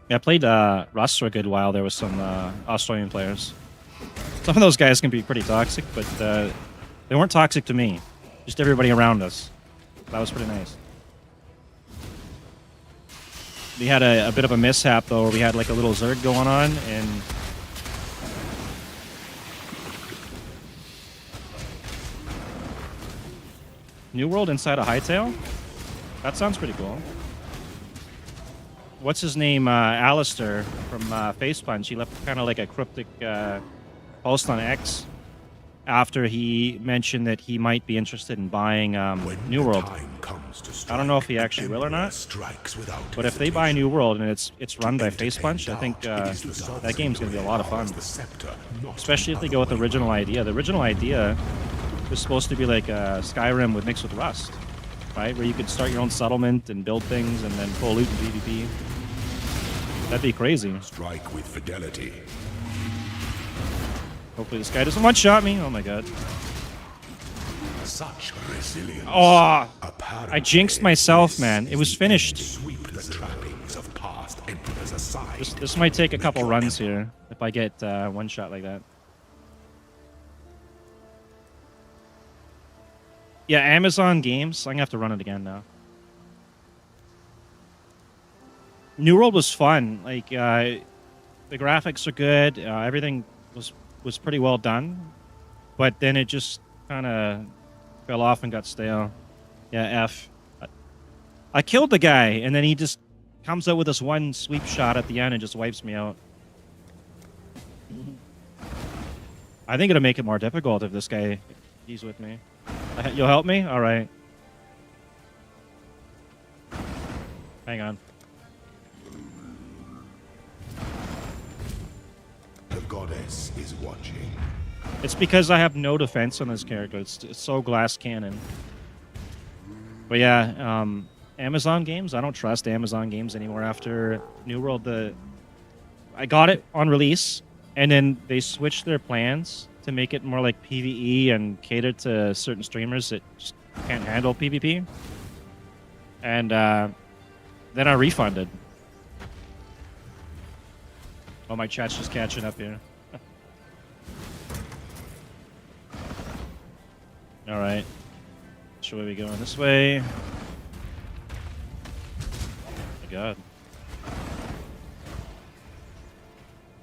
Yeah, I played Rust for a good while. There was some Australian players. Some of those guys can be pretty toxic, but they weren't toxic to me. Just everybody around us. That was pretty nice. We had a bit of a mishap, though, where we had like a little Zerg going on, and New World inside a Hightail? That sounds pretty cool. What's his name? Alistair from Face Punch. He left kind of like a cryptic post on X after he mentioned that he might be interested in buying New World. I don't know if he actually will or not, but if they buy New World and it's run by Face Punch, I think that game's going to be a lot of fun. Especially if they go with the original idea. The original idea was supposed to be like Skyrim with mixed with Rust, right? Where you could start your own settlement and build things and then pull loot in PvP. That'd be crazy. Strike with fidelity. Hopefully this guy doesn't one-shot me. Oh my god. Such resilience. Oh, I jinxed myself, man. It was finished. Sweep the trappings of past emperors aside. This might take a couple runs here if I get one shot like that. Yeah, Amazon Games. I'm gonna have to run it again now. New World was fun. Like the graphics are good. Everything was pretty well done, but then it just kind of fell off and got stale. Yeah, F. I killed the guy, and then he just comes out with this one sweep shot at the end and just wipes me out. I think it'll make it more difficult if this guy he's with me. You'll help me? All right. Hang on. The goddess is watching. It's because I have no defense on this character. It's so glass cannon. But yeah, Amazon Games. I don't trust Amazon Games anymore after New World. I got it on release, and then they switched their plans to make it more like PvE and cater to certain streamers that just can't handle PvP. And then I refunded. Oh, my chat's just catching up here. All right. Should we be going this way? Oh my god.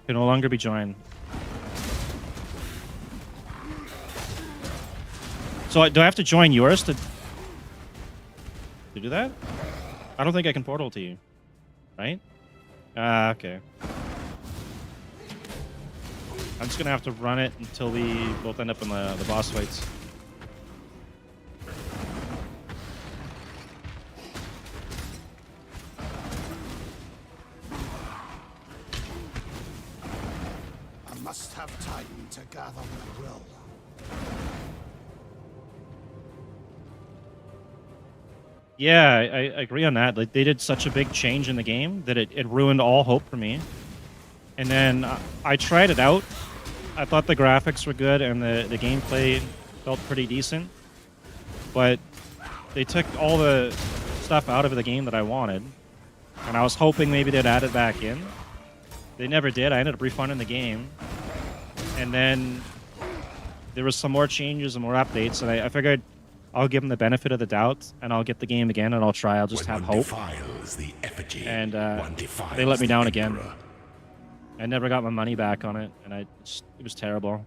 Can no longer be joined. So do I have to join yours to do that? I don't think I can portal to you, right? Okay. I'm just gonna have to run it until we both end up in the boss fights. must have time to gather my will. Yeah, I agree on that. Like, they did such a big change in the game that it ruined all hope for me. And then I tried it out. I thought the graphics were good and the gameplay felt pretty decent. But they took all the stuff out of the game that I wanted. And I was hoping maybe they'd add it back in. They never did. I ended up refunding the game. And then there was some more changes and more updates. And I figured I'll give them the benefit of the doubt, and I'll get the game again, and I'll try. I'll just have hope. And they let me down again. I never got my money back on it, and it was terrible.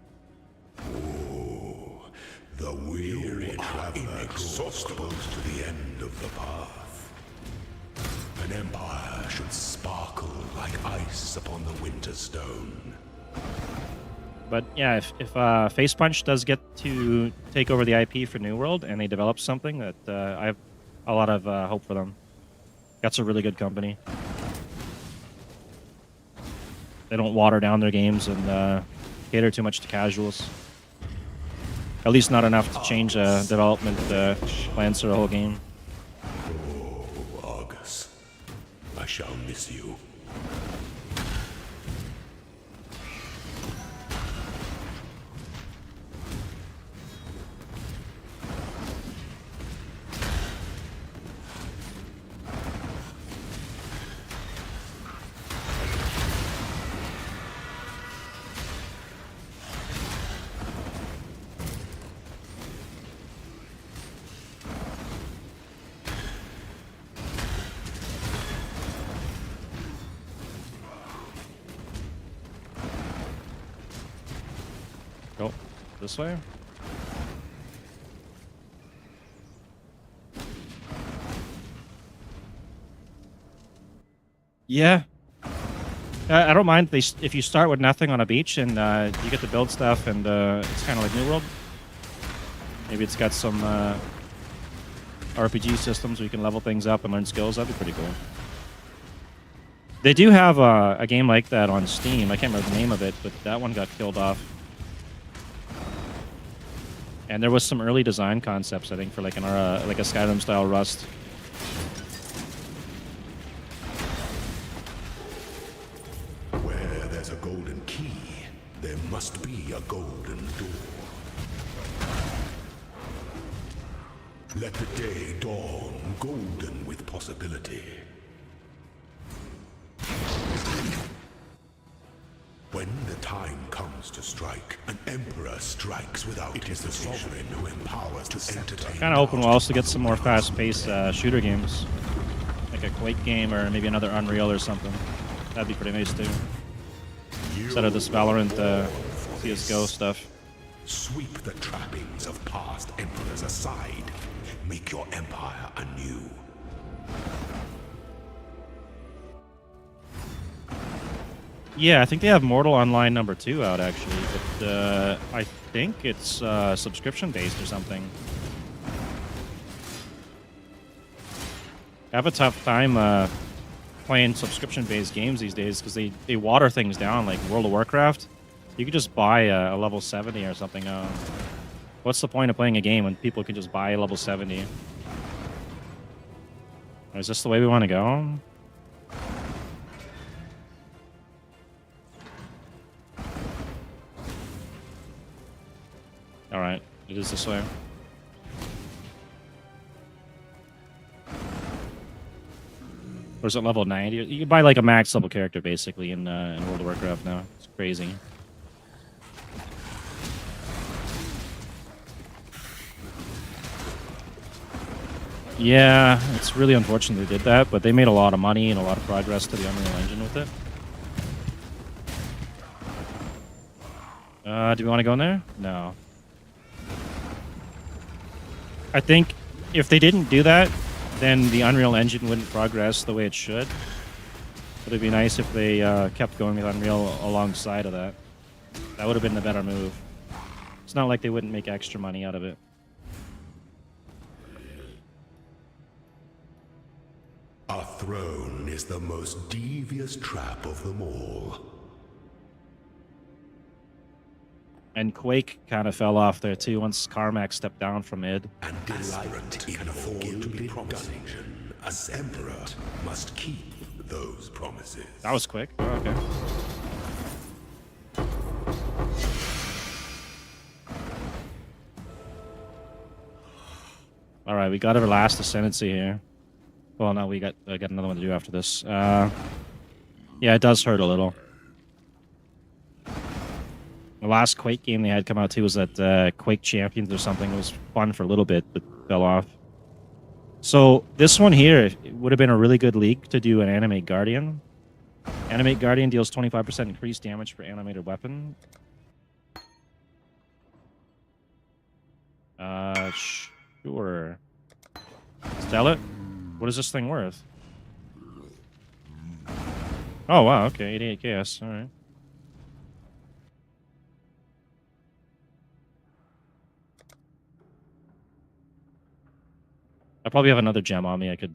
Oh, the weary traveler inexhaustible to the end of the path. An empire should sparkle like ice upon the winter stone. But yeah, if Face Punch does get to take over the IP for New World and they develop something, that I have a lot of hope for them. That's a really good company. They don't water down their games and cater too much to casuals. At least not enough to change development plans for the whole game. Oh, Argus, I shall miss you. Go this way. Yeah. I don't mind if you start with nothing on a beach and you get to build stuff and it's kind of like New World. Maybe it's got some RPG systems where you can level things up and learn skills. That'd be pretty cool. They do have a game like that on Steam. I can't remember the name of it, but that one got killed off. And there was some early design concepts, I think, for like a Skyrim style Rust. Where there's a golden key, there must be a golden door. Let the day dawn golden with possibility. When the time comes to strike, an emperor strikes without it is the sovereign who empowers to entertain. Kind of hoping we'll also get some more fast-paced shooter games, like a Quake game or maybe another Unreal or something. That'd be pretty nice too. Instead of this Valorant CS:GO stuff. Sweep the trappings of past emperors aside. Make your empire anew. Yeah, I think they have Mortal Online #2 out actually, but I think it's subscription-based or something. I have a tough time playing subscription-based games these days because they water things down, like World of Warcraft. You could just buy a level 70 or something. What's the point of playing a game when people can just buy a level 70? Is this the way we want to go? Alright, it is this way. Or is it level 90? You can buy like a max level character basically in World of Warcraft now. It's crazy. Yeah, it's really unfortunate they did that, but they made a lot of money and a lot of progress to the Unreal Engine with it. Do we want to go in there? No. I think if they didn't do that, then the Unreal Engine wouldn't progress the way it should. But it'd be nice if they kept going with Unreal alongside of that. That would have been the better move. It's not like they wouldn't make extra money out of it. A throne is the most devious trap of them all. And Quake kind of fell off there too once Carmack stepped down from mid. And aspirant can afford to be promising. An emperor must keep those promises. That was quick. Oh, okay. All right, we got our last ascendancy here. Well, no, we got another one to do after this. Yeah, it does hurt a little. The last Quake game they had come out too was that Quake Champions or something. It was fun for a little bit, but fell off. So this one here, it would have been a really good league to do an Animate Guardian. Animate Guardian deals 25% increased damage per animated weapon. Sure. Sell it? What is this thing worth? Oh, wow, okay, 88 KS, alright. I probably have another gem on me I could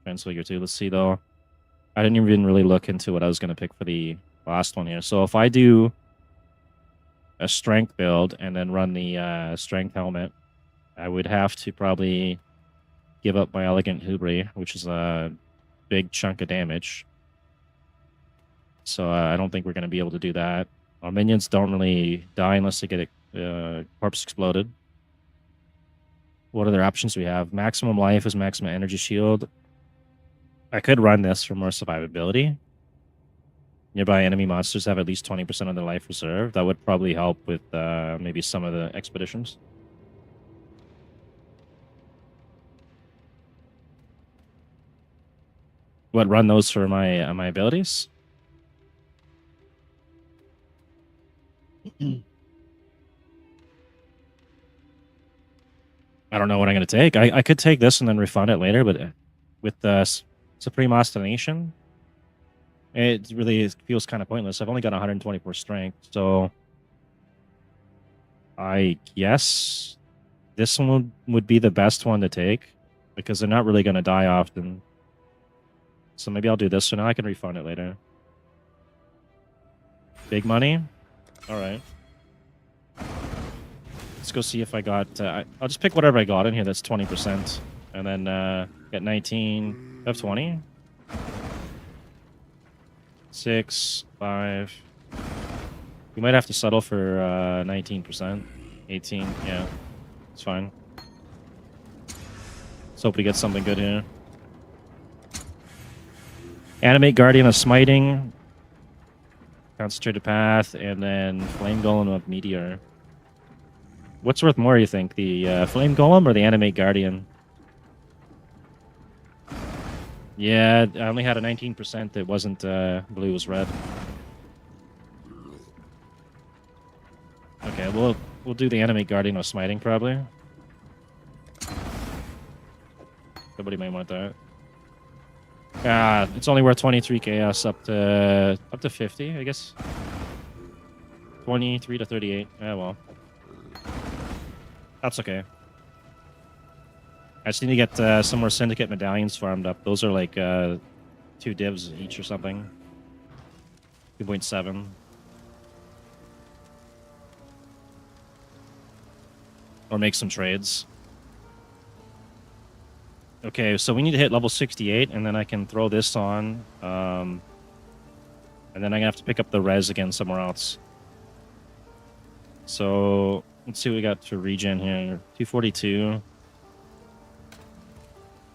transfigure to. Let's see, though. I didn't even really look into what I was going to pick for the last one here. So if I do a strength build and then run the strength helmet, I would have to probably give up my Elegant Hubri, which is a big chunk of damage. So I don't think we're going to be able to do that. Our minions don't really die unless they get corpse exploded. What other options do we have? Maximum life is maximum energy shield. I could run this for more survivability. Nearby enemy monsters have at least 20% of their life reserve. That would probably help with maybe some of the expeditions. What, run those for my my abilities? I don't know what I'm going to take. I could take this and then refund it later, but with the Supreme Ostination, it really feels kind of pointless. I've only got 124 strength, so I guess this one would be the best one to take because they're not really going to die often. So maybe I'll do this, so now I can refund it later. Big money? All right. Let's go see if I got... I'll just pick whatever I got in here that's 20%. And then get 19... I have 20? 6, 5... We might have to settle for 19%. 18, yeah. It's fine. Let's hope we get something good here. Animate Guardian of Smiting. Concentrated Path. And then Flame Golem of Meteor. What's worth more, you think? The Flame Golem or the Animate Guardian? Yeah, I only had a 19% that wasn't blue, was red. Okay, we'll do the Animate Guardian of Smiting, probably. Somebody might want that. It's only worth 23 chaos up to 50, I guess. 23 to 38. Yeah, well. That's okay. I just need to get some more Syndicate medallions farmed up. Those are like 2 divs each or something. 2.7. Or make some trades. Okay, so we need to hit level 68, and then I can throw this on. And then I'm going to have to pick up the res again somewhere else. So... let's see what we got for regen here. 242.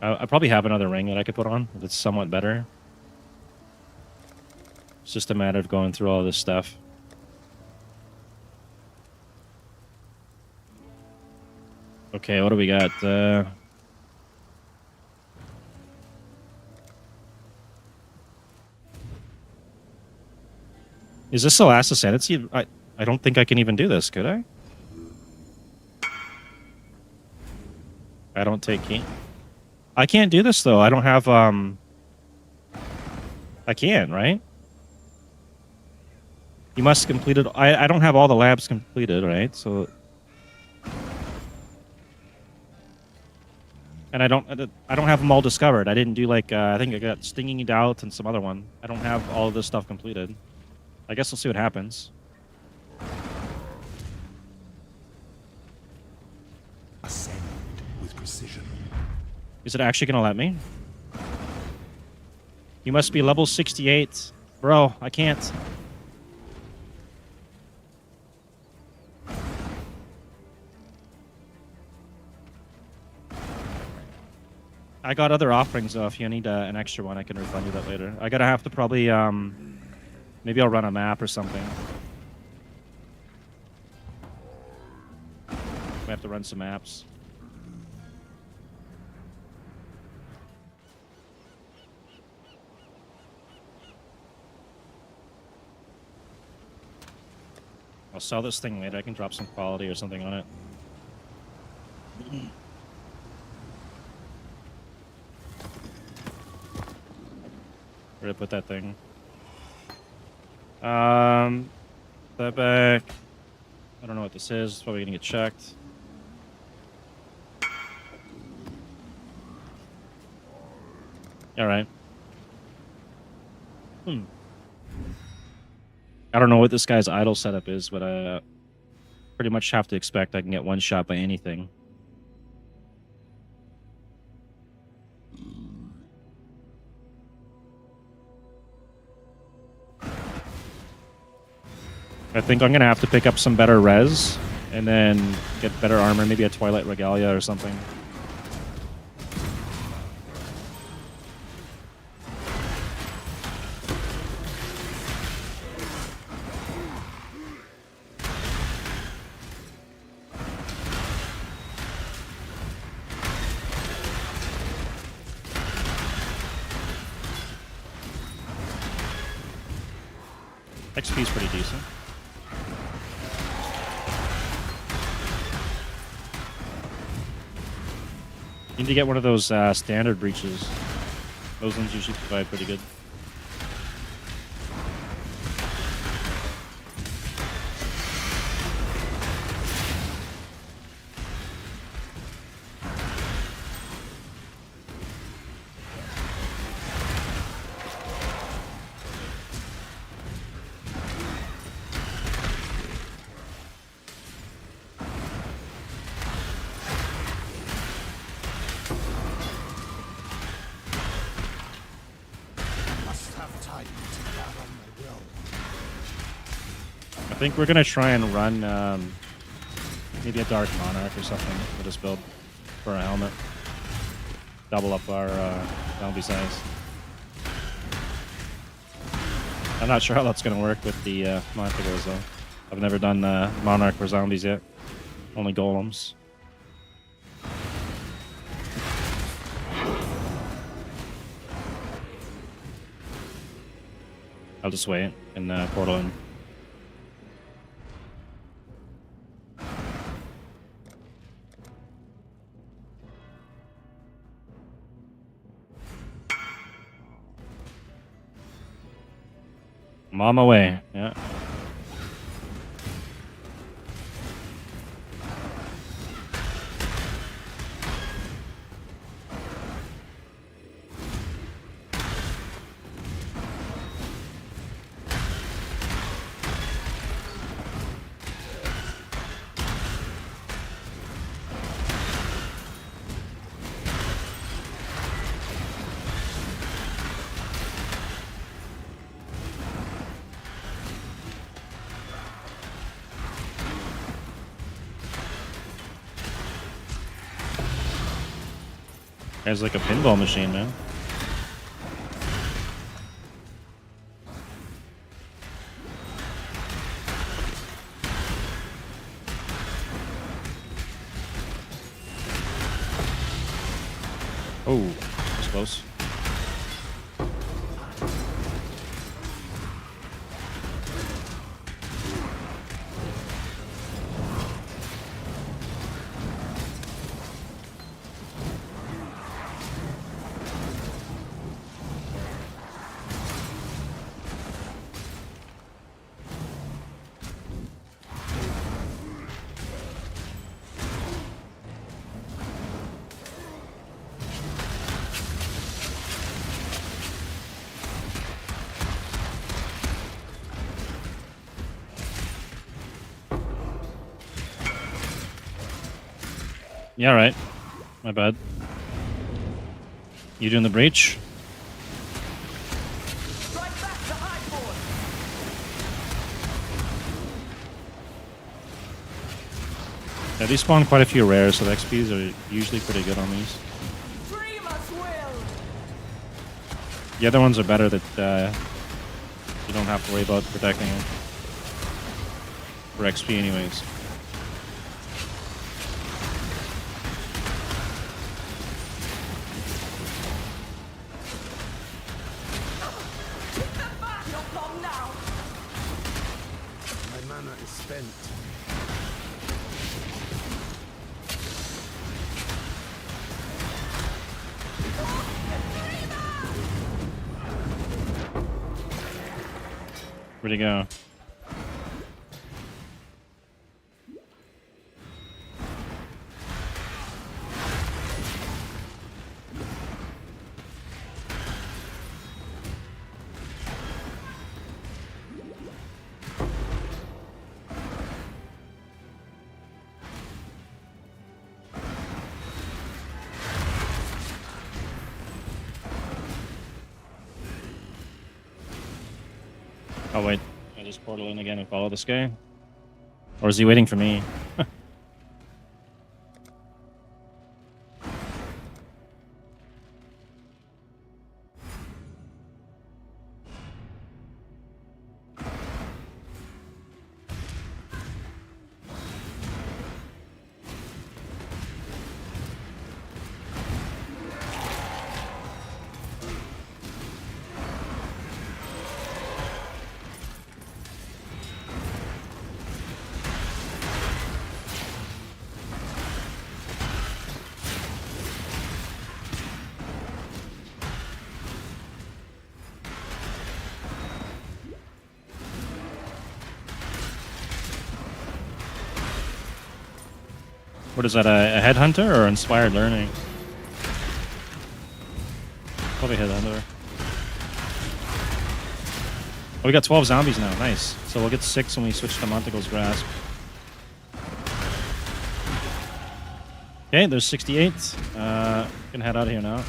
I probably have another ring that I could put on if it's somewhat better. It's just a matter of going through all this stuff. Okay, what do we got? Is this the last ascendancy? I don't think I can even do this, could I? I don't take key. I can't do this though. I don't have I can, right? You must complete it. I don't have all the labs completed, right? So and I don't have them all discovered. I didn't do like I think I got Stinging Doubt and some other one. I don't have all of this stuff completed. I guess we'll see what happens. Is it actually gonna let me? You must be level 68. Bro, I can't. I got other offerings though. If you need an extra one, I can refund you that later. I gotta have to probably, maybe I'll run a map or something. I have to run some maps. I'll sell this thing later. I can drop some quality or something on it. Where to put that thing? That back. I don't know what this is. It's probably gonna get checked. All right. I don't know what this guy's idle setup is, but I pretty much have to expect I can get one shot by anything. I think I'm going to have to pick up some better res and then get better armor, maybe a Twilight Regalia or something. XP is pretty decent. You need to get one of those standard breaches. Those ones usually provide pretty good. I think we're gonna try and run maybe a Dark Monarch or something for this build for a helmet. Double up our zombie size. I'm not sure how that's gonna work with the Montigos though. I've never done Monarch for zombies yet. Only golems. I'll just wait and portal in. I'm on my way, yeah. Guy's like a pinball machine, man. Oh, that's close. Yeah, right. My bad. You doing the breach? Yeah, these spawn quite a few rares, so the XPs are usually pretty good on these. The other ones are better that you don't have to worry about protecting them. For XP anyways. My mana is spent. Where'd he go? Oh wait, I just portal in again and follow this guy? Or is he waiting for me? What is that, a headhunter or inspired learning? Probably headhunter. Oh, we got 12 zombies now. Nice. So we'll get 6 when we switch to Montegle's Grasp. Okay, there's 68. Gonna head out of here now.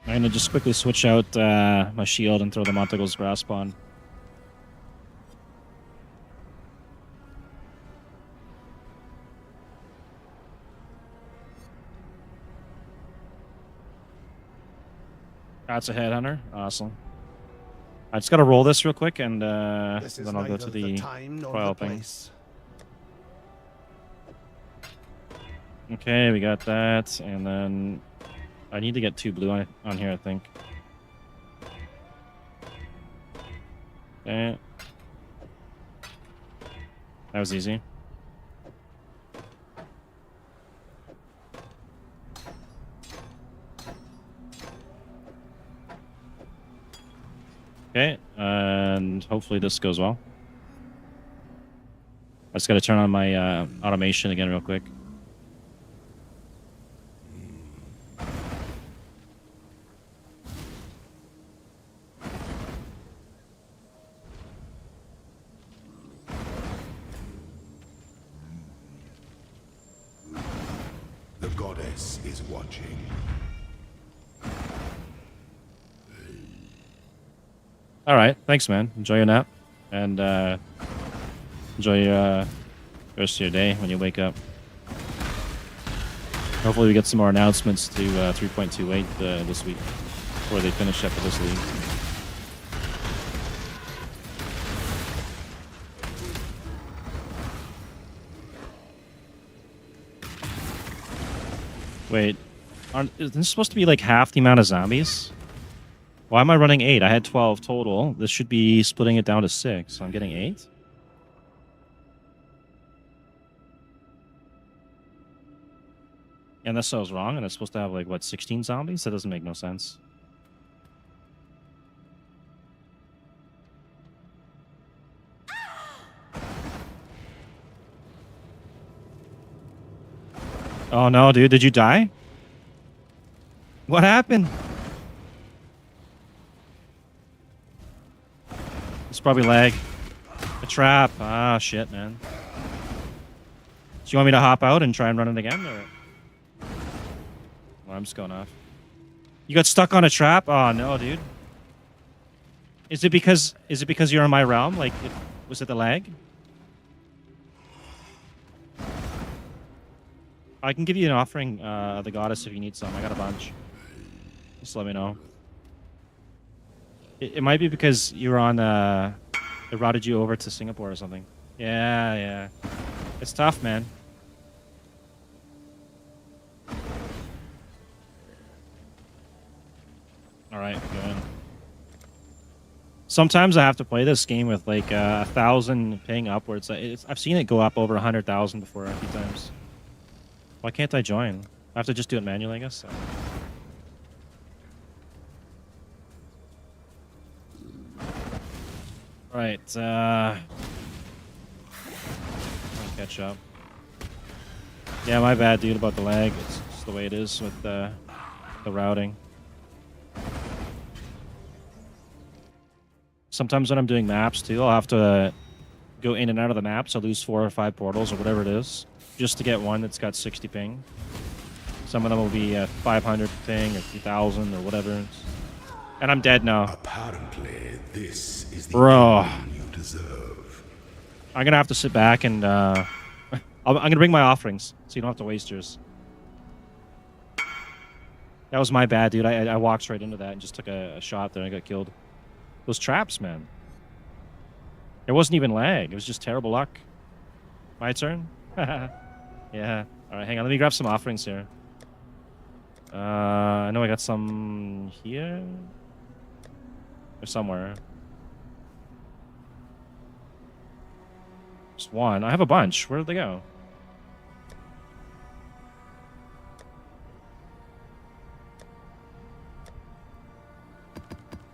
I'm gonna just quickly switch out my shield and throw the Montegle's Grasp on. That's a headhunter. Awesome. I just gotta roll this real quick, and then I'll go to the trial thing. Okay, we got that, and then I need to get 2 blue on here, I think. Okay. That was easy. Okay, and hopefully this goes well. I just gotta turn on my automation again real quick. The goddess is watching. All right, thanks, man. Enjoy your nap, and enjoy the rest of your day when you wake up. Hopefully, we get some more announcements to 3.28 this week before they finish up with this league. Wait, isn't this supposed to be like half the amount of zombies? Why am I running 8? I had 12 total. This should be splitting it down to 6. So I'm getting 8? Unless I was wrong, and it's supposed to have, like, what, 16 zombies? That doesn't make no sense. Oh, no, dude. Did you die? What happened? It's probably lag. A trap. Ah, shit, man. you want me to hop out and try and run it again, or? Well, I'm just going off. You got stuck on a trap? Oh no, dude. Is it because you're in my realm? Like, was it the lag? I can give you an offering of the goddess if you need some. I got a bunch. Just let me know. It might be because you were on it routed you over to Singapore or something. Yeah, yeah. It's tough, man. Alright, go in. Sometimes I have to play this game with like 1,000 ping upwards. I've seen it go up over 100,000 before a few times. Why can't I join? I have to just do it manually, I guess. So. Right, I'll catch up. Yeah, my bad, dude, about the lag. It's just the way it is with the routing. Sometimes when I'm doing maps, too, I'll have to go in and out of the maps. I'll lose 4 or 5 portals or whatever it is, just to get one that's got 60 ping. Some of them will be 500 ping or 2,000 or whatever. And I'm dead now. Apparently, this is the Bro. ending you deserve. I'm gonna have to sit back and I'm gonna bring my offerings, so you don't have to waste yours. That was my bad, dude. I walked right into that and just took a shot there and I got killed. Those traps, man. It wasn't even lag. It was just terrible luck. My turn? Yeah. Alright, hang on. Let me grab some offerings here. I know I got some here. Or somewhere. Just one. I have a bunch. Where did they go?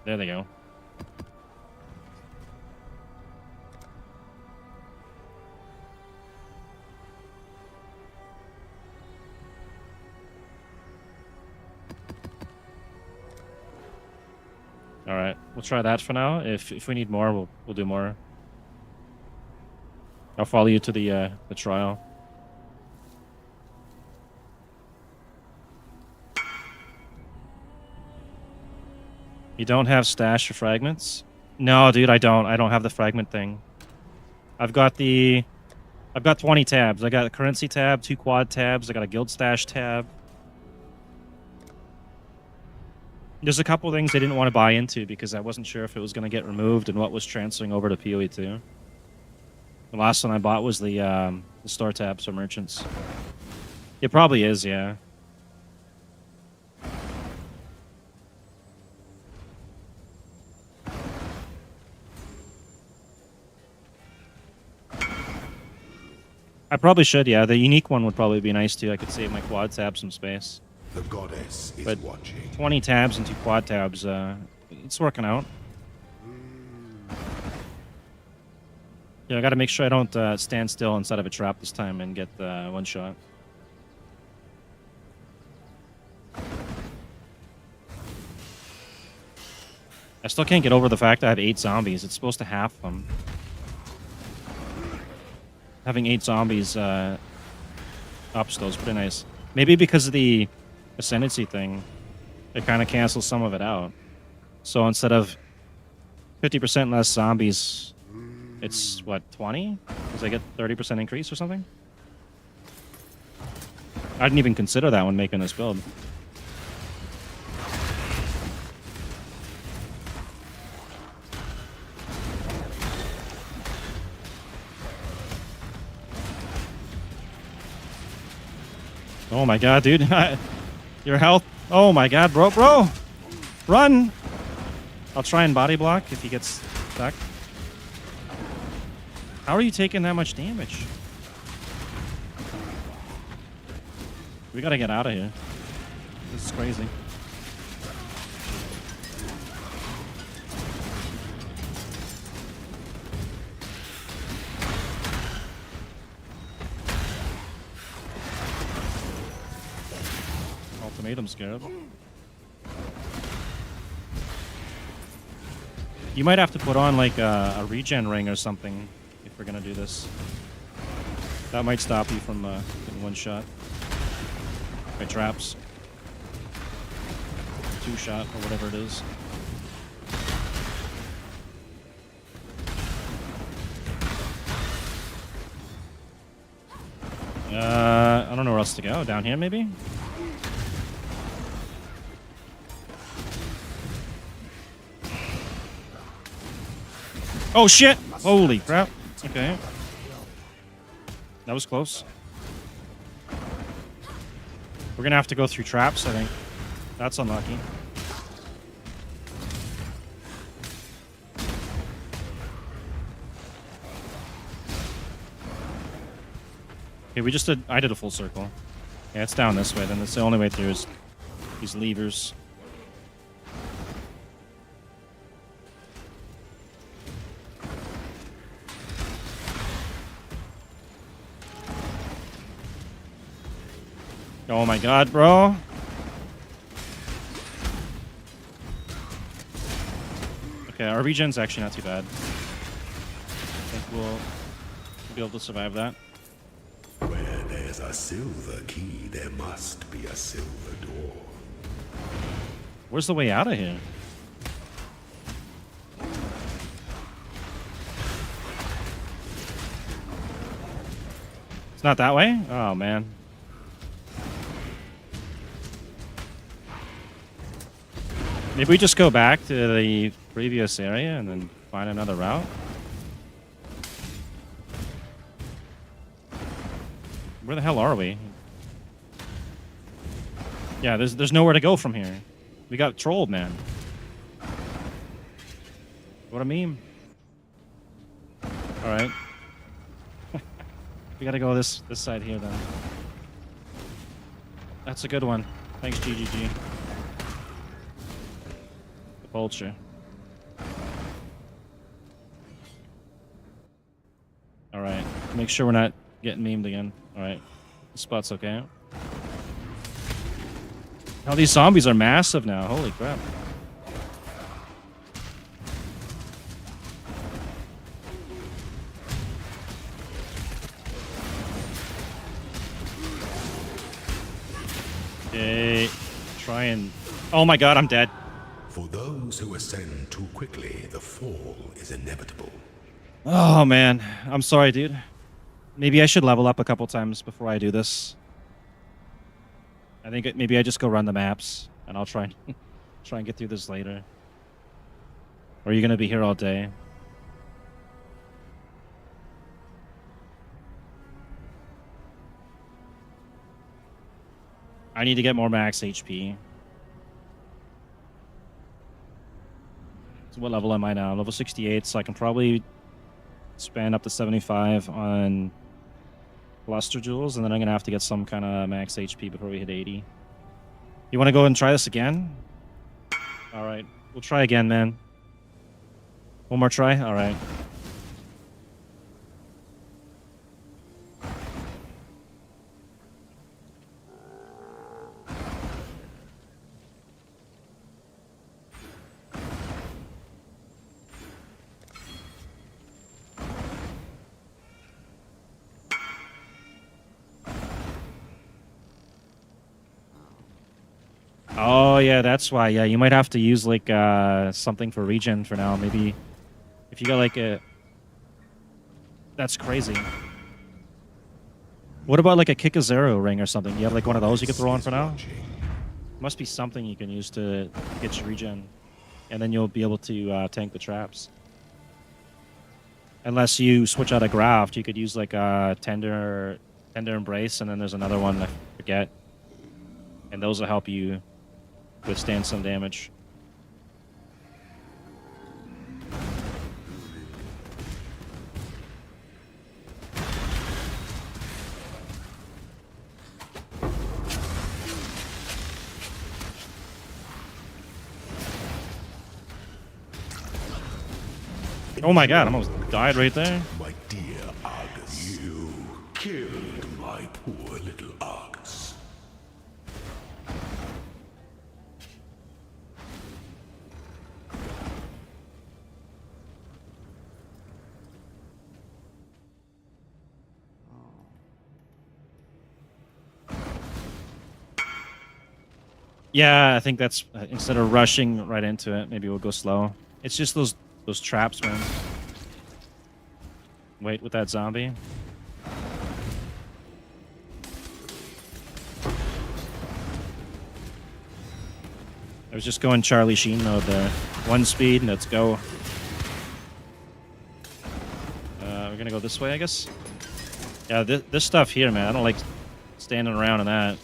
There they go. All right, we'll try that for now. If we need more, we'll do more. I'll follow you to the trial. You don't have stash or fragments? No, dude, I don't. I don't have the fragment thing. I've got 20 tabs. I got a currency tab, 2 quad tabs. I got a guild stash tab. There's a couple things I didn't want to buy into because I wasn't sure if it was going to get removed and what was transferring over to PoE 2. The last one I bought was the store tabs for merchants. It probably is, yeah. I probably should, yeah. The unique one would probably be nice too. I could save my quad tabs some space. The goddess is But watching. 20 tabs and 2 quad tabs, it's working out. Yeah, I gotta make sure I don't stand still inside of a trap this time and get one shot. I still can't get over the fact I have 8 zombies. It's supposed to half them. Having 8 zombies ups those pretty nice. Maybe because of the ascendancy thing, it kind of cancels some of it out. So instead of 50% less zombies, it's what, 20? Does I get 30% increase or something? I didn't even consider that when making this build. Oh my god, dude. Your health. Oh my god, bro. Run! I'll try and body block if he gets stuck. How are you taking that much damage? We gotta get out of here. This is crazy. Ultimatum scarab. You might have to put on like a regen ring or something if we're gonna do this. That might stop you from getting one shot by traps. 2 shot or whatever it is. I don't know where else to go. Down here, maybe? Oh, shit! Holy crap. Okay. That was close. We're gonna have to go through traps, I think. That's unlucky. Okay, we just did... I did a full circle. Yeah, it's down this way, then that's the only way through is these levers. Oh my god, bro. Okay, our regen's actually not too bad. I think we'll be able to survive that. Where there's a silver key, there must be a silver door. Where's the way out of here? It's not that way? Oh, man. Maybe we just go back to the previous area and then find another route? Where the hell are we? Yeah, there's nowhere to go from here. We got trolled, man. What a meme. Alright. We gotta go this side here then. That's a good one. Thanks, GGG. The vulture. Alright. Make sure we're not getting memed again. Alright. This spot's okay. Oh, these zombies are massive now. Holy crap. Okay. Try and... Oh my god, I'm dead. For those who ascend too quickly, the fall is inevitable. Oh man. I'm sorry, dude. Maybe I should level up a couple times before I do this. I think maybe I just go run the maps, and I'll try and get through this later. Or are you gonna be here all day? I need to get more max HP. So what level am I now? Level 68, so I can probably spend up to 75 on Luster Jewels, and then I'm gonna have to get some kind of max HP before we hit 80. You want to go and try this again? Alright, we'll try again, man. One more try? Alright. Oh yeah, that's why. Yeah, you might have to use like something for regen for now. Maybe if you got like a... That's crazy. What about like a Kick a Zero ring or something? You have like one of those you could throw on for now? Must be something you can use to get your regen. And then you'll be able to tank the traps. Unless you switch out a graft, you could use like a Tender Embrace, and then there's another one I forget. And those will help you withstand some damage. Oh my god, I almost died right there. My dear Argus, you killed my poor little Argus. Yeah, I think that's instead of rushing right into it, maybe we'll go slow. It's just those traps, man. Wait with that zombie. I was just going Charlie Sheen mode there. 1 speed, let's go. We're gonna go this way, I guess. Yeah, this stuff here, man. I don't like standing around in that.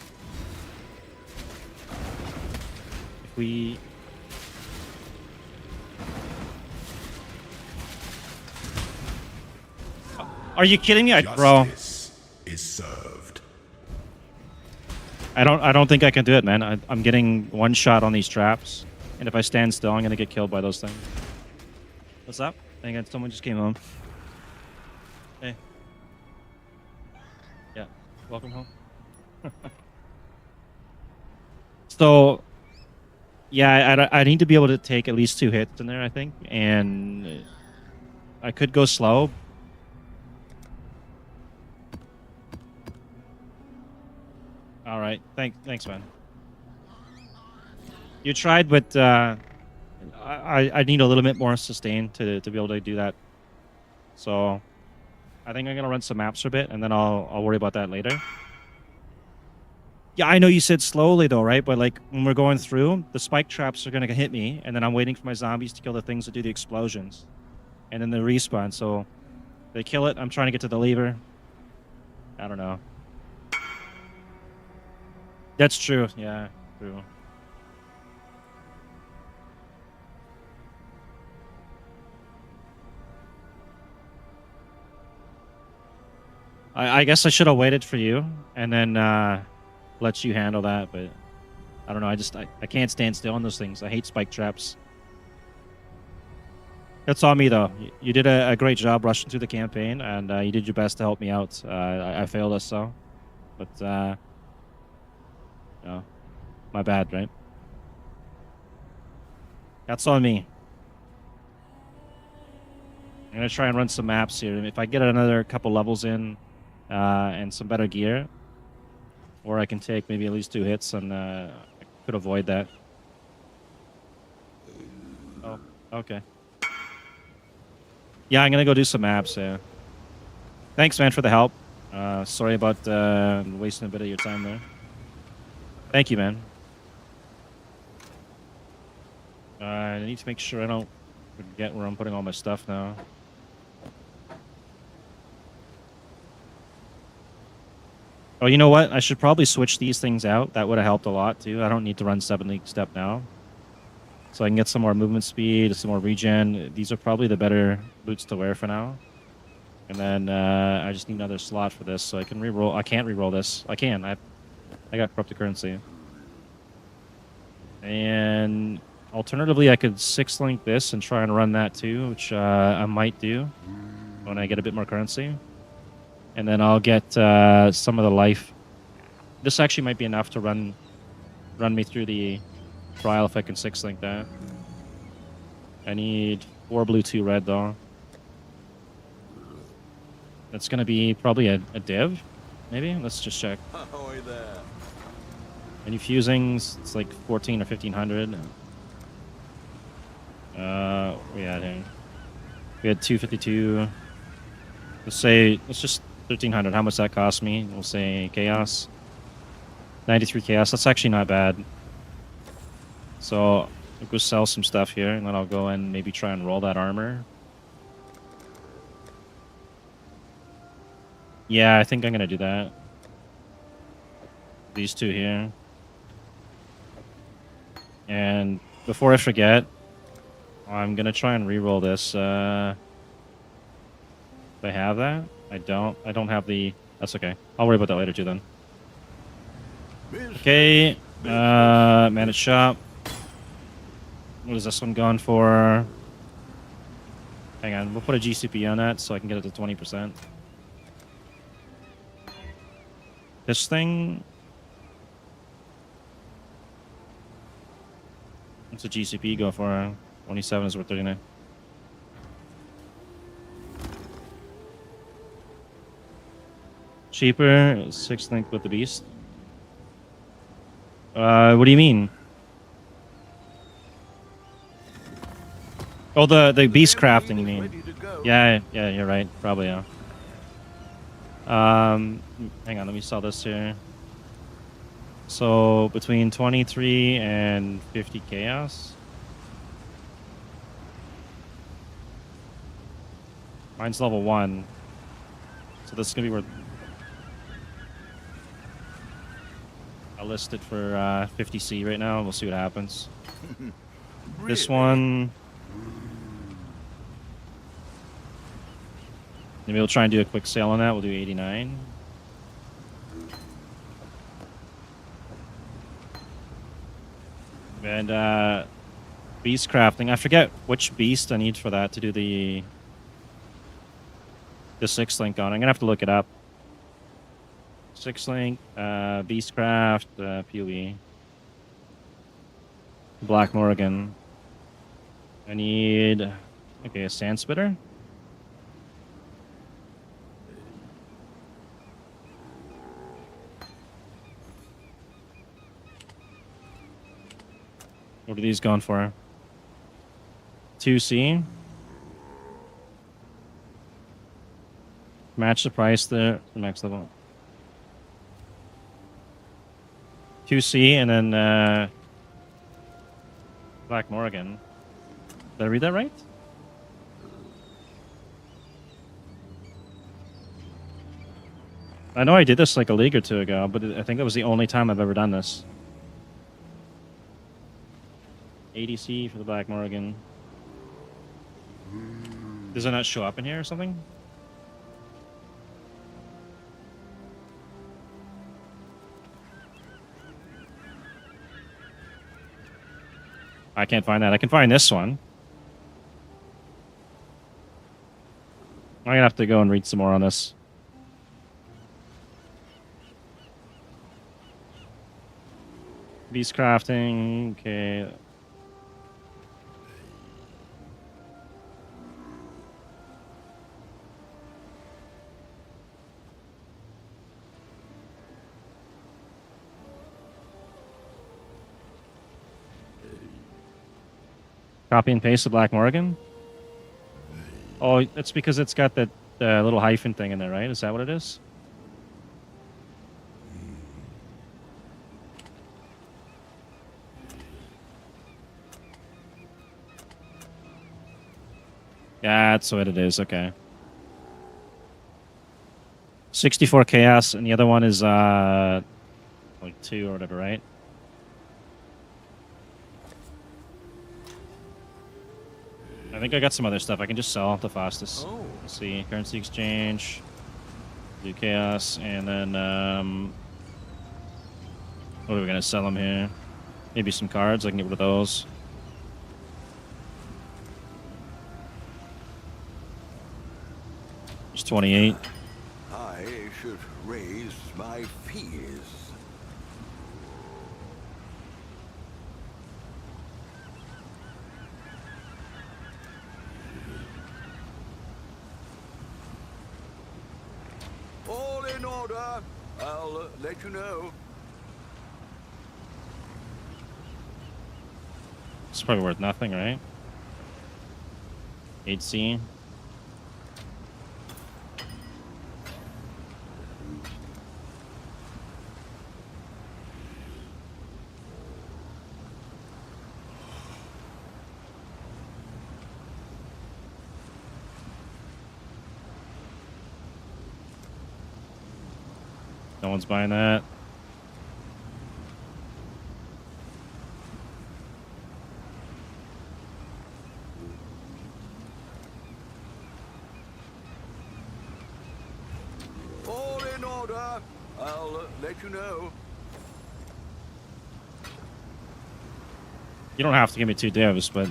If we... Are you kidding me? Bro. Justice is served. I don't think I can do it, man. I'm getting 1 shot on these traps. And if I stand still, I'm gonna get killed by those things. What's up? Hang on, someone just came home. Hey. Yeah. Welcome home. So, yeah, I need to be able to take at least 2 hits in there, I think. And I could go slow. All right. Thanks, man. You tried, but I need a little bit more sustain to be able to do that. So I think I'm gonna run some maps for a bit, and then I'll worry about that later. Yeah, I know you said slowly though, right? But like when we're going through, the spike traps are gonna hit me, and then I'm waiting for my zombies to kill the things that do the explosions, and then they respawn. So they kill it. I'm trying to get to the lever. I don't know. That's true. Yeah, true. I guess I should have waited for you and then let you handle that, but I don't know. I can't stand still on those things. I hate spike traps. That's on me, though. You did a great job rushing through the campaign, and you did your best to help me out. I failed us, so. But, no. My bad, right? That's on me. I'm going to try and run some maps here. If I get another couple levels in and some better gear, or I can take maybe at least 2 hits, and I could avoid that. Oh, okay. Yeah, I'm going to go do some maps, yeah. Thanks, man, for the help. Sorry about wasting a bit of your time there. Thank you, man. I need to make sure I don't forget where I'm putting all my stuff now. Oh, you know what? I should probably switch these things out. That would have helped a lot, too. I don't need to run 7 League Step now. So I can get some more movement speed, some more regen. These are probably the better boots to wear for now. And then I just need another slot for this, so I can reroll. I can't reroll this. I can. I got corrupted currency. And alternatively, I could 6-link this and try and run that too, which I might do when I get a bit more currency. And then I'll get some of the life. This actually might be enough to run me through the trial if I can 6-link that. I need 4 blue, 2 red though. That's gonna be probably a div, maybe. Let's just check. Ahoy there. Any fusings? It's like 14 or 1500. We had here. We had 252. Let's just 1300. How much that cost me? We'll say chaos. 93 chaos. That's actually not bad. So I'll go sell some stuff here, and then I'll go and maybe try and roll that armor. Yeah, I think I'm gonna do that. These 2 here. And before I forget, I'm gonna try and re-roll this. Do I have that? I don't have the... That's okay. I'll worry about that later too then. Okay. Manage shop. What is this one going for? Hang on. We'll put a GCP on that so I can get it to 20%. This thing... What's a GCP go for? 27 is worth 39. Cheaper, 6-link with the beast. What do you mean? Oh, the beast crafting, you mean? Yeah, yeah, you're right. Probably, yeah. Hang on, let me sell this here. So between 23 and 50 chaos. Mine's level 1. So this is gonna be worth. I'll list it for 50C right now. We'll see what happens. This one. Maybe we'll try and do a quick sale on that. We'll do 89. And beast crafting. I forget which beast I need for that to do the 6 link on. I'm gonna have to look it up. 6 link, beastcraft, PoE, Black Morgan. I need a sand spitter. What are these going for? 2C. Match the price there, the next level. 2C and then Black Morgan. Did I read that right? I know I did this like a league or two ago, but I think that was the only time I've ever done this. ADC for the Black Morgan. Does it not show up in here or something? I can't find that. I can find this one. I'm gonna have to go and read some more on this. Beast crafting, okay. Copy and paste the Black Morgan. Oh, it's because it's got that little hyphen thing in there, right? Is that what it is? Yeah, that's what it is. Okay. 64 chaos, and the other one is like 2 or whatever, right? I think I got some other stuff I can just sell the fastest. Oh. Let's see, currency exchange, do chaos, and then what are we gonna sell them here? Maybe some cards. I can get rid of those. There's 28. I should raise my fees. All in order. I'll let you know. It's probably worth nothing, right? 8C. No one's buying that. All in order. I'll let you know. You don't have to give me 2 divs, but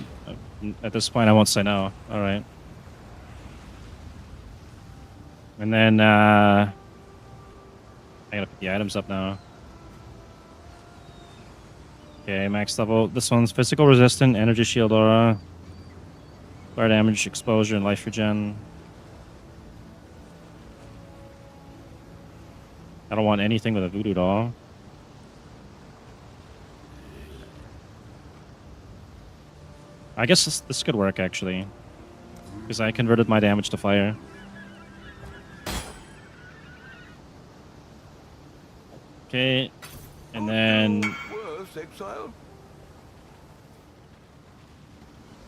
at this point I won't say no. All right. And then I gotta put the items up now. Okay, max level. This one's physical resistant, energy shield aura, fire damage, exposure, and life regen. I don't want anything with a voodoo doll. I guess this could work, actually. Because I converted my damage to fire. Okay. And then... Worse, exile?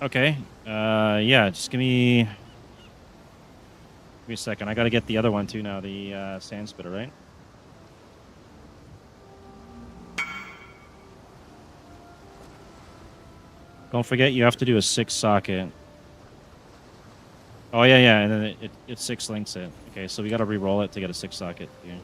Okay. Yeah, just give me... Give me a second. I gotta get the other one, too, now. The Sand Spitter, right? Don't forget, you have to do a 6 socket. Oh, yeah, yeah, and then it 6 links it. Okay, so we gotta re-roll it to get a 6 socket here.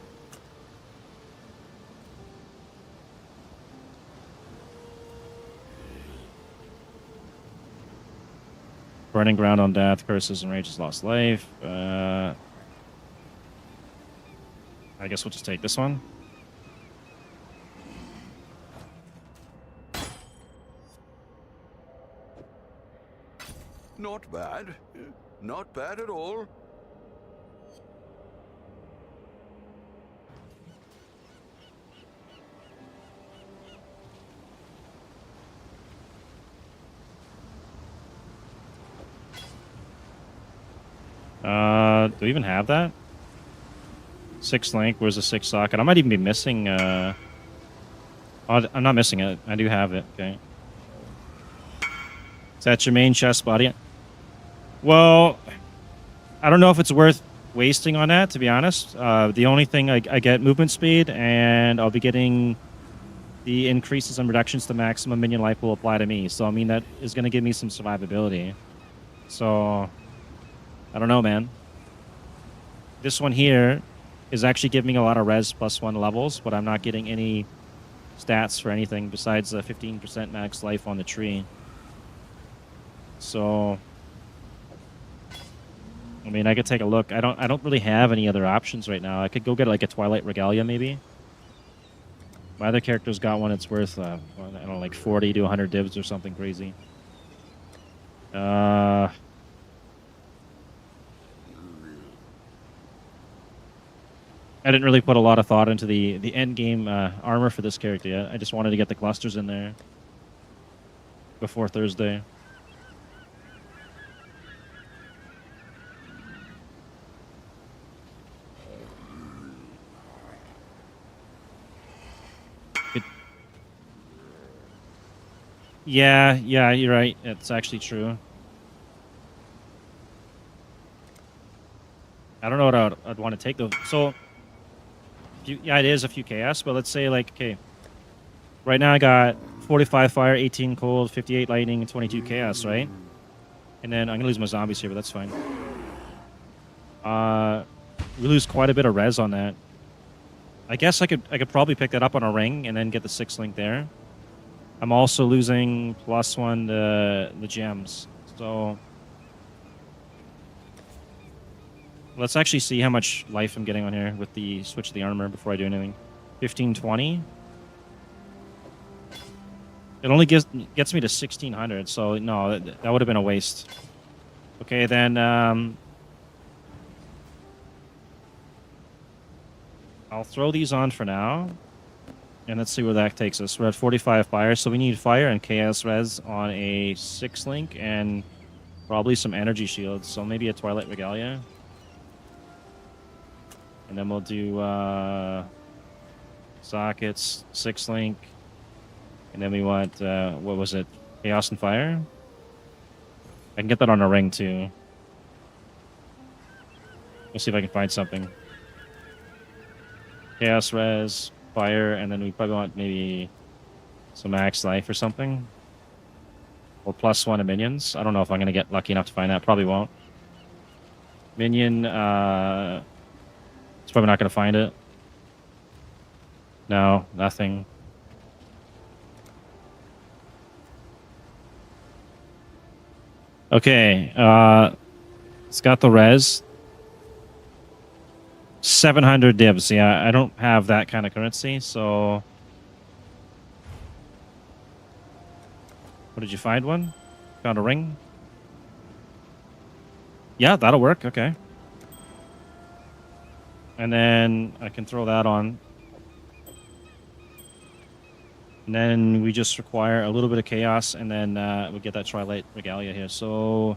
Burning Ground on Death, Curses and Rages lost life. I guess we'll just take this one. Not bad. Not bad at all. Do we even have that? 6 link, where's the 6 socket? I might even be missing, Oh, I'm not missing it. I do have it, okay. Is that your main chest body? Well, I don't know if it's worth wasting on that, to be honest. The only thing I get movement speed, and I'll be getting the increases and reductions to maximum minion life will apply to me. So, I mean, that is going to give me some survivability. So, I don't know, man. This one here is actually giving me a lot of res +1 levels, but I'm not getting any stats for anything besides the 15% max life on the tree. So, I mean, I could take a look. I don't really have any other options right now. I could go get like a Twilight Regalia maybe. My other character's got one. It's worth I don't know, like 40 to 100 divs or something crazy. I didn't really put a lot of thought into the end game armor for this character yet. I just wanted to get the clusters in there before Thursday. Yeah, you're right. It's actually true. I don't know what I'd want to take though. So, yeah, it is a few chaos, but let's say like, okay, right now I got 45 fire, 18 cold, 58 lightning, and 22 chaos, right? And then I'm gonna lose my zombies here, but that's fine. We lose quite a bit of res on that. I guess I could probably pick that up on a ring and then get the 6 link there. I'm also losing +1 the gems. So let's actually see how much life I'm getting on here with the switch to the armor before I do anything. 15, 20. It only gets me to 1600, so no, that would have been a waste. Okay, then I'll throw these on for now. And let's see where that takes us. We're at 45 fire, so we need fire and chaos res on a 6 link and probably some energy shields. So maybe a Twilight Regalia. And then we'll do sockets, 6 link. And then we want, what was it? Chaos and fire? I can get that on a ring too. Let's see if I can find something. Chaos res. Fire, and then we probably want maybe some max life or something. Or +1 to minions. I don't know if I'm going to get lucky enough to find that. Probably won't. Minion, it's probably not going to find it. No, nothing. Okay, it's got the res. 700 divs. Yeah, I don't have that kind of currency, so... What, did you find one? Found a ring? Yeah, that'll work. Okay. And then I can throw that on. And then we just require a little bit of chaos, and then we get that Twilight Regalia here. So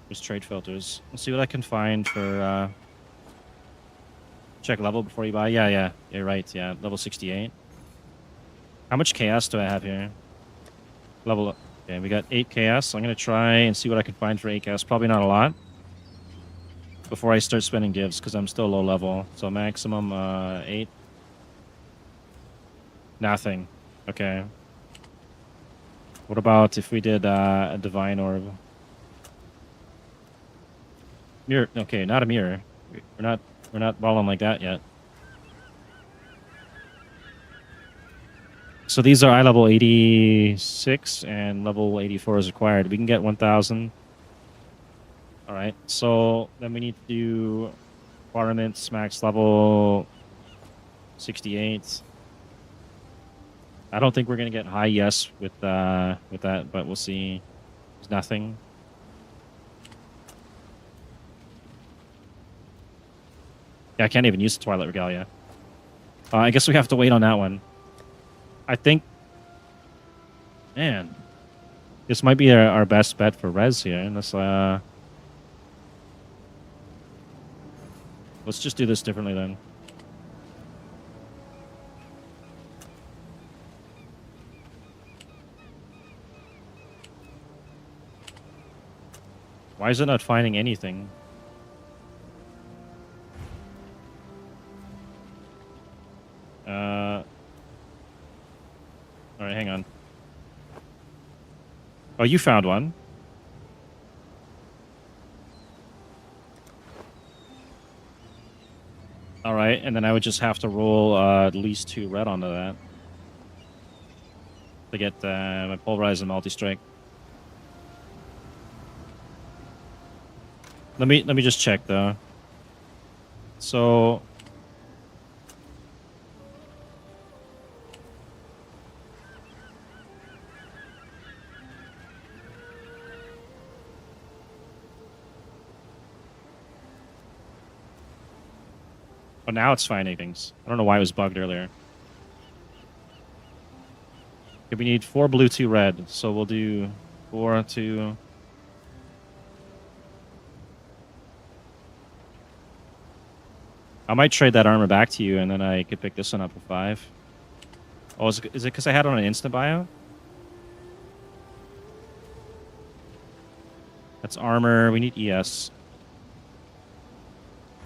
there's trade filters. Let's see what I can find for check level before you buy. Yeah, you're right. Yeah, level 68. How much chaos do I have here? Level up. Okay, we got 8 chaos. So I'm gonna try and see what I can find for 8 chaos. Probably not a lot. Before I start spending gifts, because I'm still low level. So maximum 8. Nothing. Okay. What about if we did a divine orb? Mirror. Okay, not a mirror. We're not balling like that yet. So these are eye level 86 and level 84 is required. We can get 1,000. All right. So then we need to do requirements max level 68. I don't think we're gonna get high yes with that, but we'll see. There's nothing. Yeah, I can't even use the Twilight Regalia. I guess we have to wait on that one. I think, man, this might be our best bet for res here. Unless, let's just do this differently then. Why is it not finding anything? All right, hang on. Oh, you found one. All right, and then I would just have to roll at least 2 red onto that to get my pulverize and multi-strike. Let me just check though. So but now it's finding things. I don't know why it was bugged earlier. Okay, we need 4 blue, 2 red. So we'll do 4, 2. I might trade that armor back to you, and then I could pick this one up for 5. Oh, is it because I had it on an instant buyout? That's armor. We need ES.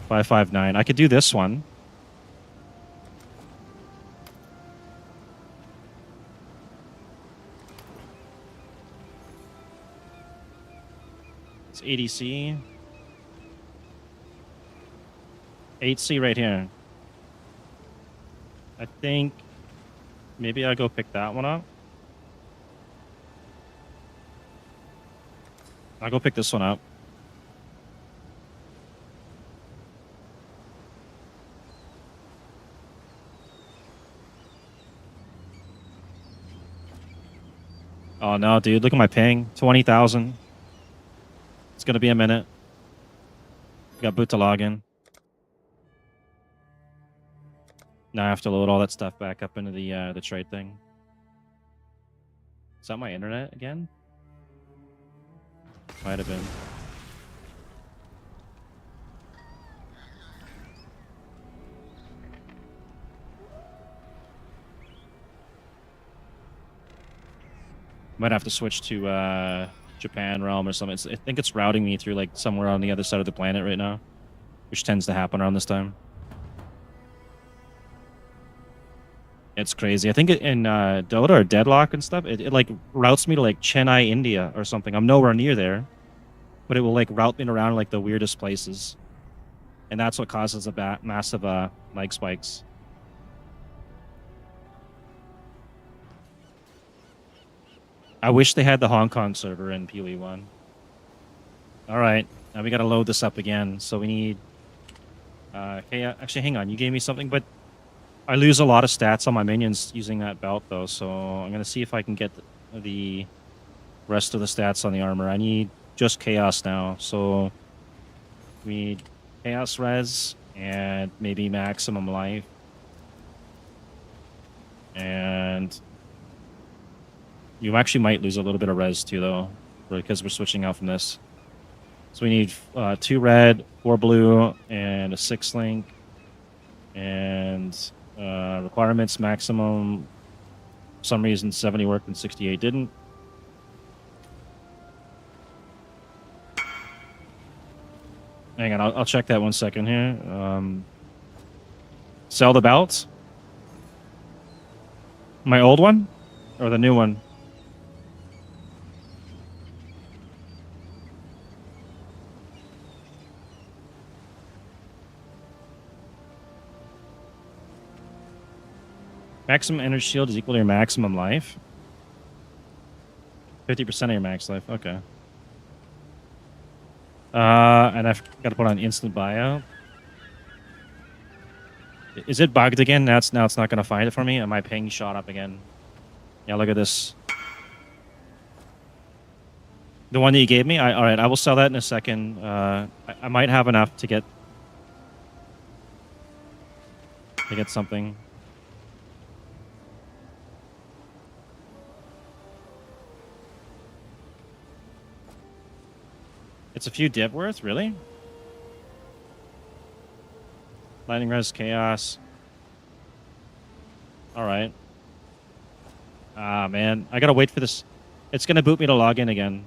559. I could do this one. It's ADC. 8C right here. I think maybe I'll go pick that one up. I'll go pick this one up. Oh no, dude, look at my ping. 20,000. It's gonna be a minute. Got boot to login. Now I have to load all that stuff back up into the trade thing. Is that my internet again? Might have been. Might have to switch to Japan realm or something. I think it's routing me through like somewhere on the other side of the planet right now, which tends to happen around this time. It's crazy. I think in Dota or Deadlock and stuff, it like routes me to like Chennai, India or something. I'm nowhere near there, but it will like route me around like the weirdest places, and that's what causes the massive lag spikes. I wish they had the Hong Kong server in PoE1. All right, now we got to load this up again. So we need. Okay, actually, hang on. You gave me something, but I lose a lot of stats on my minions using that belt, though. So I'm gonna see if I can get the rest of the stats on the armor. I need just chaos now. So we need chaos res and maybe maximum life. And you actually might lose a little bit of res too, though, because we're switching out from this. So we need 2 red, 4 blue, and a 6 link. And requirements maximum. For some reason, 70 worked and 68 didn't. Hang on, I'll check that 1 second here. Sell the belt? My old one? Or the new one? Maximum energy shield is equal to your maximum life. 50% of your max life. Okay. And I've got to put on instant bio. Is it bugged again? Now it's not going to find it for me. And my ping shot up again. Yeah, look at this. The one that you gave me? All right, I will sell that in a second. I might have enough to get something. It's a few div worth, really? Lightning res, chaos. All right. Ah, man, I gotta wait for this. It's gonna boot me to log in again.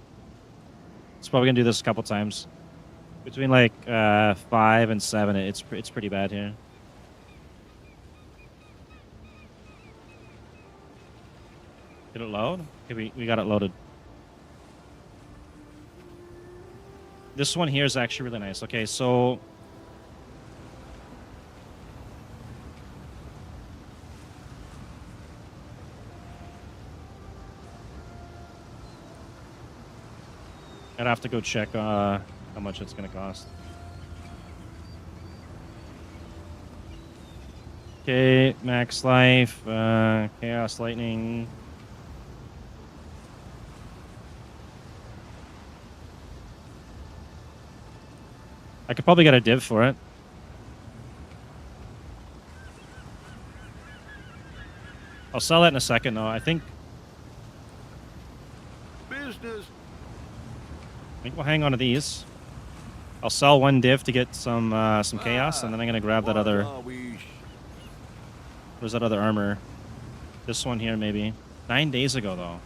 It's probably gonna do this a couple times. Between like 5 and 7, it's pretty bad here. Did it load? Okay, we got it loaded. This one here is actually really nice. Okay, so I'd have to go check how much it's gonna cost. Okay, max life, chaos lightning. I could probably get a div for it. I'll sell that in a second, though. I think we'll hang on to these. I'll sell 1 div to get some chaos, and then I'm gonna grab that other. Where's that other armor? This one here, maybe. 9 days ago, though.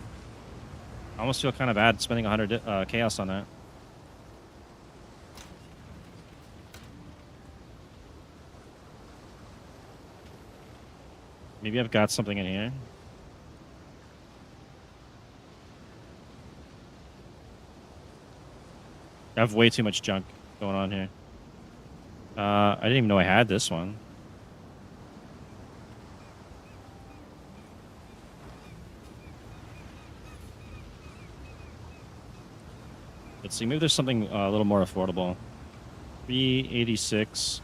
I almost feel kind of bad spending 100 chaos on that. Maybe I've got something in here. I have way too much junk going on here. I didn't even know I had this one. Let's see, maybe there's something a little more affordable. 386.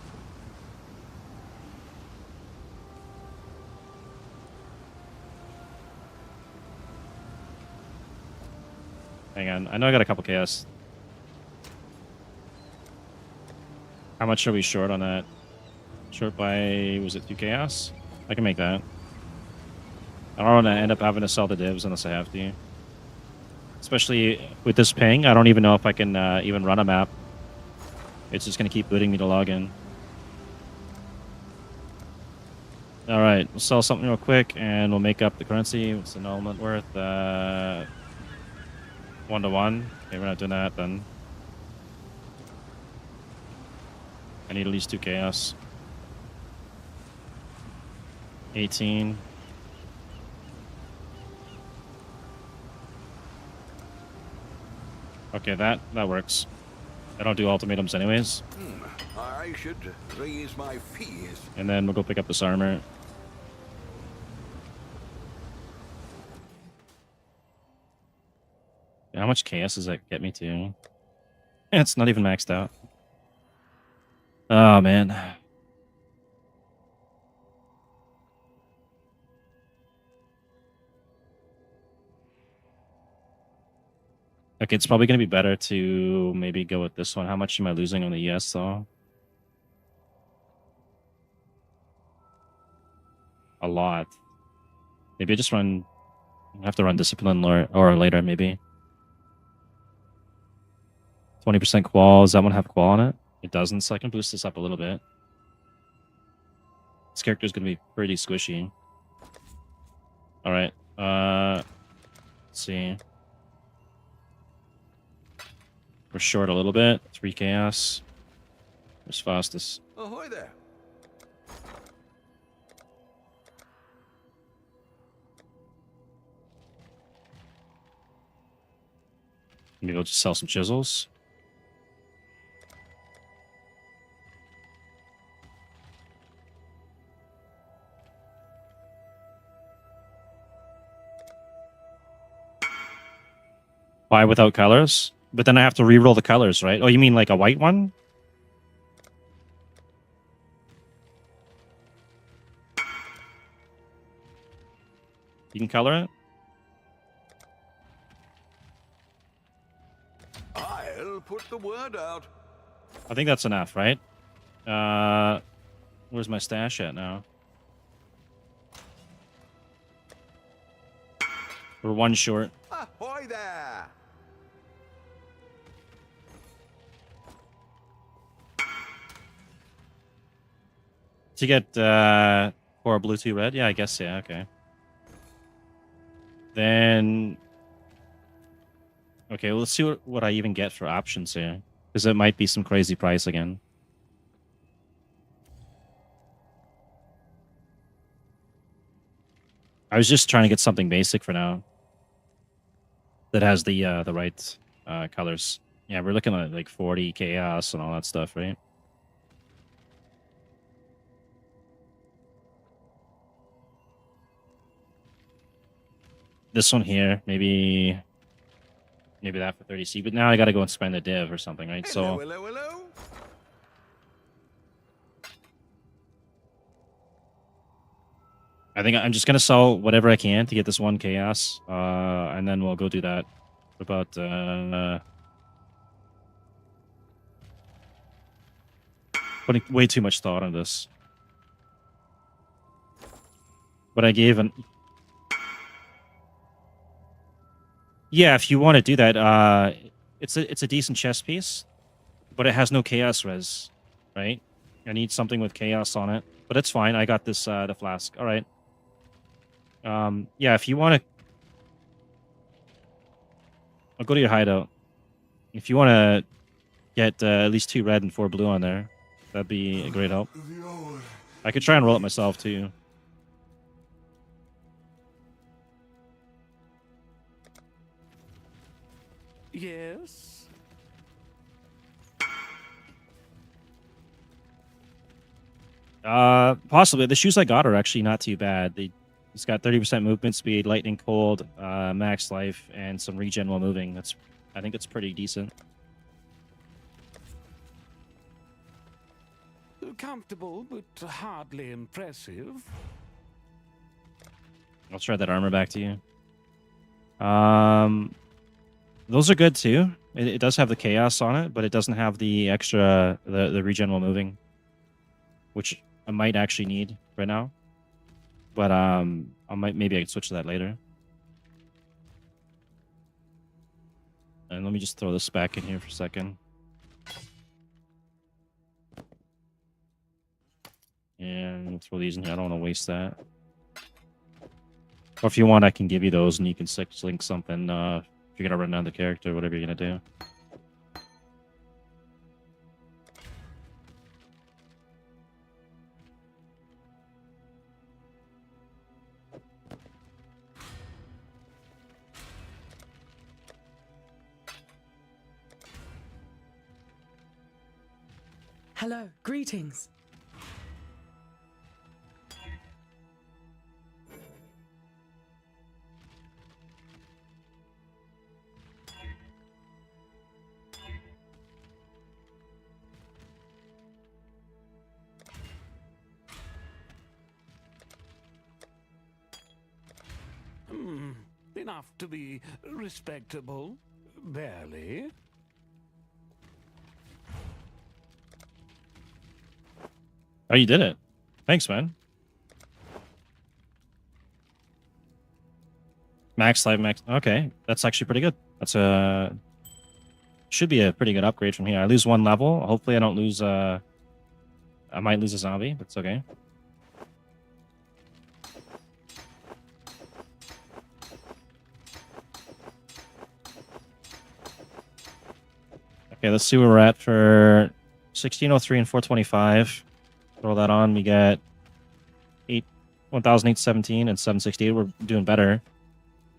Hang on, I know I got a couple chaos. How much are we short on that? Short by, was it 2 chaos? I can make that. I don't want to end up having to sell the divs unless I have to. Especially with this ping, I don't even know if I can even run a map. It's just going to keep booting me to log in. All right, we'll sell something real quick, and we'll make up the currency. What's the annulment worth? 1 to 1. Okay, we're not doing that then. I need at least 2 chaos. 18. Okay, that works. I don't do ultimatums anyways. I should raise my fees. And then we'll go pick up this armor. How much chaos does that get me to? Yeah, it's not even maxed out. Oh, man. Okay, it's probably going to be better to maybe go with this one. How much am I losing on the ES, though? A lot. Maybe I just run... I have to run Discipline or later, maybe. 20% qual. Does that one have qual on it? It doesn't, so I can boost this up a little bit. This character is going to be pretty squishy. Alright. Let's see. We're short a little bit. 3 chaos. Where's fastest? Ahoy there. Maybe we'll just sell some chisels. Buy without colors? But then I have to re-roll the colors, right? Oh, you mean like a white one? You can color it? I'll put the word out. I think that's enough, right? Where's my stash at now? We're 1 short. Ahoy there. To get 4 blue, 2 red? Yeah, I guess, yeah, okay. Then... Okay, well, let's see what I even get for options here. Because it might be some crazy price again. I was just trying to get something basic for now. That has the right colors. Yeah, we're looking at like 40 chaos and all that stuff, right? This one here, maybe that for 30C. But now I got to go and spend a div or something, right? Hello, So hello, hello. I think I'm just gonna sell whatever I can to get this 1 chaos, and then we'll go do that. What about putting way too much thought on this? But I gave an... Yeah, if you want to do that, it's a decent chess piece, but it has no chaos res, right? I need something with chaos on it, but it's fine. I got this the flask. All right. Yeah, if you want to, I'll go to your hideout. If you want to get at least 2 red and 4 blue on there, that'd be a great help. I could try and roll it myself too. Yes. Possibly. The shoes I got are actually not too bad. It's got 30% movement speed, lightning cold, max life, and some regen while moving. I think it's pretty decent. Comfortable, but hardly impressive. I'll try that armor back to you. Those are good too. It does have the chaos on it, but it doesn't have the extra the regen while moving, which I might actually need right now. But maybe I can switch to that later. And let me just throw this back in here for a second. And throw these in here. I don't want to waste that. Or if you want, I can give you those and you can link something if you're going to run down the character, whatever you're going to do. Hello, greetings. Enough to be respectable. Barely. Oh, you did it. Thanks, man. Max life, max. Okay, that's actually pretty good. That's a should be a pretty good upgrade from here. I lose 1 level. Hopefully, I don't lose. I might lose a zombie, but it's okay. Okay, let's see where we're at for 1603 and 425. Throw that on. We get 1817 and 768. We're doing better.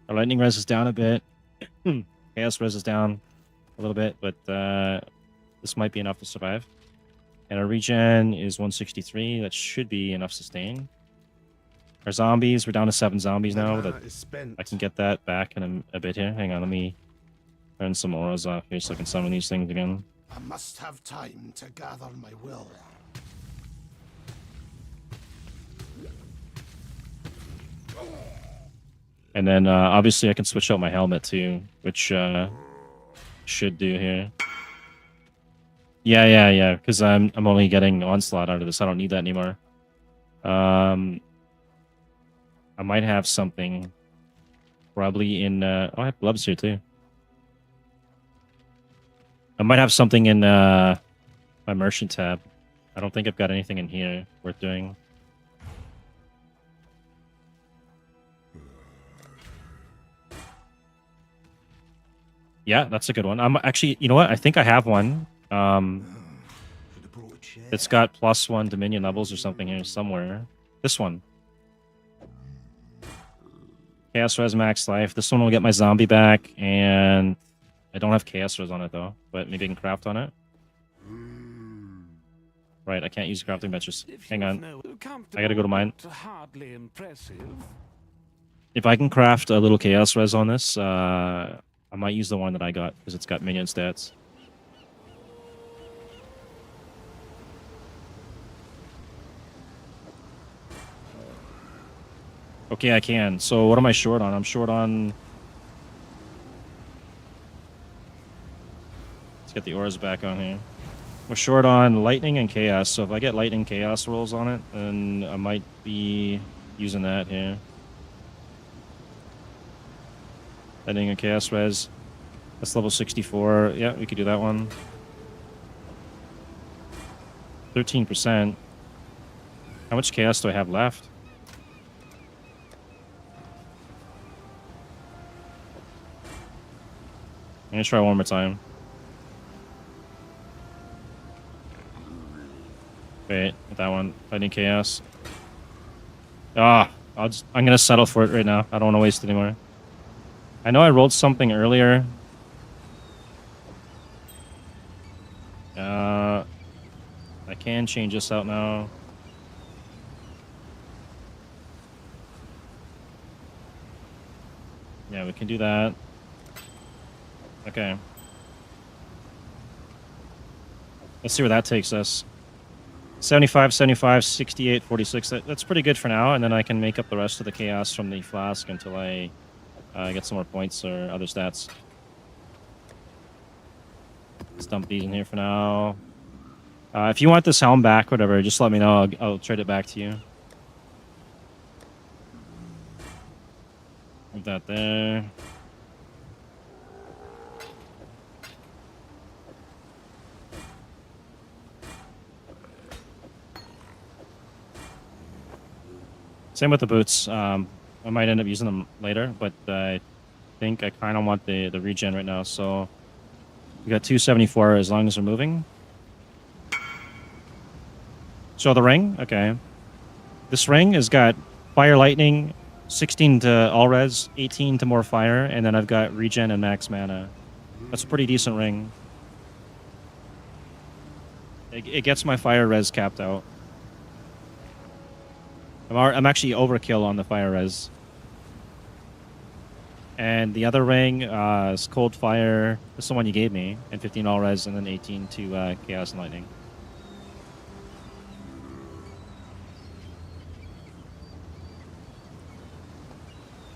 Our lightning res is down a bit. Chaos res is down a little bit, but this might be enough to survive. And our regen is 163. That should be enough sustain. Our zombies, we're down to 7 zombies now. That I can get that back in a bit here. Hang on, let me turn some auras off here so I can summon these things again. I must have time to gather my will. And then obviously I can switch out my helmet too, which should do here. Yeah. Because I'm only getting onslaught out of this. I don't need that anymore. I might have something probably in. Oh, I have gloves here too. I might have something in my merchant tab. I don't think I've got anything in here worth doing. Yeah, that's a good one. I'm actually, you know what? I think I have one. It's got +1 Dominion levels or something here somewhere. This one. Chaos Res Max Life. This one will get my zombie back, and I don't have Chaos Res on it though, but maybe I can craft on it. Right, I can't use crafting benches. Hang on. I gotta go to mine. Hardly impressive. If I can craft a little Chaos Res on this, I might use the one that I got because it's got minion stats. Okay, I can. So what am I short on? I'm short on... Let's get the auras back on here. We're short on lightning and chaos. So if I get lightning chaos rolls on it, then I might be using that here. Lightning and chaos res. That's level 64. Yeah, we could do that one. 13%. How much chaos do I have left? I'm gonna try one more time. Wait, that one. Lightning chaos. I'm gonna settle for it right now. I don't want to waste it anymore. I know I rolled something earlier. I can change this out now. Yeah, we can do that. Okay. Let's see where that takes us. 75, 75, 68, 46. That's pretty good for now, and then I can make up the rest of the chaos from the flask until I get some more points or other stats. Let's dump these in here for now. If you want this helm back, whatever, just let me know. I'll trade it back to you. Move that there. Same with the boots. I might end up using them later, but I think I kind of want the regen right now. So we got 274 as long as we're moving. So the ring, okay. This ring has got fire, lightning, 16 to all res, 18 to more fire, and then I've got regen and max mana. That's a pretty decent ring. It gets my fire res capped out. I'm actually overkill on the fire res. And the other ring is cold fire. This is the one you gave me, and 15 all res, and then 18 to chaos and lightning.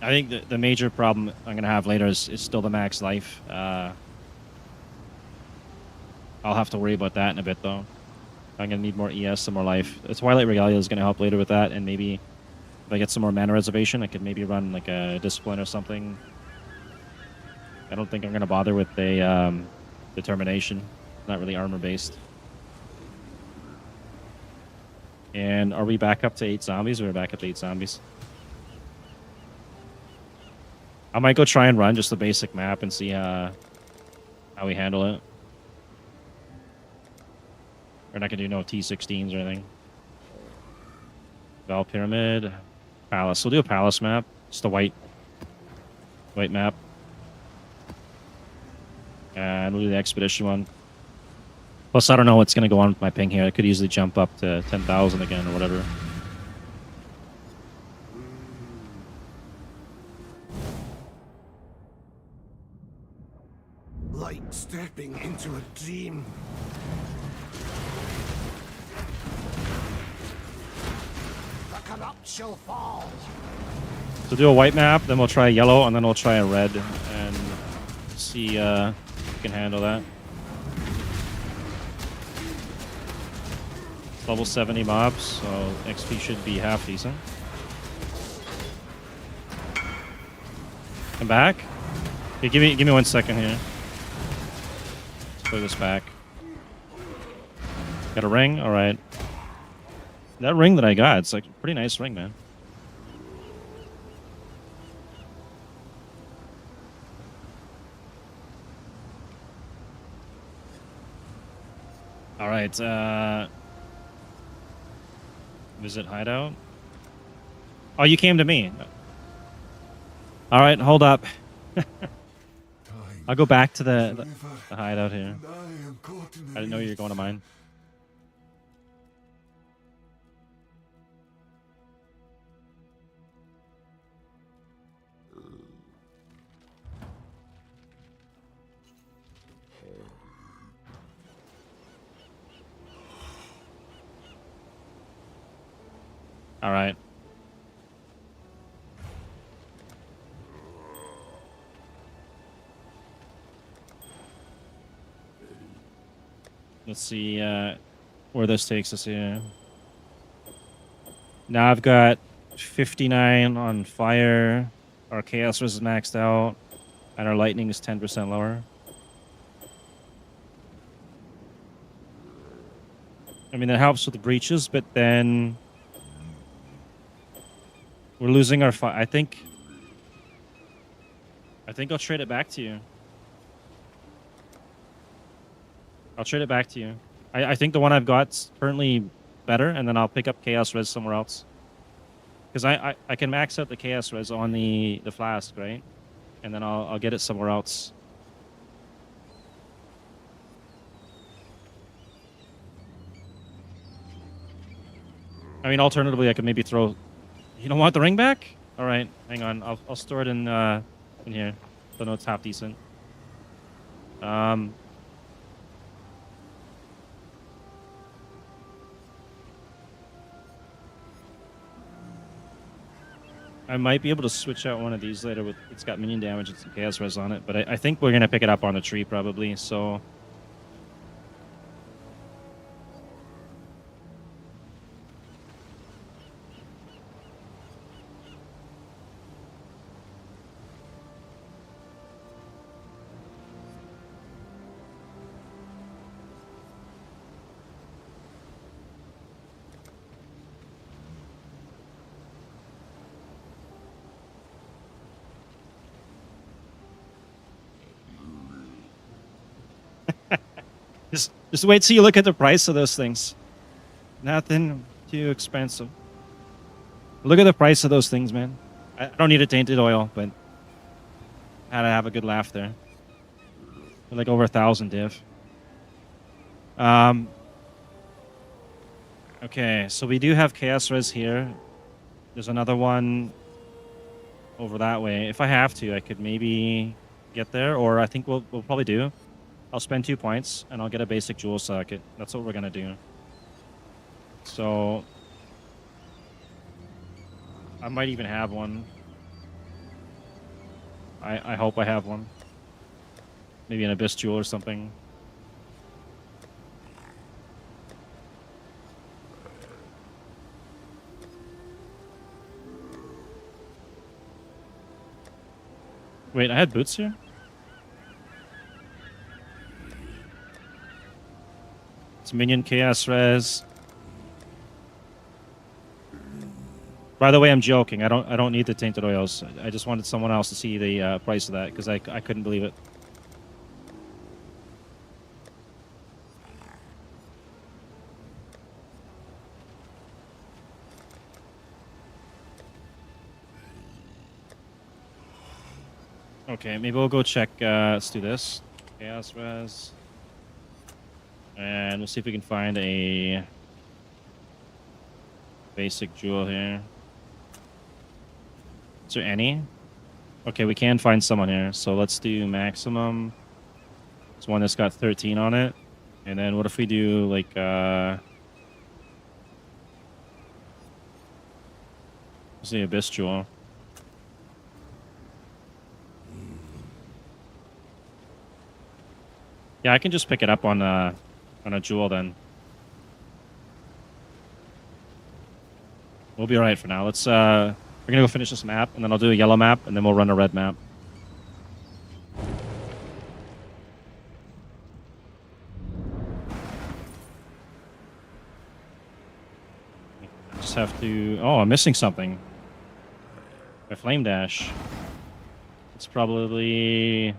I think the major problem I'm gonna have later is still the max life. I'll have to worry about that in a bit though. I'm gonna need more ES and more life. Twilight Regalia is gonna help later with that, and maybe if I get some more mana reservation, I could maybe run like a discipline or something. I don't think I'm gonna bother with a determination. Not really armor based. And are we back up to 8 zombies, or are we back up to 8 zombies? I might go try and run just the basic map and see how we handle it. We're not gonna do no T16s or anything. Val Pyramid, Palace. We'll do a Palace map. Just a white map. And we'll do the Expedition one. Plus, I don't know what's gonna go on with my ping here. I could easily jump up to 10,000 again or whatever. Like stepping into a dream. The corrupt shall fall. So do a white map, then we'll try a yellow, and then we'll try a red, and see if we can handle that. Level 70 mobs, so XP should be half decent. Come back. Okay, give me 1 second here. Let's play this back. Got a ring? Alright. That ring that I got, it's like a pretty nice ring, man. Alright, visit hideout. Oh, you came to me. Alright, hold up. I'll go back to the hideout here. I didn't know you were going to mine. All right. Let's see where this takes us here. Now I've got 59 on fire. Our chaos res is maxed out, and our lightning is 10% lower. I mean, that helps with the breaches, but then we're losing our fire. I think I'll trade it back to you. I'll trade it back to you. I think the one I've got's currently better, and then I'll pick up chaos res somewhere else. Because I can max out the chaos res on the flask, right? And then I'll get it somewhere else. I mean, alternatively, I could maybe throw. You don't want the ring back? All right, hang on. I'll store it in here. So no, it's half decent. I might be able to switch out one of these later. With it's got minion damage and some chaos res on it, but I think we're gonna pick it up on the tree probably. So. Just wait till you look at the price of those things. Nothing too expensive. Look at the price of those things, man. I don't need a tainted oil, but I had to have a good laugh there. They're like over 1,000 div. Okay, so we do have chaos res here. There's another one over that way. If I have to, I could maybe get there, or I think we'll probably do. I'll spend 2 points, and I'll get a basic jewel socket. That's what we're going to do. So, I might even have one. I hope I have one. Maybe an abyss jewel or something. Wait, I had boots here? It's minion chaos res. By the way, I'm joking. I don't need the tainted oils. I just wanted someone else to see the price of that because I couldn't believe it. Okay, maybe we'll go check. Let's do this. Chaos res. And we'll see if we can find a basic jewel here. Is there any? Okay, we can find someone here. So let's do maximum. It's one that's got 13 on it. And then what if we do like let's see, abyss jewel. Yeah, I can just pick it up on a jewel then. We'll be alright for now. Let's we're gonna go finish this map, and then I'll do a yellow map, and then we'll run a red map. I just have to... Oh, I'm missing something. My flame dash. It's probably...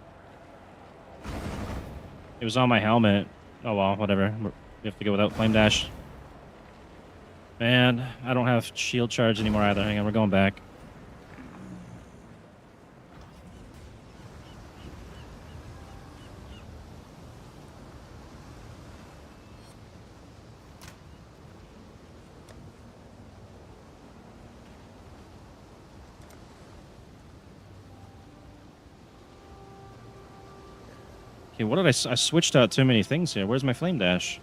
It was on my helmet. Oh well, whatever. We have to go without flame dash. Man, I don't have shield charge anymore either. Hang on, we're going back. Okay, what did I switched out too many things here. Where's my flame dash?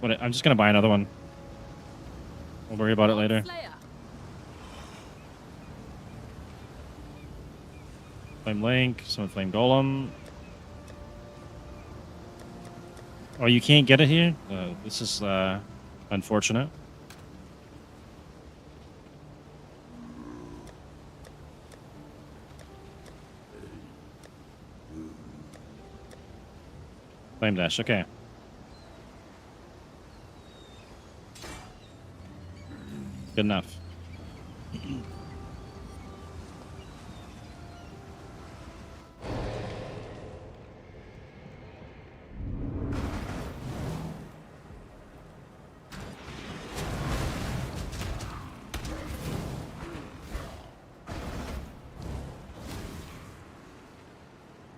What? I'm just gonna buy another one. We'll worry about it later. Flame Link, someone Flame Golem. Oh, you can't get it here? This is unfortunate. Flame dash, okay. Good enough.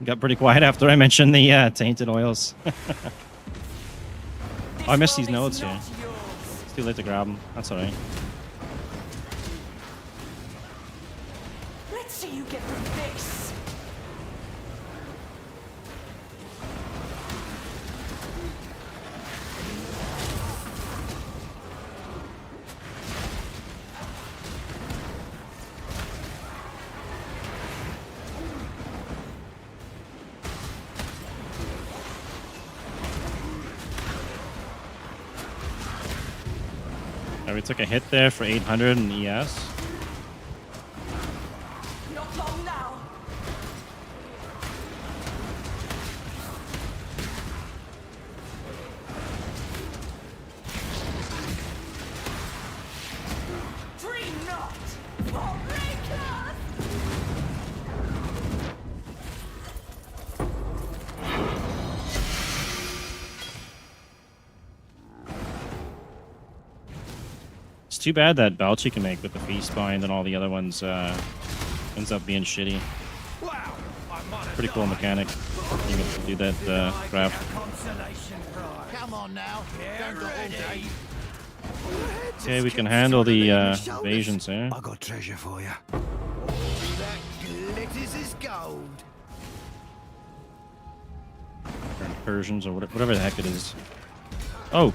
Got pretty quiet after I mentioned the tainted oils. Oh, I missed these nodes here. It's too late to grab them. That's alright. Let's see you get through this. We took a hit there for 800 in ES. Not long now. Dream not. Heartbreaker. It's too bad that Balchi can make with the feast bind and all the other ones ends up being shitty. Pretty cool mechanic. You can do that craft. Come on now. Don't go all day. Okay, we can handle the invasions here. I got treasure for you. That glitters is gold. Or Persians or whatever the heck it is. Oh.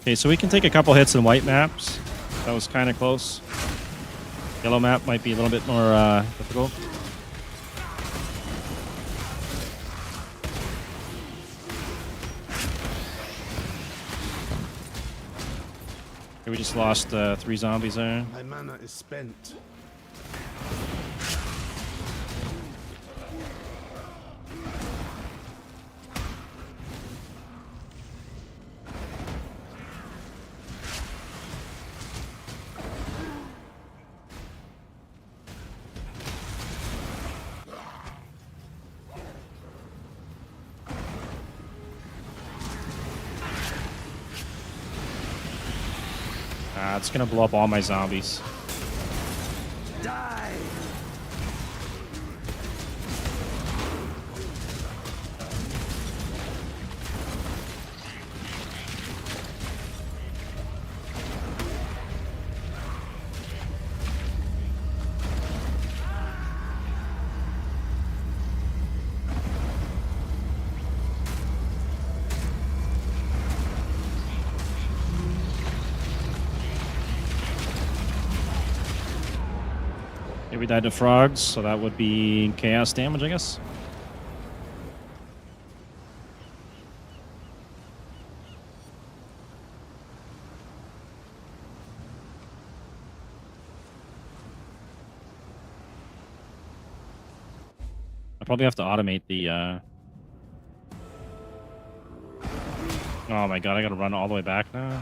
Okay, so we can take a couple hits in white maps. That was kind of close. Yellow map might be a little bit more difficult. Okay, we just lost 3 zombies there. My mana is spent. It's gonna blow up all my zombies. Die! Okay, we died to frogs, so that would be chaos damage, I guess. I probably have to automate the Oh my god, I gotta run all the way back now.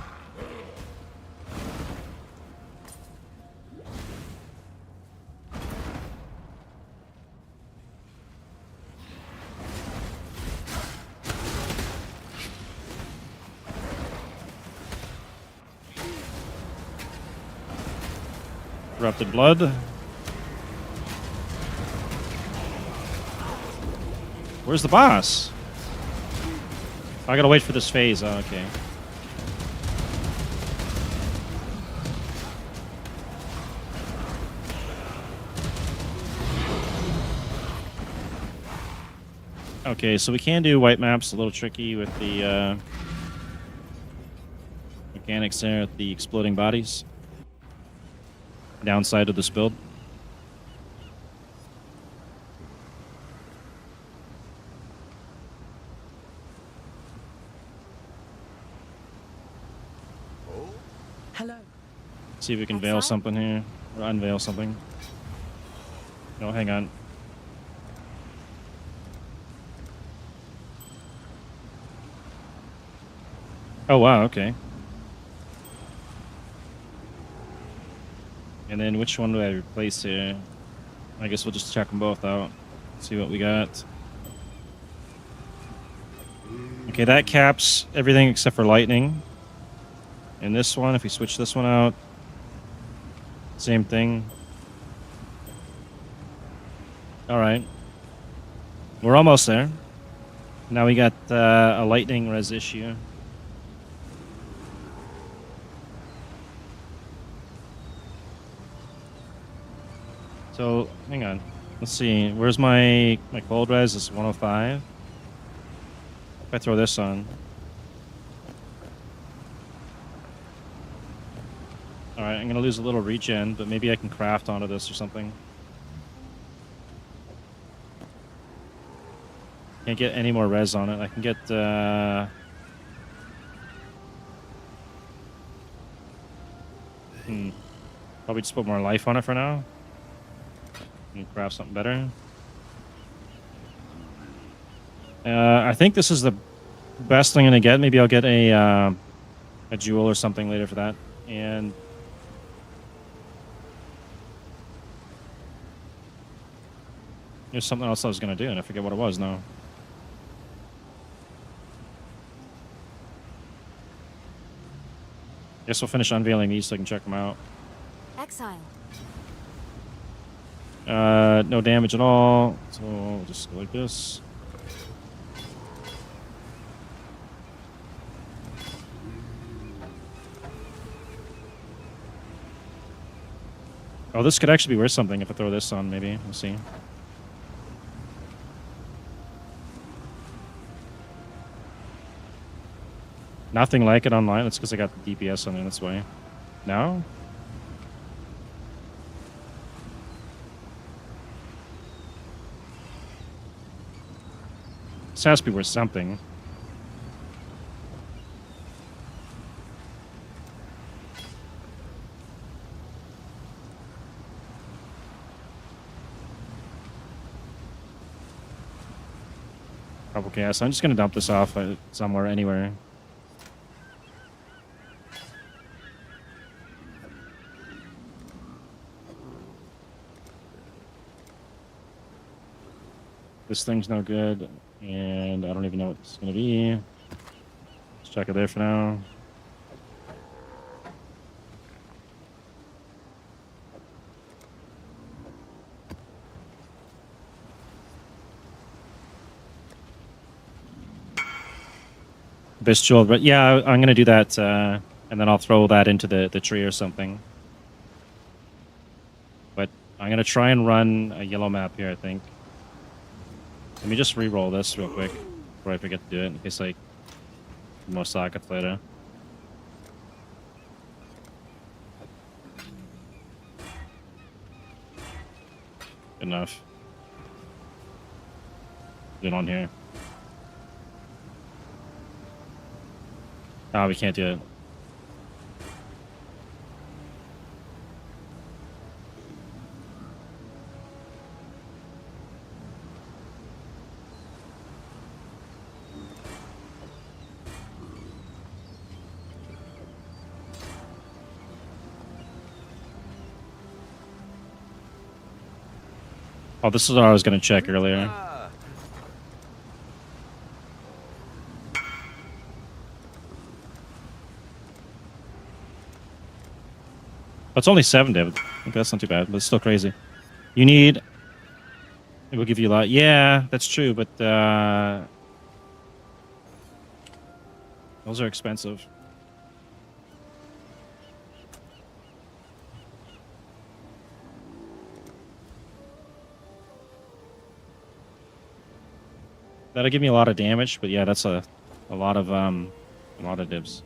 Corrupted blood. Where's the boss? I gotta wait for this phase. Oh, okay. Okay, so we can do white maps. A little tricky with the mechanics there with the exploding bodies. Downside of this build. Hello. See if we can veil something here. Or unveil something. No, hang on. Oh, wow, okay. And then which one do I replace here? I guess we'll just check them both out. See what we got. Okay, that caps everything except for lightning. And this one, if we switch this one out, same thing. Alright. We're almost there. Now we got a lightning res issue. So, hang on. Let's see. Where's my cold res? It's 105. If I throw this on. Alright, I'm going to lose a little regen, but maybe I can craft onto this or something. Can't get any more res on it. I can get... Probably just put more life on it for now. And craft something better. I think this is the best thing I'm gonna get. Maybe I'll get a jewel or something later for that. And there's something else I was gonna do, and I forget what it was now. Guess we'll finish unveiling these so I can check them out. Exile. No damage at all, so we'll just go like this. Oh, this could actually be worth something if I throw this on, maybe. We'll see. Nothing like it online. That's because I got the DPS on it, that's why. No? This has to be worth something. Couple chaos. I'm just gonna dump this off somewhere, anywhere. This thing's no good, and I don't even know what it's gonna be. Let's check it there for now. Bestial, but yeah, I'm gonna do that, and then I'll throw that into the tree or something. But I'm gonna try and run a yellow map here, I think. Let me just re-roll this real quick before I forget to do it, in case like more sockets later. Good enough. Get on here. Oh, we can't do it. Oh, this is what I was going to check earlier. It's only 7, David. Okay, that's not too bad, but it's still crazy. You need... It will give you a lot. Yeah, that's true, but... Those are expensive. That'll give me a lot of damage, but yeah, that's a lot of dibs.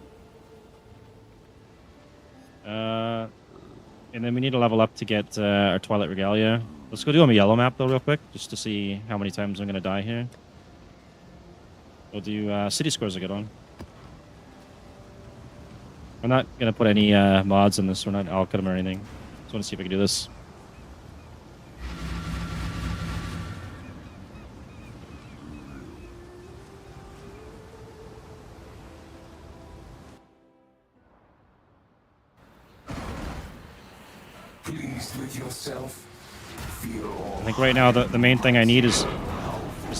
And then we need to level up to get our Twilight Regalia. Let's go do on a yellow map though, real quick, just to see how many times I'm gonna die here. We'll do City Score's a good one. We're not gonna put any mods in this. We're not alchemy or anything. Just want to see if we can do this. Pleased with yourself? Feel I think right now the main thing I need is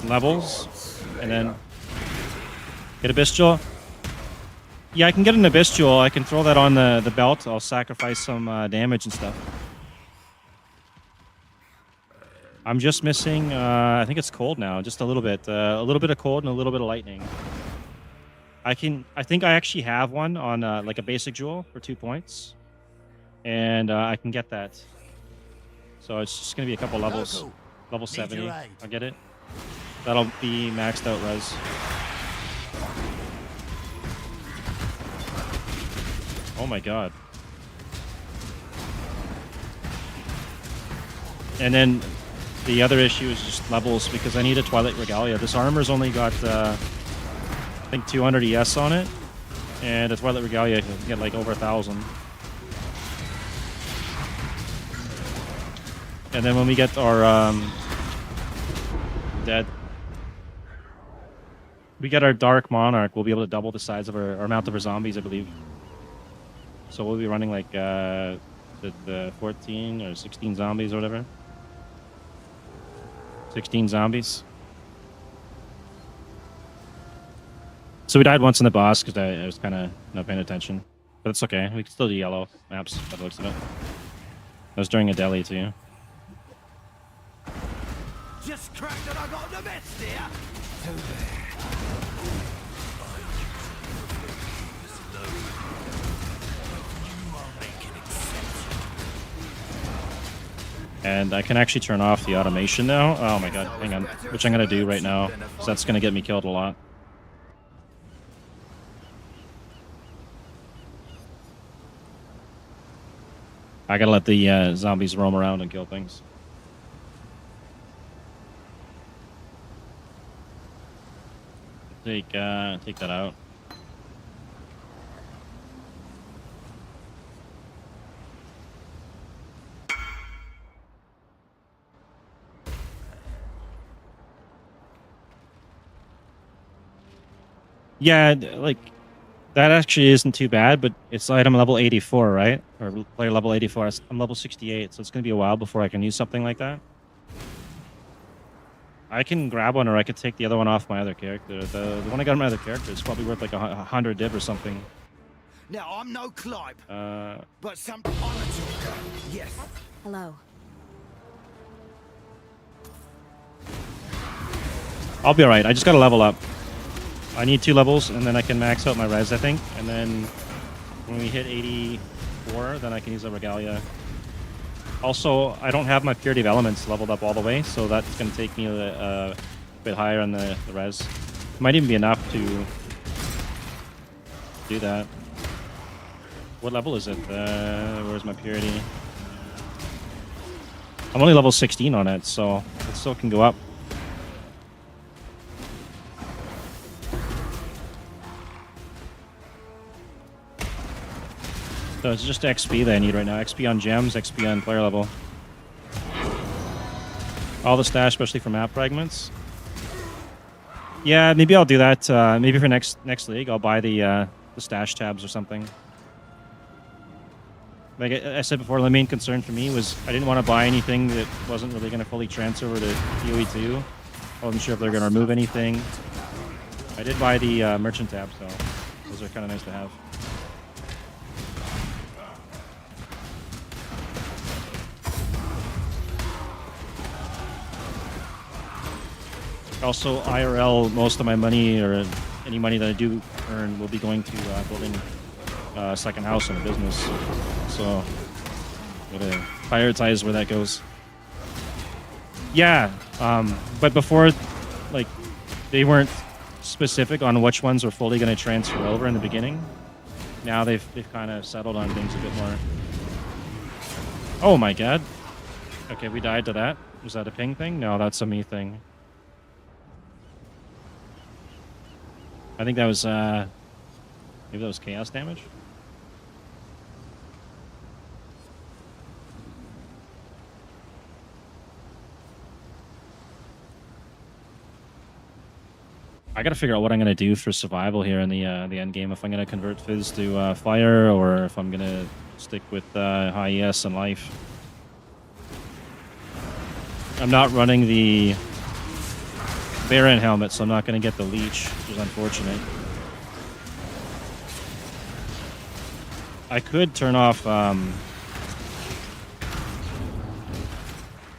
levels, and then get a Bestial. Yeah, I can get an Bestial. I can throw that on the belt. I'll sacrifice some damage and stuff. I'm just missing, I think it's cold now, just a little bit. A little bit of cold and a little bit of lightning. I think I actually have one on like a basic jewel for 2 points. And I can get that. So it's just going to be a couple levels. Level 70, I'll get it. That'll be maxed out res. Oh my god. And then the other issue is just levels, because I need a Twilight Regalia. This armor's only got, I think, 200 ES on it. And a Twilight Regalia can get like over 1,000. And then when we get our we get our Dark Monarch, we'll be able to double the size of our amount of our zombies, I believe. So we'll be running like the 14 or 16 zombies or whatever. 16 zombies. So we died once in the boss because I was kind of not paying attention. But it's okay. We can still do yellow maps by the looks of it. That was during a deli too. Just cracked that I got the best here. And I can actually turn off the automation now. Oh my god, hang on. Which I'm going to do right now. So that's going to get me killed a lot. I got to let the zombies roam around and kill things. Take that out. Yeah, like that actually isn't too bad, but it's item level 84, right? Or player level 84. I'm level 68, so it's gonna be a while before I can use something like that. I can grab one, or I could take the other one off my other character. The one I got on my other character is probably worth like 100 div or something. Now, I'm no Clive, but some... Yes. Hello. I'll be alright. I just gotta level up. I need 2 levels, and then I can max out my res, I think. And then when we hit 84, then I can use the Regalia. Also, I don't have my Purity of Elements leveled up all the way, so that's going to take me a bit higher on the res. Might even be enough to do that. What level is it? Where's my Purity? I'm only level 16 on it, so it still can go up. So it's just XP that I need right now. XP on gems, XP on player level. All the stash, especially for map fragments. Yeah, maybe I'll do that. Maybe for next league, I'll buy the stash tabs or something. Like I said before, the main concern for me was I didn't want to buy anything that wasn't really going to fully transfer over to PoE2. I wasn't sure if they're going to remove anything. I did buy the merchant tabs, though. Those are kind of nice to have. Also, IRL, most of my money, or any money that I do earn, will be going to building a second house and a business. So, gotta prioritize where that goes. Yeah, but before, like, they weren't specific on which ones were fully going to transfer over in the beginning. Now they've kind of settled on things a bit more. Oh my god. Okay, we died to that. Was that a ping thing? No, that's a me thing. I think that was, maybe that was chaos damage? I gotta figure out what I'm gonna do for survival here in the end game. If I'm gonna convert Fizz to fire, or if I'm gonna stick with high ES and life. I'm not running the Baron helmet, so I'm not going to get the leech, which is unfortunate. I could turn off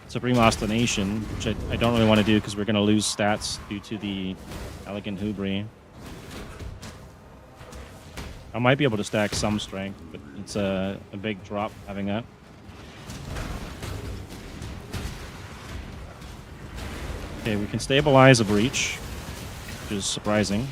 Supreme Ostination, which I don't really want to do because we're going to lose stats due to the Elegant Hubri. I might be able to stack some strength, but it's a big drop having that. Okay, we can stabilize a breach, which is surprising.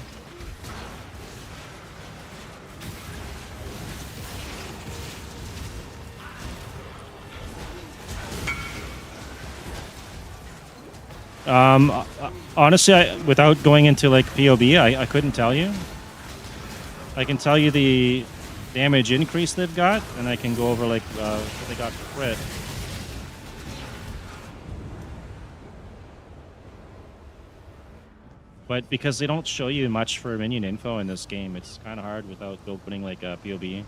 Honestly, without going into like POB, I couldn't tell you. I can tell you the damage increase they've got, and I can go over like what they got for crit. But because they don't show you much for minion info in this game, it's kind of hard without opening like a POB.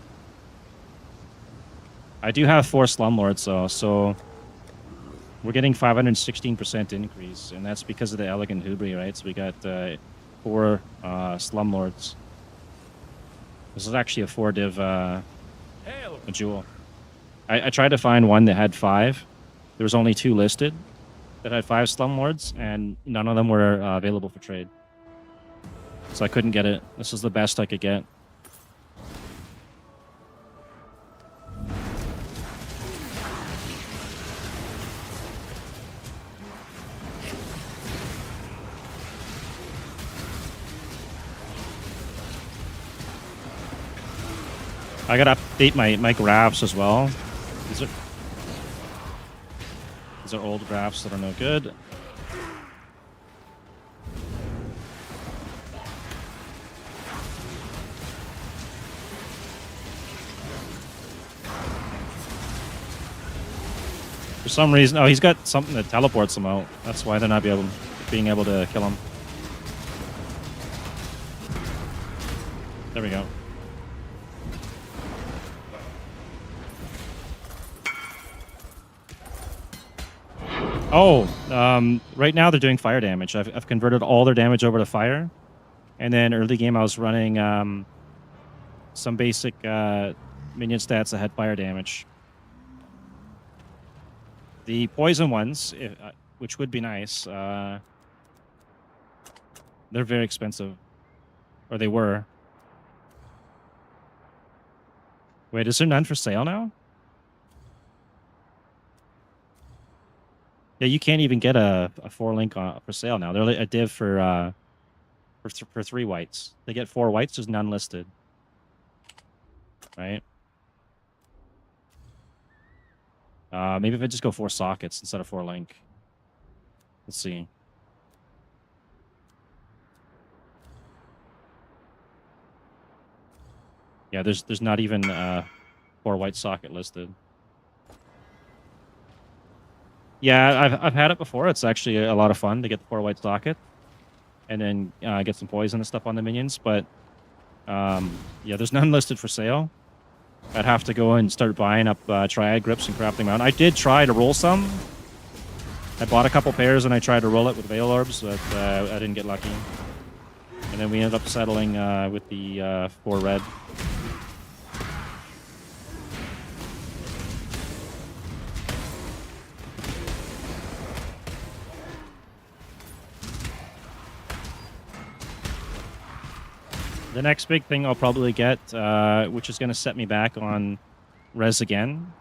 I do have 4 Slumlords though, so we're getting 516% increase, and that's because of the Elegant Hubri, right? So we got 4 Slumlords. This is actually a 4 div a jewel. I tried to find one that had 5. There was only 2 listed that had 5 Slumlords, and none of them were available for trade. So I couldn't get it. This is the best I could get. I gotta update my graphs as well. These are old graphs that are no good. For some reason, oh, he's got something that teleports him out. That's why they're not being able to kill him. There we go. Oh, right now they're doing fire damage. I've converted all their damage over to fire. And then early game I was running some basic minion stats that had fire damage. The poison ones, which would be nice, they're very expensive. Or they were. Wait, is there none for sale now? Yeah, you can't even get a 4-link for sale now. They're like a div for 3 whites. They get 4 whites, there's none listed. Right? Maybe if I just go 4 sockets instead of 4-link. Let's see. Yeah, there's not even 4 white socket listed. Yeah, I've had it before. It's actually a lot of fun to get the 4 white socket, and then get some poison and stuff on the minions. But yeah, there's none listed for sale. I'd have to go and start buying up triad grips and crafting them out. I did try to roll some. I bought a couple pairs and I tried to roll it with Veil Orbs, but I didn't get lucky. And then we ended up settling with the 4 red. The next big thing I'll probably get, which is going to set me back on res again,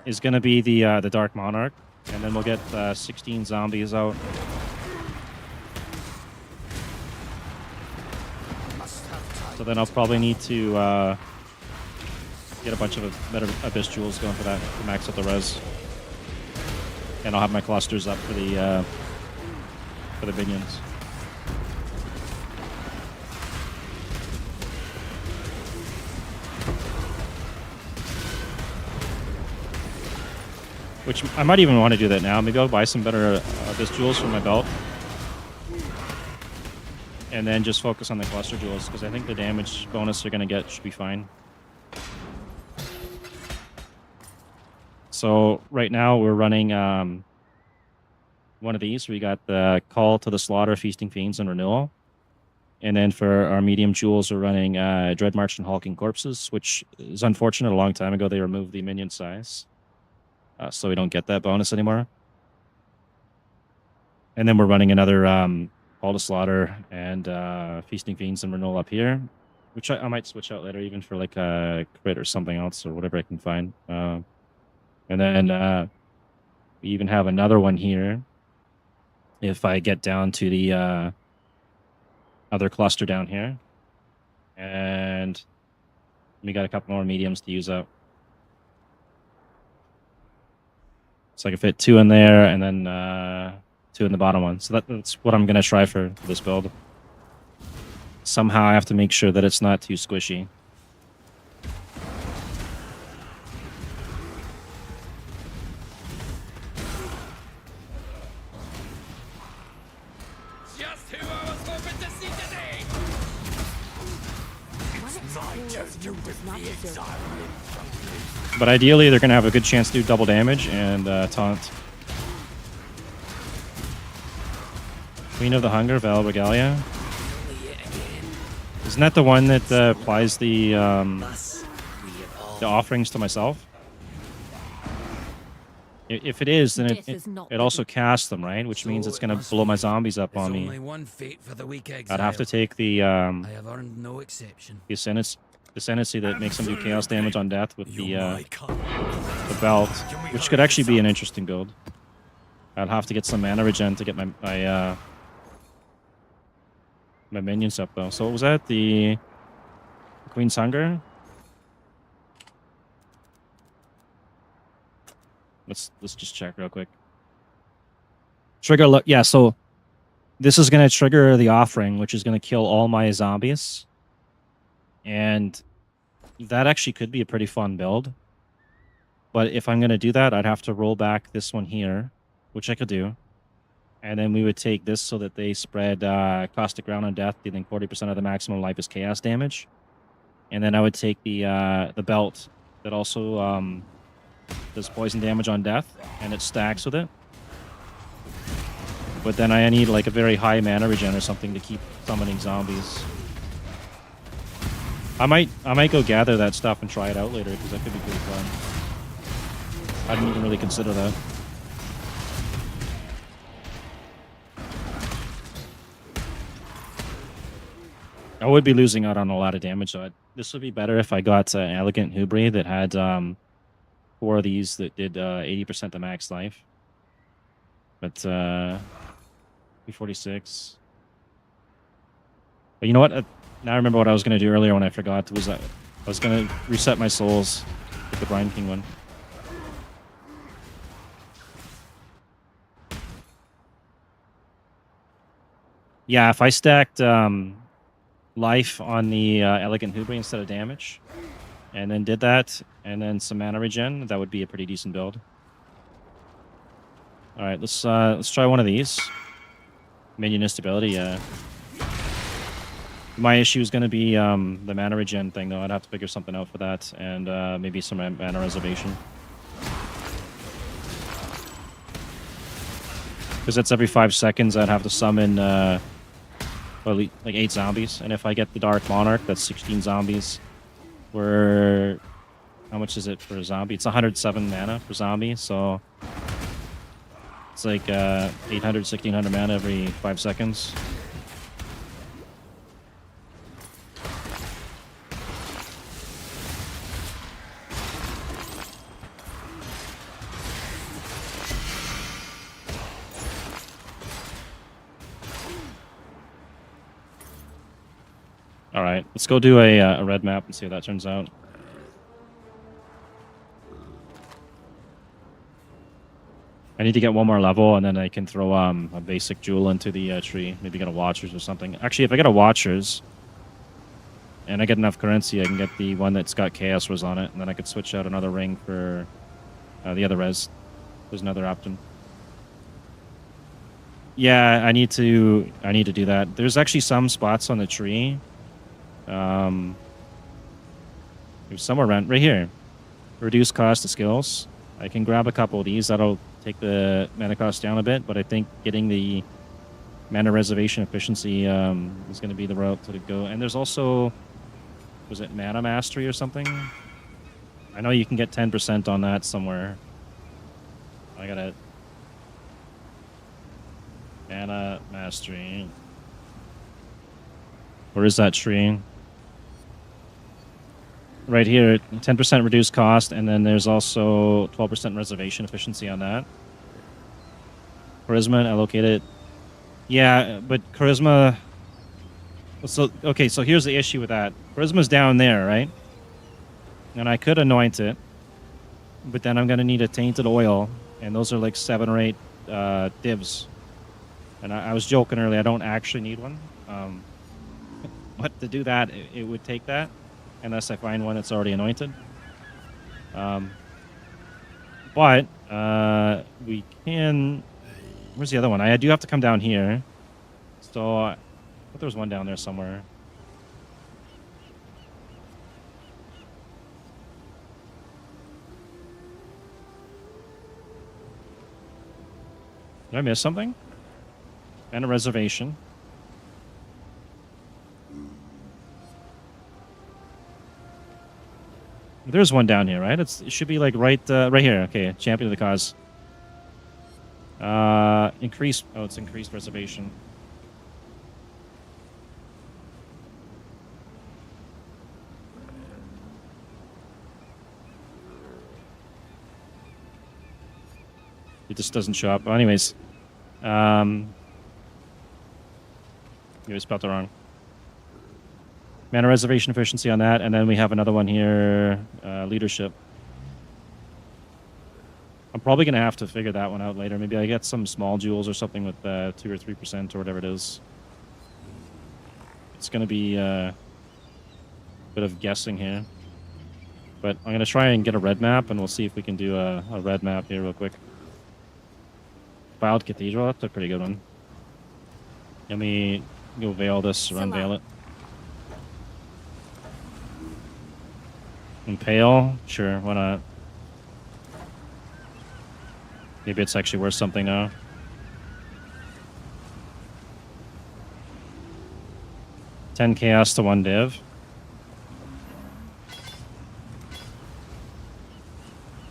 is going to be the Dark Monarch, and then we'll get 16 zombies out. So then I'll probably need to get a bunch of better Abyss Jewels going for that to max out the res, and I'll have my clusters up for the minions. Which I might even want to do that now. Maybe I'll buy some better Abyss Jewels for my belt. And then just focus on the cluster jewels, because I think the damage bonus they're going to get should be fine. So right now we're running one of these. We got the Call to the Slaughter, Feasting Fiends, and Renewal. And then for our medium jewels, we're running Dread March and Hulking Corpses, which is unfortunate. A long time ago they removed the minion size. So we don't get that bonus anymore. And then we're running another Call to Slaughter and Feasting Fiends and Renewal up here, which I might switch out later even for like a crit or something else or whatever I can find. And then we even have another one here if I get down to the other cluster down here. And we got a couple more mediums to use up. So I can fit 2 in there and then 2 in the bottom one. So that's what I'm going to try for this build. Somehow I have to make sure that it's not too squishy. Just who I was hoping to see today! It's my turn to rip the exile. But ideally, they're going to have a good chance to do double damage and taunt. Queen of the Hunger, Val Regalia. Isn't that the one that applies the offerings to myself? If it is, then it also casts them, right? Which means it's going to blow my zombies up on me. I'd have to take the Ascendancy that makes them do chaos damage on death with the belt, which could actually be an interesting build. I'd have to get some mana regen to get my minions up though. So what was that? The Queen's Hunger? Let's just check real quick. Trigger look, yeah, so this is gonna trigger the offering, which is gonna kill all my zombies. And that actually could be a pretty fun build. But if I'm going to do that, I'd have to roll back this one here, which I could do. And then we would take this so that they spread Caustic Ground on Death, dealing 40% of the maximum life is chaos damage. And then I would take the belt that also does poison damage on Death, and it stacks with it. But then I need like a very high mana regen or something to keep summoning zombies. I might go gather that stuff and try it out later, because that could be pretty fun. I didn't even really consider that. I would be losing out on a lot of damage, though. This would be better if I got an Elegant Hubre that had 4 of these that did 80% the max life. But 346. But you know what? Now I remember what I was going to do earlier when I forgot. Was I was going to reset my souls with the Brine King one. Yeah, if I stacked life on the Elegant Hubre instead of damage, and then did that, and then some mana regen, that would be a pretty decent build. All right, let's try one of these. Minion instability. My issue is going to be the mana regen thing, though. I'd have to figure something out for that, and maybe some mana reservation. Because that's every 5 seconds. I'd have to summon well, like 8 zombies, and if I get the Dark Monarch, that's 16 zombies. Where how much is it for a zombie? It's 107 mana per zombie, so it's like 800, 1600 mana every 5 seconds. All right, let's go do a red map and see how that turns out. I need to get one more level, and then I can throw a basic jewel into the tree. Maybe get a Watchers or something. Actually, if I get a Watchers, and I get enough currency, I can get the one that's got Chaos Res on it, and then I could switch out another ring for the other res. There's another option. Yeah, I need to do that. There's actually some spots on the tree. There's somewhere around right here. Reduce cost of skills. I can grab a couple of these. That'll take the mana cost down a bit, but I think getting the mana reservation efficiency is going to be the route to go. And there's also, was it Mana Mastery or something? I know you can get 10% on that somewhere. I got it. Mana Mastery. Where is that tree? Right here, 10% reduced cost, and then there's also 12% reservation efficiency on that. Charisma allocated. Yeah, but Charisma... So, okay, so here's the issue with that. Charisma's down there, right? And I could anoint it, but then I'm going to need a Tainted Oil, and those are like 7 or 8 divs. And I was joking earlier, I don't actually need one. But to do that, it would take that. Unless I find one that's already anointed. But we can... Where's the other one? I do have to come down here. So I thought there was one down there somewhere. Did I miss something? And a reservation. There's one down here, right? It should be like right here. Okay, Champion of the Cause. Increase. Oh, it's increased reservation. It just doesn't show up. Well, anyways, you spelled it wrong. Mana reservation efficiency on that, and then we have another one here, leadership. I'm probably going to have to figure that one out later. Maybe I get some small jewels or something with 2 or 3% or whatever it is. It's going to be a bit of guessing here. But I'm going to try and get a red map, and we'll see if we can do a red map here real quick. Defiled Cathedral, that's a pretty good one. Let me go veil this or unveil it. Impale? Sure, why not? Maybe it's actually worth something now. $10 chaos to 1 div.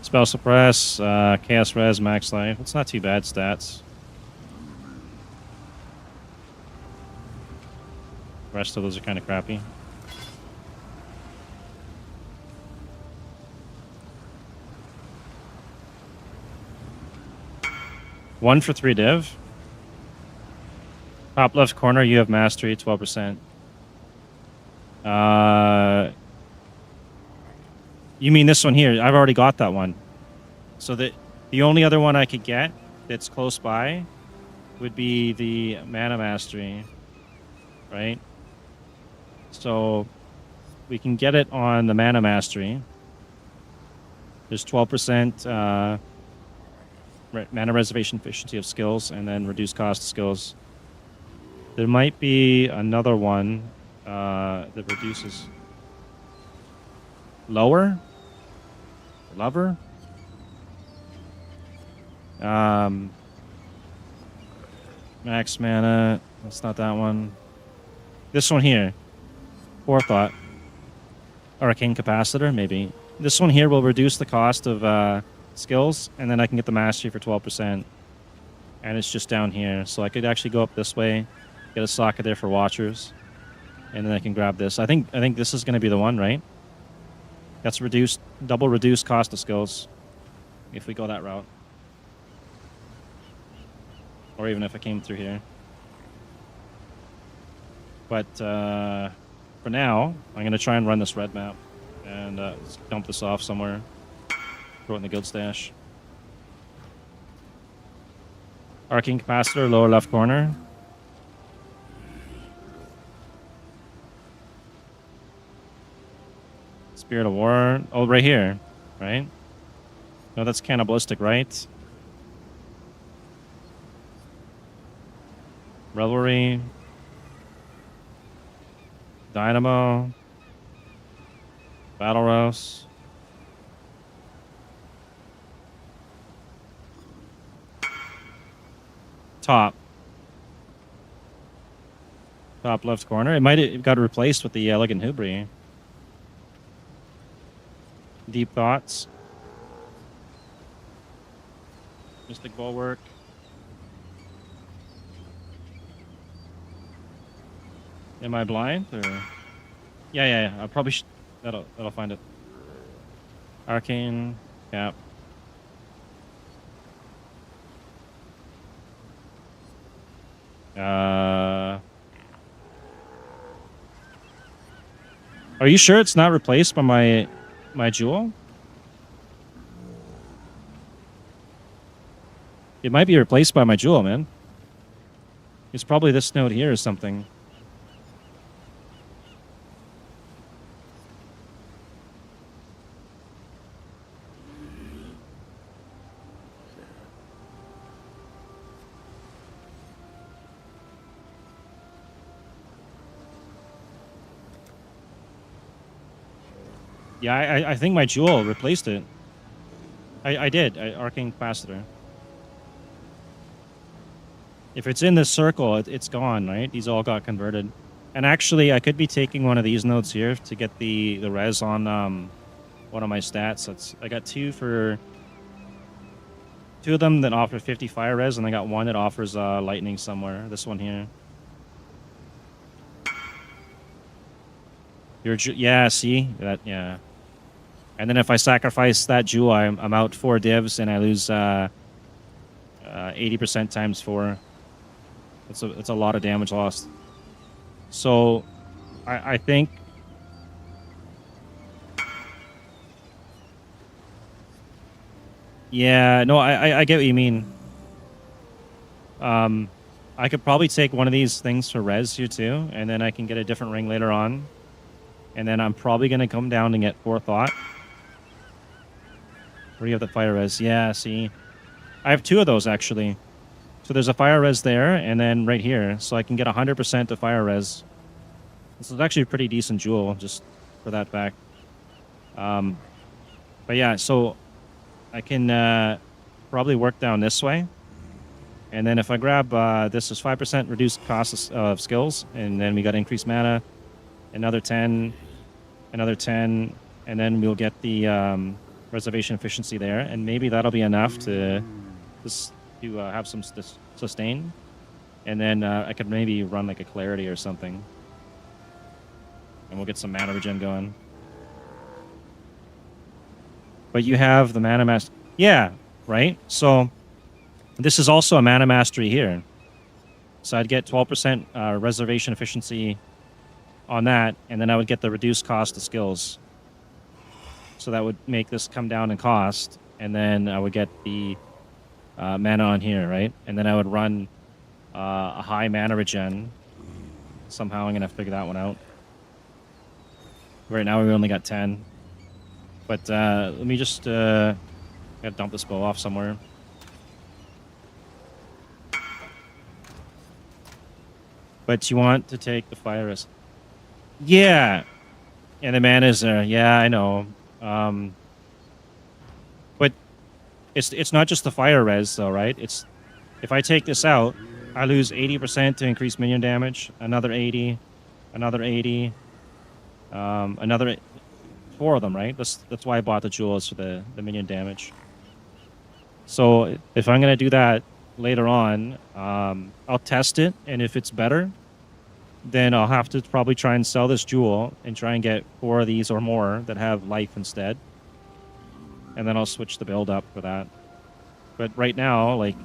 Spell suppress, chaos res, max life. It's not too bad stats. The rest of those are kind of crappy. One for 3 div. Top left corner, you have mastery, 12%. You mean this one here? I've already got that one. So the only other one I could get that's close by would be the mana mastery, right? So we can get it on the mana mastery. There's 12% mana reservation efficiency of skills, and then reduced cost of skills. There might be another one that reduces lower. Lover. Max mana. That's not that one. This one here. Forethought. Arcane Capacitor, maybe. This one here will reduce the cost of skills, and then I can get the mastery for 12%. And it's just down here. So I could actually go up this way, get a socket there for Watchers, and then I can grab this. I think this is going to be the one, right? That's double reduced cost of skills if we go that route. Or even if I came through here. But for now, I'm going to try and run this red map and dump this off somewhere. Throw it in the guild stash. Arcane Capacitor, lower left corner. Spirit of War. Oh, right here, right? No, that's cannibalistic, right? Revelry. Dynamo. Battle Rouse. Top left corner. It might have got replaced with the Elegant Hubri. Deep Thoughts. Mystic Bulwark. Am I blind? Or yeah. I probably should. That'll find it. Arcane Cap. Are you sure it's not replaced by my jewel? It might be replaced by my jewel, man. It's probably this node here or something. Yeah, I think my jewel replaced it. I did. Arcane Capacitor. If it's in this circle, it's gone, right? These all got converted. And actually, I could be taking one of these nodes here to get the res on one of my stats. I got two of them that offer 50 fire res, and I got one that offers lightning somewhere. This one here. Yeah, see that? Yeah. And then if I sacrifice that jewel, I'm out 4 divs and I lose 80% times 4. It's a lot of damage lost. So I think yeah, no, I get what you mean. I could probably take one of these things for res here too, and then I can get a different ring later on. And then I'm probably going to come down and get Forethought. Where do you have the fire res? Yeah, see. I have 2 of those, actually. So there's a fire res there, and then right here, so I can get 100% to fire res. This is actually a pretty decent jewel, just for that fact. But yeah, so I can probably work down this way. And then if I grab this is 5% reduced cost of skills, and then we got increased mana, another 10, another 10, and then we'll get the reservation efficiency there, and maybe that'll be enough to just to have some sustain, and then I could maybe run like a clarity or something, and we'll get some mana regen going. But you have the mana master, yeah, right? So this is also a mana mastery here, so I'd get 12% reservation efficiency on that, and then I would get the reduced cost of skills. So that would make this come down in cost, and then I would get the mana on here, right? And then I would run a high mana regen. Somehow I'm going to figure that one out. Right now we only got 10. But let me just gotta dump this bow off somewhere. But you want to take the fire risk. Yeah. And the mana's there. Yeah, I know. But it's not just the fire res though, right? It's if I take this out, I lose 80% to increase minion damage, another 80, another 80, another 4 of them, right? That's why I bought the jewels for the minion damage. So if I'm gonna do that later on, I'll test it, and if it's better, then I'll have to probably try and sell this jewel and try and get 4 of these or more that have life instead. And then I'll switch the build up for that. But right now, like,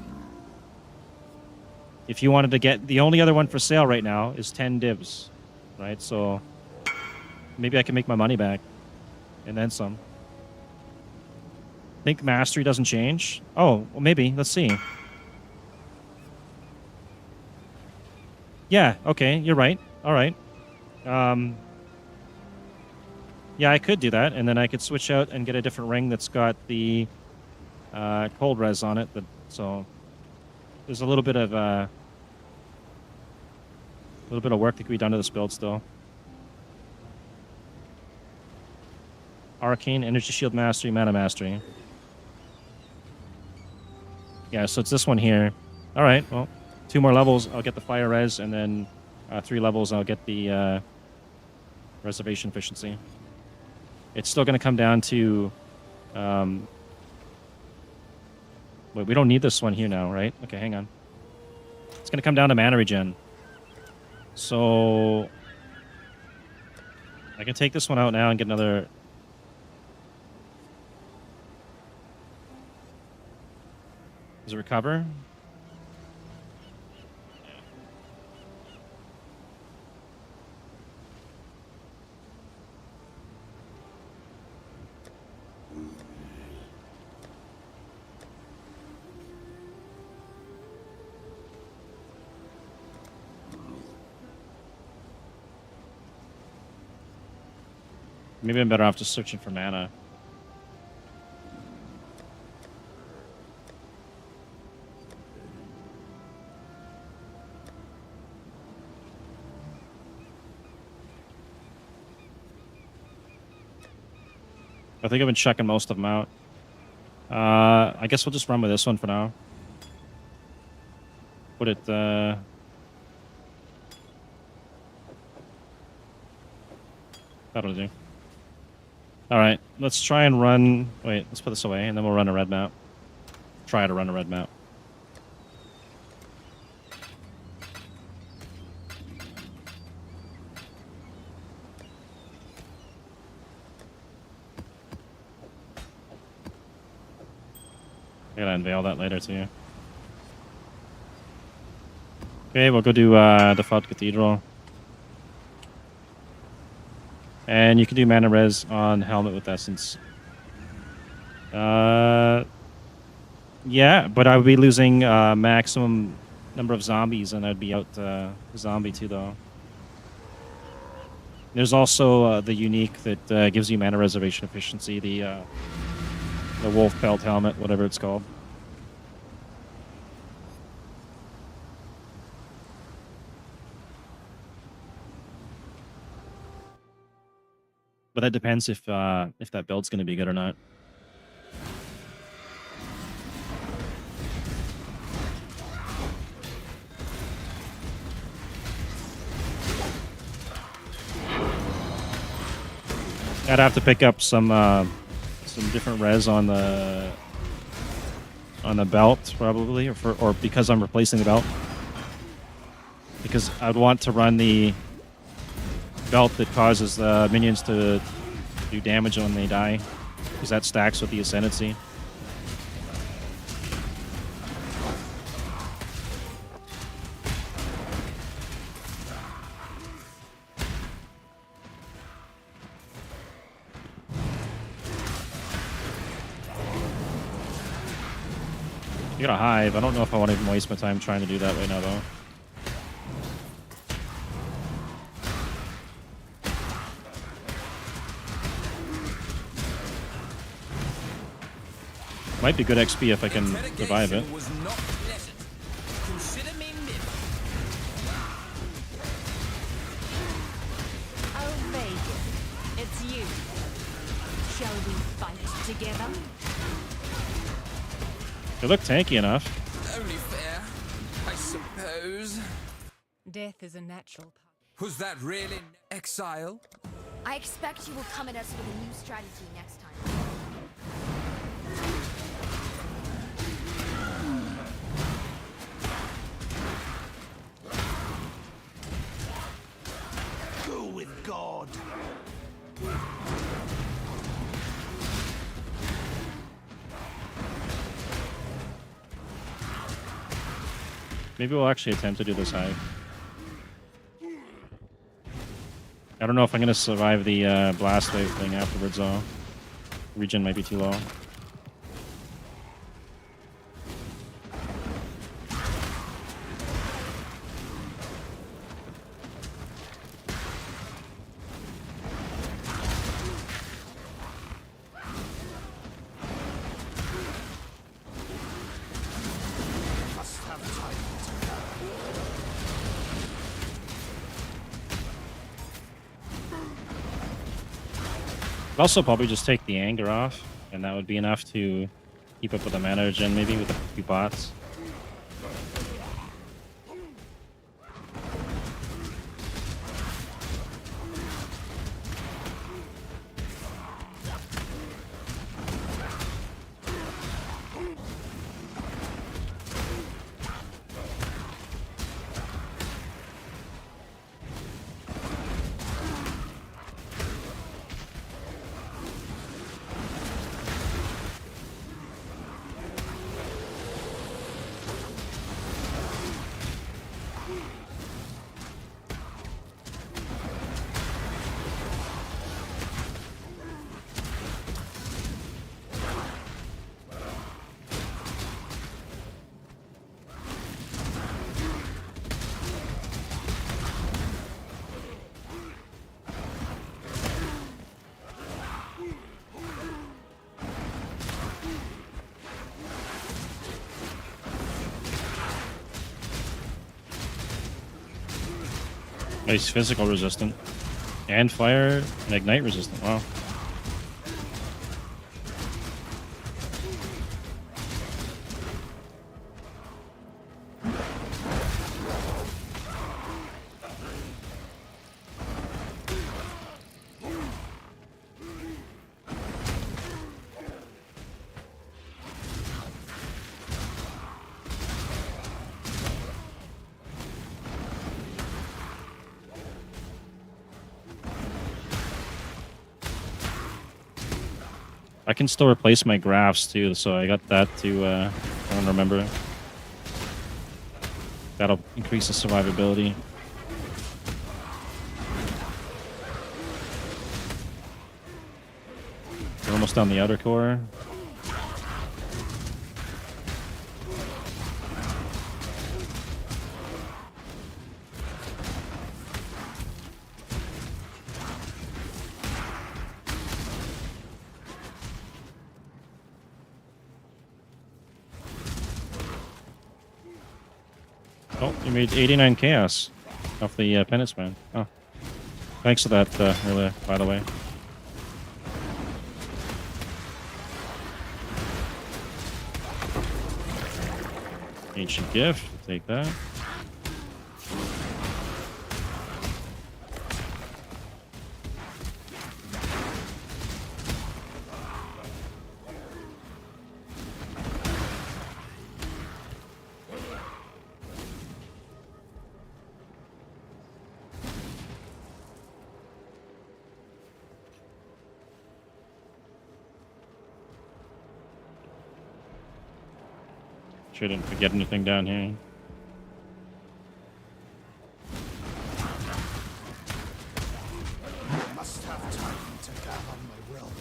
if you wanted to get... The only other one for sale right now is 10 divs, right? So maybe I can make my money back. And then some. Think mastery doesn't change? Oh, well, maybe. Let's see. Yeah, okay, you're right. All right. Yeah, I could do that, and then I could switch out and get a different ring that's got the cold res on it. So there's a little bit of work that could be done to this build still. Arcane, Energy Shield Mastery, Mana Mastery. Yeah, so it's this one here. All right, well, 2 more levels, I'll get the fire res, and then 3 levels, I'll get the reservation efficiency. It's still going to come down to... wait, we don't need this one here now, right? Okay, hang on. It's going to come down to mana regen. So... I can take this one out now and get another... Does it recover? Maybe I'm better off just searching for mana. I think I've been checking most of them out. I guess we'll just run with this one for now. Put it, that'll do. Alright, let's try and run... Wait, let's put this away, and then we'll run a red map. Try to run a red map. I gotta unveil that later too. Okay, we'll go do Default Cathedral. And you can do mana res on Helmet with Essence. Yeah, but I would be losing maximum number of zombies, and I'd be out zombie too, though. There's also the unique that gives you mana reservation efficiency, the wolf pelt helmet, whatever it's called. But that depends if that build's going to be good or not. I'd have to pick up some different res on the belt probably, or because I'm replacing the belt. Because I'd want to run the belt that causes the minions to do damage when they die, because that stacks with the ascendancy. You got a hive. I don't know if I want to even waste my time trying to do that right now, though. Might be good XP if I can survive it. Oh, Vegas, it's you. Shall we fight together? They look tanky enough. Only fair, I suppose. Death is a natural part. Was that really exile? I expect you will come at us with a new strategy next time. Go with God. Maybe we'll actually attempt to do this hive. I don't know if I'm going to survive the blast wave thing afterwards, though. Regen might be too low. Must have time to I'd also probably just take the anger off, and that would be enough to keep up with the mana regen, maybe with a few bots. Nice physical resistant. And fire and ignite resistant. Wow. I can still replace my graphs too, so I got that to, I don't remember. That'll increase the survivability. We're almost down the outer core. Oh, you made 89 chaos off the penance man. Oh, thanks for that, earlier, by the way. Ancient gift. We'll take that. Sure didn't forget anything down here. I must have time to gather my will.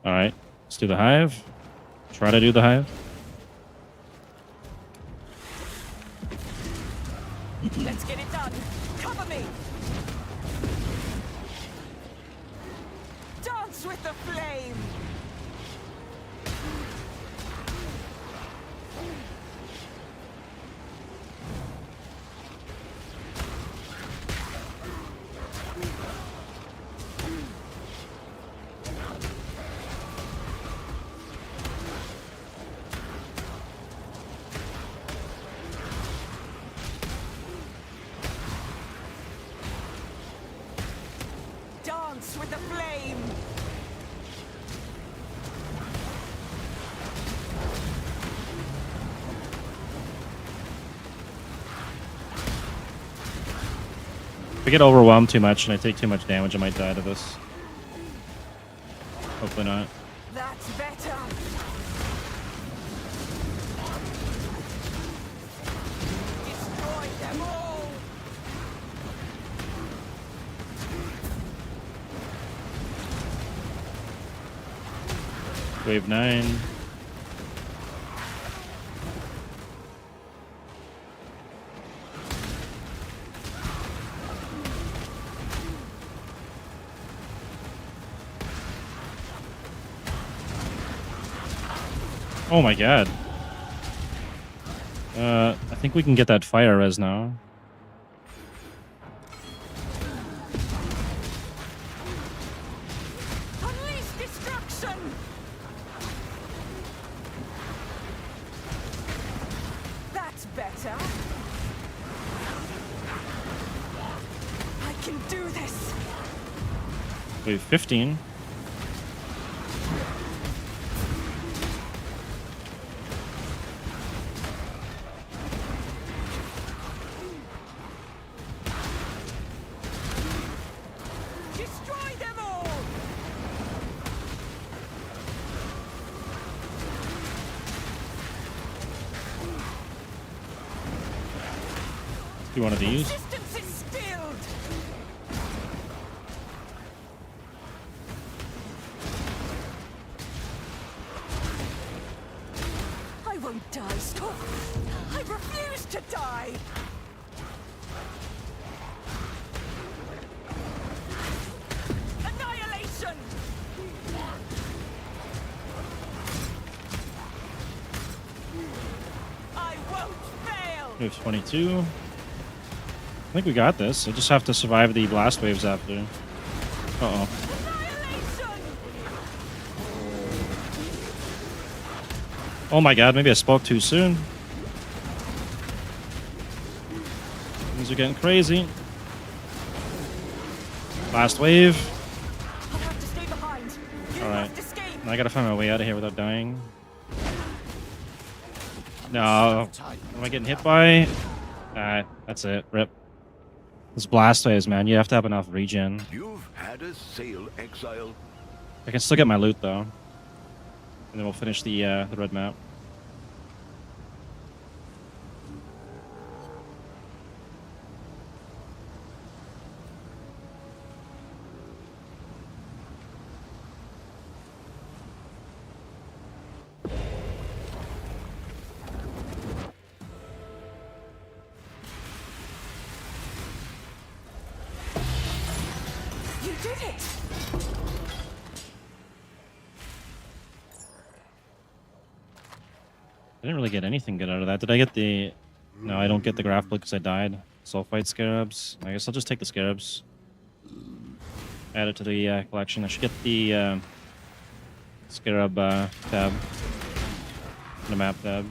All right, let's do the hive. Try to do the hive. Let's get it done. Cover me. Dance with the flame. Dance with the flame. If I get overwhelmed too much and I take too much damage, I might die to this. Hopefully not. That's better. Destroy them all. Wave 9. Oh my god. I think we can get that fire res now. Unleash destruction. That's better. I can do this. Wave 15. Destroy them all. Do one of these. Resistance is stilled. I won't die, stop. I refuse to die. Annihilation. I won't fail. Wave 22. I think we got this. I just have to survive the blast waves after. Uh-oh. Oh my god, maybe I spoke too soon. Things are getting crazy. Last wave. I'll have to stay behind. You Alright. must escape. I gotta find my way out of here without dying. No. What am I getting hit by? That's it. Rip. This blast waves, man. You have to have enough regen. You've had a sail, exile. I can still get my loot though. And then we'll finish the red map. You did it. I didn't really get anything good out of that. Did I get the... No, I don't get the grapple because I died. Sulfite scarabs. I guess I'll just take the scarabs. Add it to the collection. I should get the Scarab tab. The map tab.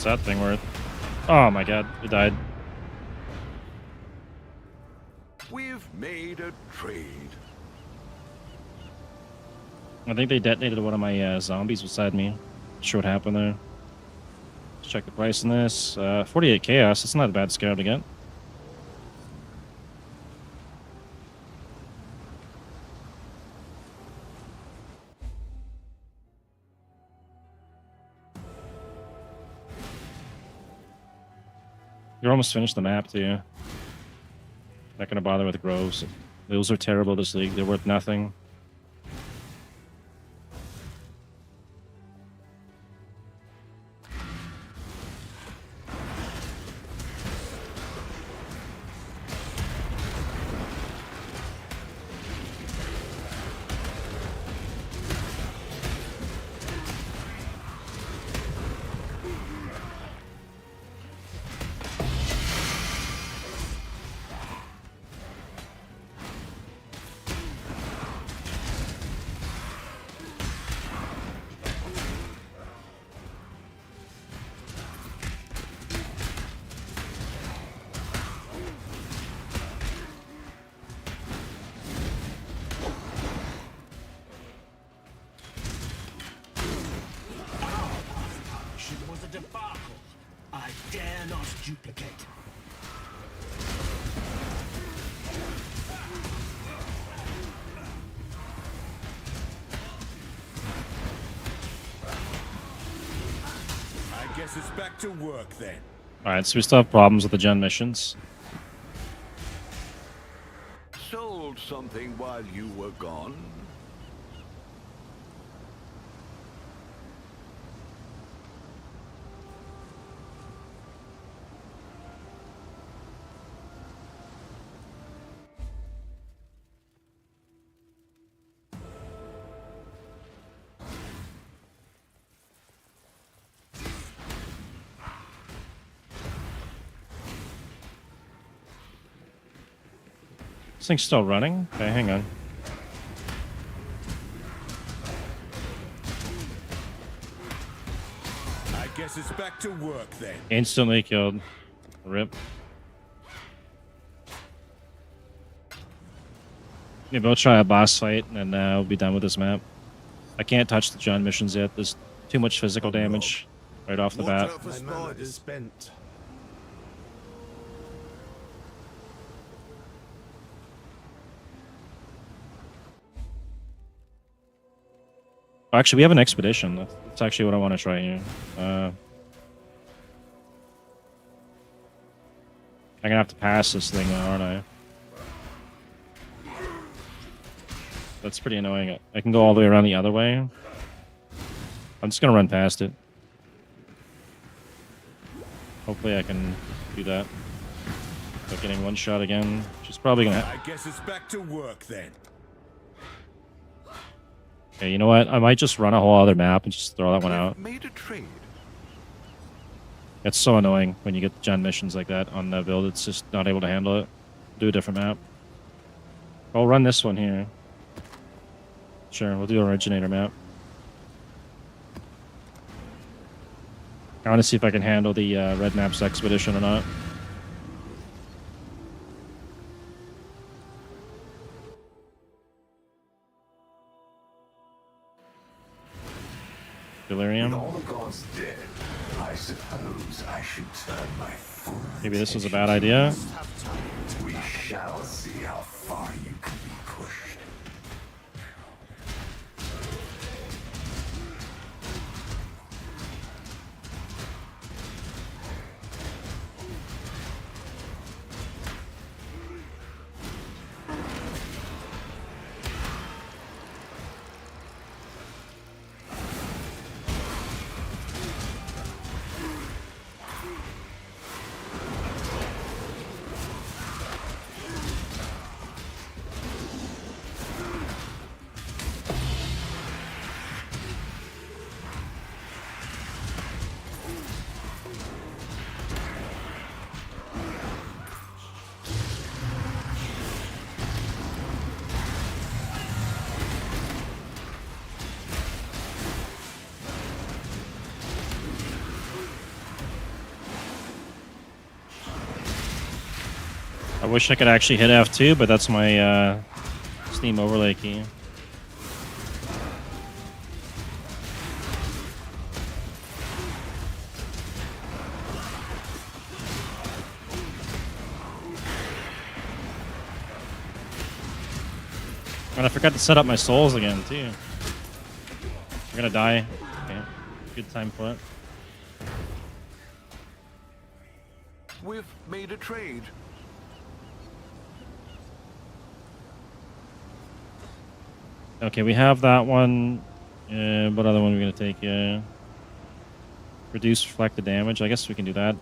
What's that thing worth? Oh my god, it died. We've made a trade. I think they detonated one of my zombies beside me. Not sure what happened there. Let's check the price on this. 48 chaos. It's not a bad scarab to get. You're almost finished the map too. Not gonna bother with groves. Those are terrible this league. They're worth nothing. Was a debacle. I dare not duplicate. I guess it's back to work then. Alright, so we still have problems with the gen missions. Sold something while you were gone. This thing's still running? Okay, hang on. I guess it's back to work then. Instantly killed. Rip. Maybe we'll try a boss fight and we'll be done with this map. I can't touch the John missions yet. There's too much physical damage right off the bat. My mana is spent. Actually, we have an expedition. That's actually what I want to try here. I'm gonna have to pass this thing, aren't I? That's pretty annoying. I can go all the way around the other way. I'm just gonna run past it. Hopefully I can do that. Without getting one shot again. She's probably gonna... I guess it's back to work then. Okay, you know what? I might just run a whole other map and just throw that one out. Made a trade. It's so annoying when you get gen missions like that on the build. It's just not able to handle it. Do a different map. I'll run this one here. Sure, we'll do an originator map. I want to see if I can handle the red maps expedition or not. Delirium. With all the gods dead, I suppose I should turn my Maybe this was a bad idea. We shall see how far you can be pushed. I wish I could actually hit F2, but that's my Steam overlay key. And I forgot to set up my souls again, too. We're gonna die. Okay. Good time for it. We've made a trade. Okay, we have that one. What other one are we gonna take? Reduce reflected damage. I guess we can do that.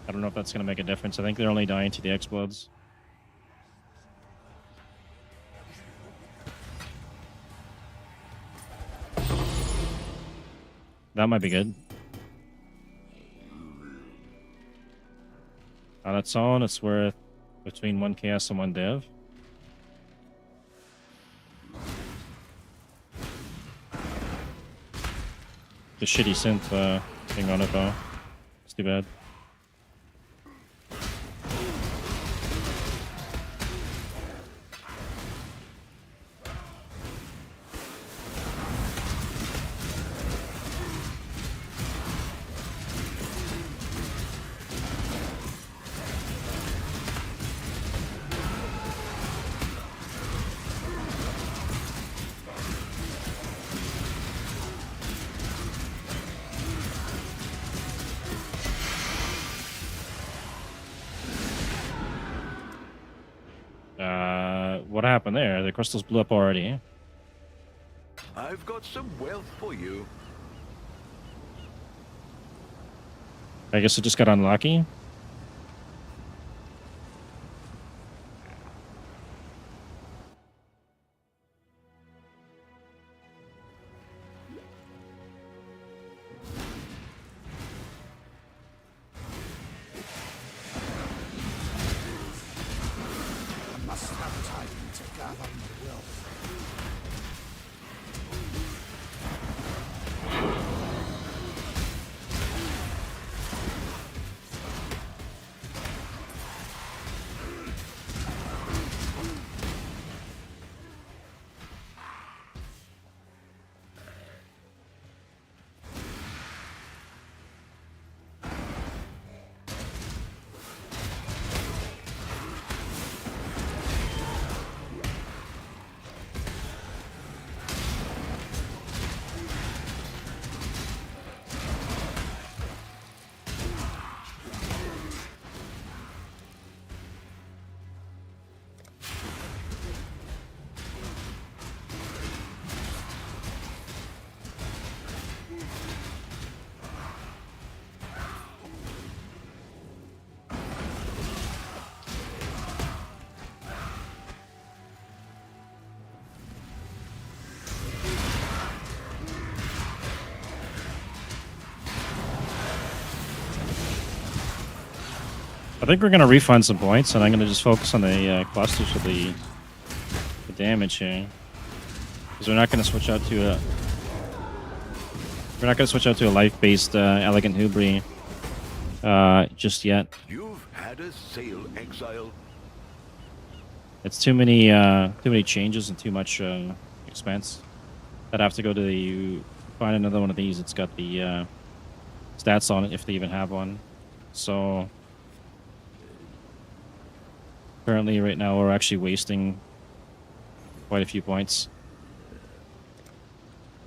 I don't know if that's gonna make a difference. I think they're only dying to the explodes. That might be good. On its own, it's worth between 1 KS and 1 div. The shitty synth thing on it though. It's too bad. What happened there? The crystals blew up already. I've got some wealth for you. I guess it just got unlucky. I think we're going to refund some points, and I'm going to just focus on the clusters for the damage here. Because we're not going to switch out to a... We're not going to switch out to a life-based Elegant Hubri just yet. You've had a sale, Exile. It's too many changes and too much expense. I'd have to go to the find another one of these. It's got the stats on it if they even have one. So currently, right now, we're actually wasting quite a few points.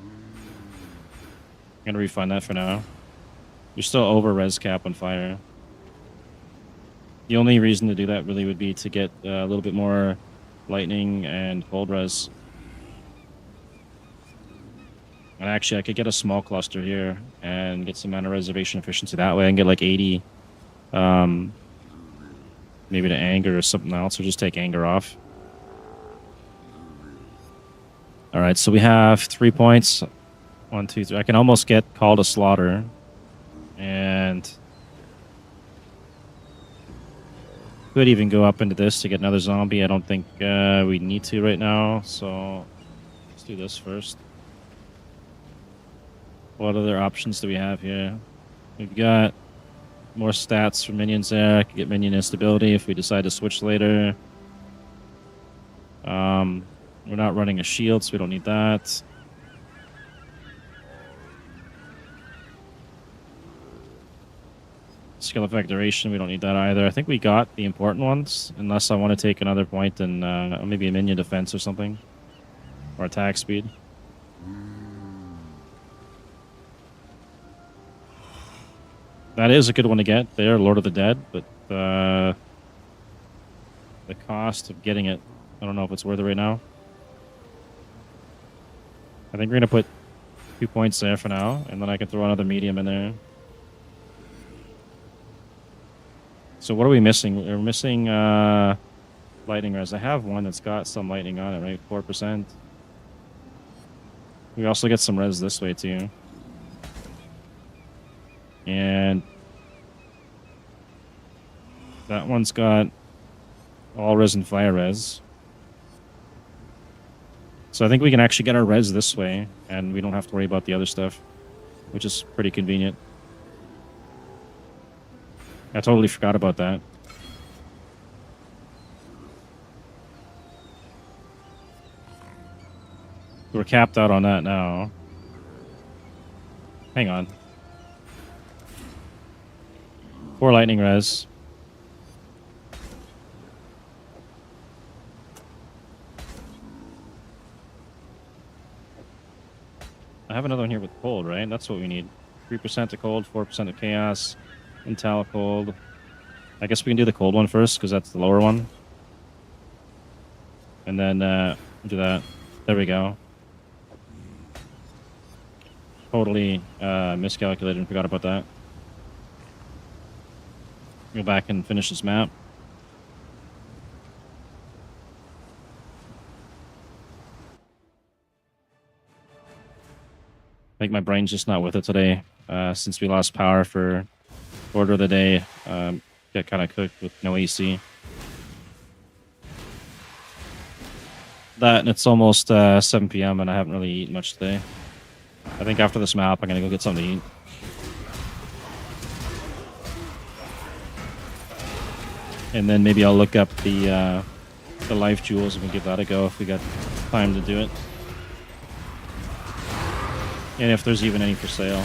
I'm gonna refund that for now. You're still over res cap on fire. The only reason to do that really would be to get a little bit more lightning and cold res. And actually, I could get a small cluster here and get some mana reservation efficiency that way and get like 80. Maybe to anger or something else, or just take anger off. All right, so we have 3 points. 1, 2, 3. I can almost get Call to Slaughter. And could even go up into this to get another zombie. I don't think we need to right now, so let's do this first. What other options do we have here? We've got more stats for minions there. I could get minion instability if we decide to switch later. We're not running a shield, so we don't need that. Skill effect duration, we don't need that either. I think we got the important ones, unless I want to take another point and maybe a minion defense or something. Or attack speed. That is a good one to get there, Lord of the Dead, but the cost of getting it, I don't know if it's worth it right now. I think we're going to put 2 points there for now, and then I can throw another medium in there. So what are we missing? We're missing lightning res. I have one that's got some lightning on it, right? 4%. We also get some res this way too. And that one's got all res and fire res. So I think we can actually get our res this way, and we don't have to worry about the other stuff, which is pretty convenient. I totally forgot about that. We're capped out on that now. Hang on. 4 lightning res. I have another one here with cold, right? That's what we need. 3% to cold, 4% to chaos, intel cold. I guess we can do the cold one first because that's the lower one. And then do that. There we go. Totally miscalculated and forgot about that. Go back and finish this map. I think my brain's just not with it today. Since we lost power for quarter of the day, got kind of cooked with no AC. That, and it's almost 7 p.m. and I haven't really eaten much today. I think after this map, I'm gonna go get something to eat. And then maybe I'll look up the life jewels and we'll give that a go if we got time to do it. And if there's even any for sale.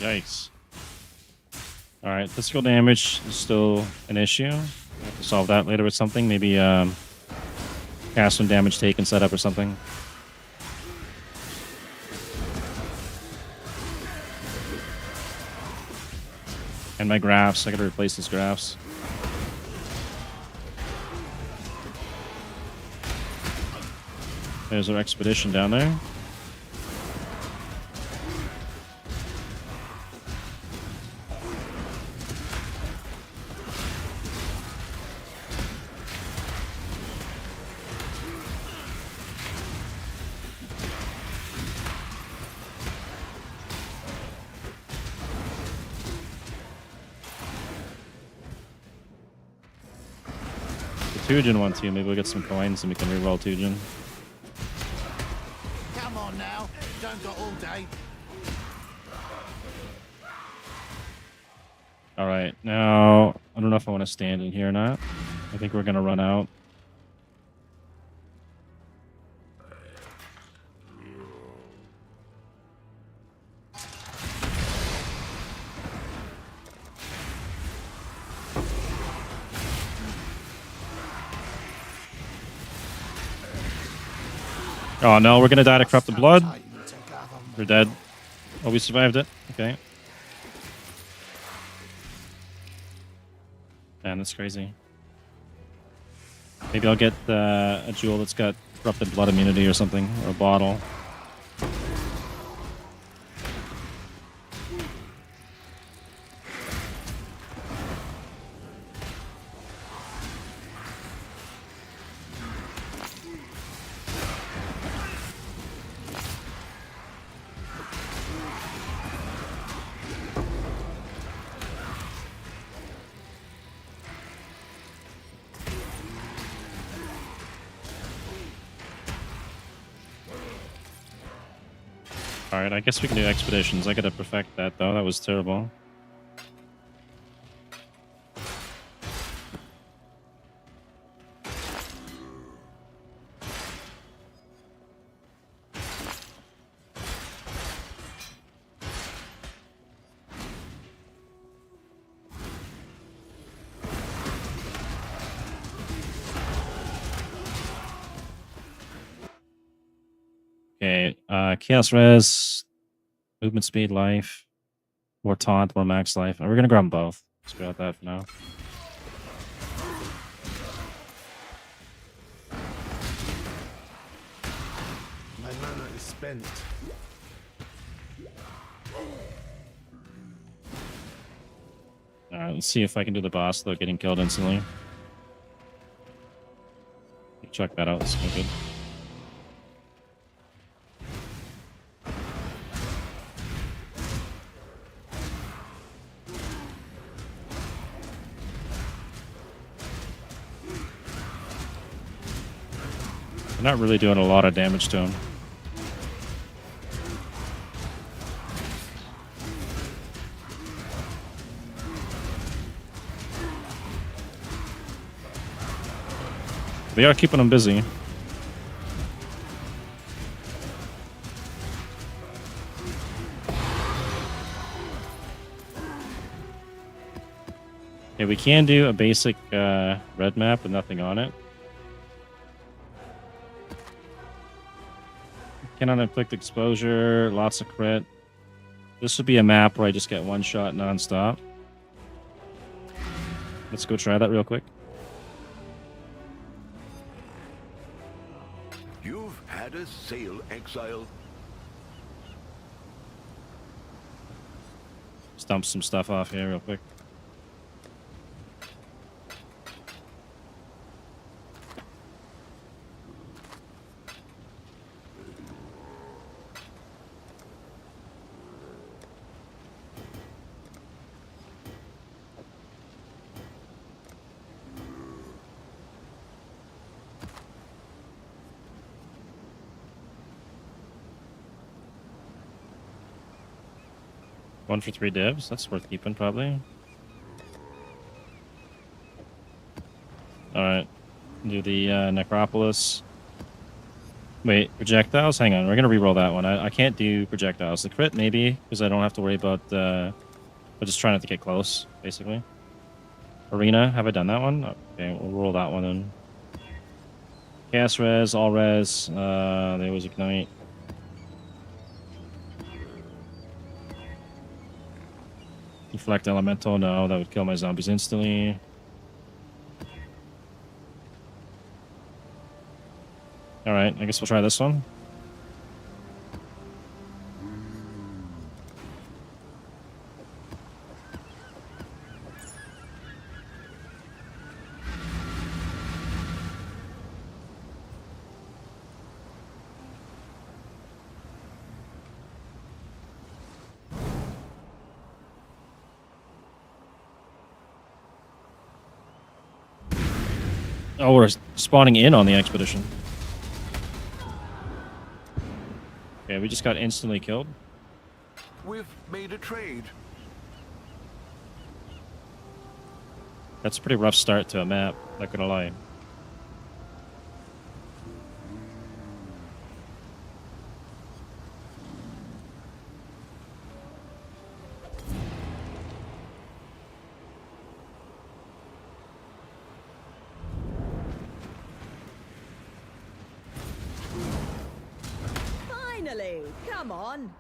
Yikes. Alright, physical damage is still an issue. We'll have to solve that later with something. Maybe cast some damage taken setup or something. And my graphs. I gotta replace these graphs. There's our expedition down there. Tujin one too. Maybe we'll get some coins and we can reroll Tujin. Come on now, don't got all day. All right, now I don't know if I want to stand in here or not. I think we're gonna run out. Oh no, we're gonna die to corrupted blood. We're dead. Oh, we survived it. Okay. Man, that's crazy. Maybe I'll get a jewel that's got corrupted blood immunity or something, or a bottle. Alright, I guess we can do expeditions. I gotta perfect that though. That was terrible. Okay, Chaos Res, movement speed, life, more taunt, more max life. We're gonna grab them both. Let's go with that for now. My mana is spent. Alright, let's see if I can do the boss without getting killed instantly. Check that out, it's no good. I'm not really doing a lot of damage to him. They are keeping him busy. Okay, we can do a basic red map with nothing on it. Cannot inflict exposure, lots of crit. This would be a map where I just get one shot non-stop. Let's go try that real quick. You've had a sail, Exile. Just dump some stuff off here real quick. One for 3 divs. That's worth keeping, probably. Alright. Do the Necropolis. Wait, projectiles? Hang on, we're gonna reroll that one. I can't do projectiles. The crit, maybe, because I don't have to worry about... I'm just trying not to get close, basically. Arena, have I done that one? Okay, we'll roll that one in. Chaos res, all res. There was ignite. Deflect elemental, no, that would kill my zombies instantly. Alright, I guess we'll try this one. Oh, we're spawning in on the expedition. Okay, we just got instantly killed. We've made a trade. That's a pretty rough start to a map, not gonna lie. Finally! Come on!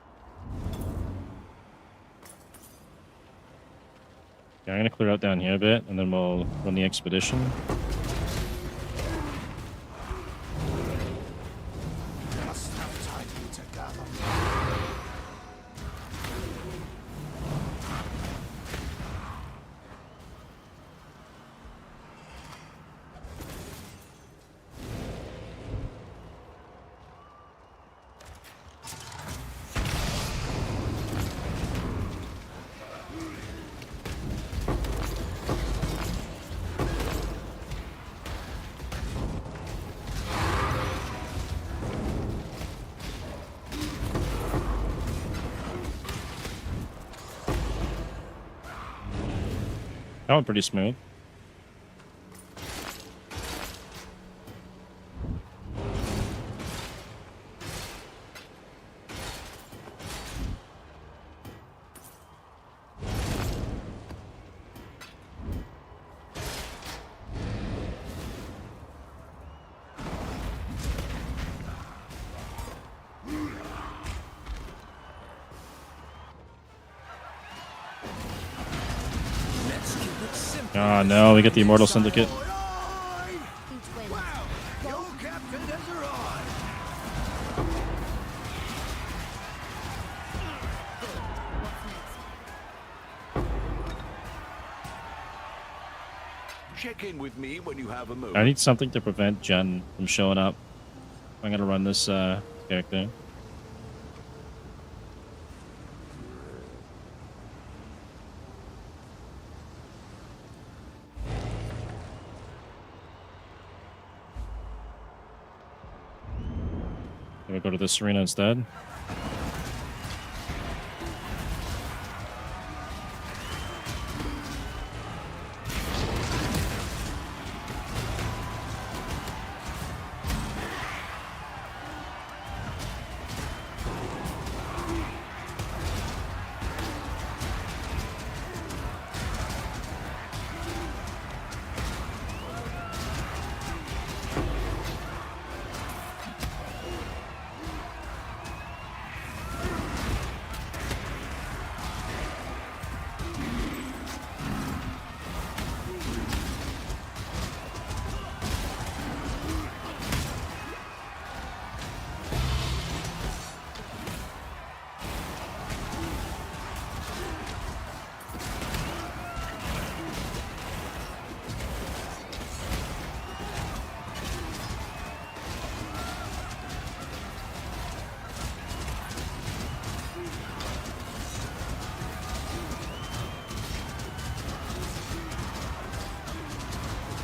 Yeah, I'm gonna clear out down here a bit, and then we'll run the expedition. Must have time to gather. That went pretty smooth. Oh no, we get the Immortal Syndicate. Check in with me when you have a moment. I need something to prevent Jen from showing up. I'm gonna run this character. We'll go to this arena instead.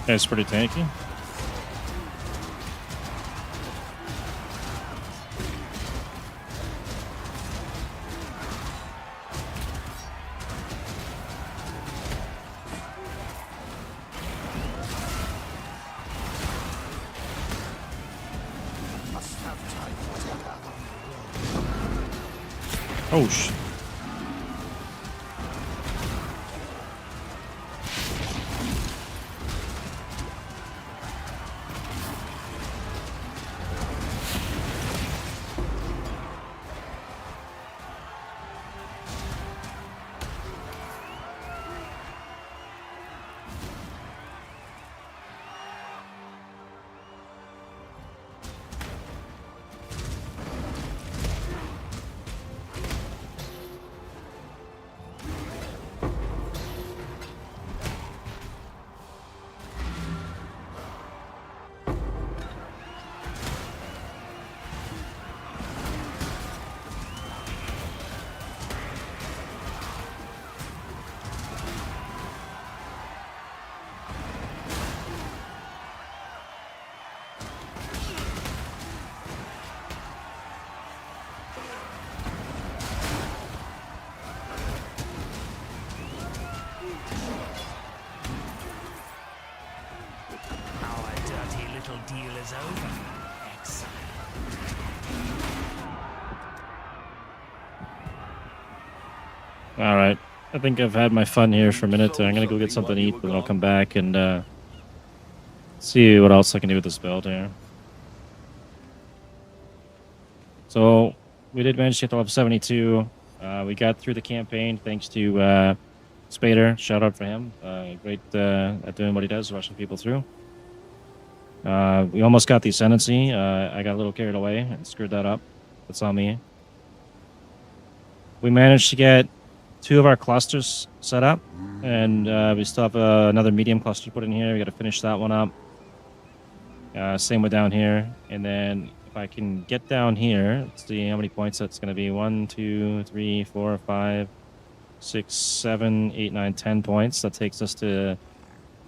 It's pretty tanky. Must have time to gather. Oh shit. All right. I think I've had my fun here for a minute. I'm gonna go get something to eat, but then I'll come back and see what else I can do with this build here. So we did manage to get to level 72. We got through the campaign thanks to Spader. Shout out for him. Great at doing what he does, rushing people through. We almost got the ascendancy. I got a little carried away and screwed that up. That's on me. We managed to get 2 of our clusters set up, and we still have another medium cluster to put in here. We got to finish that one up. Same with down here, and then if I can get down here, let's see how many points that's going to be. 1, 2, 3, 4, 5, 6, 7, 8, 9, 10 points. That takes us to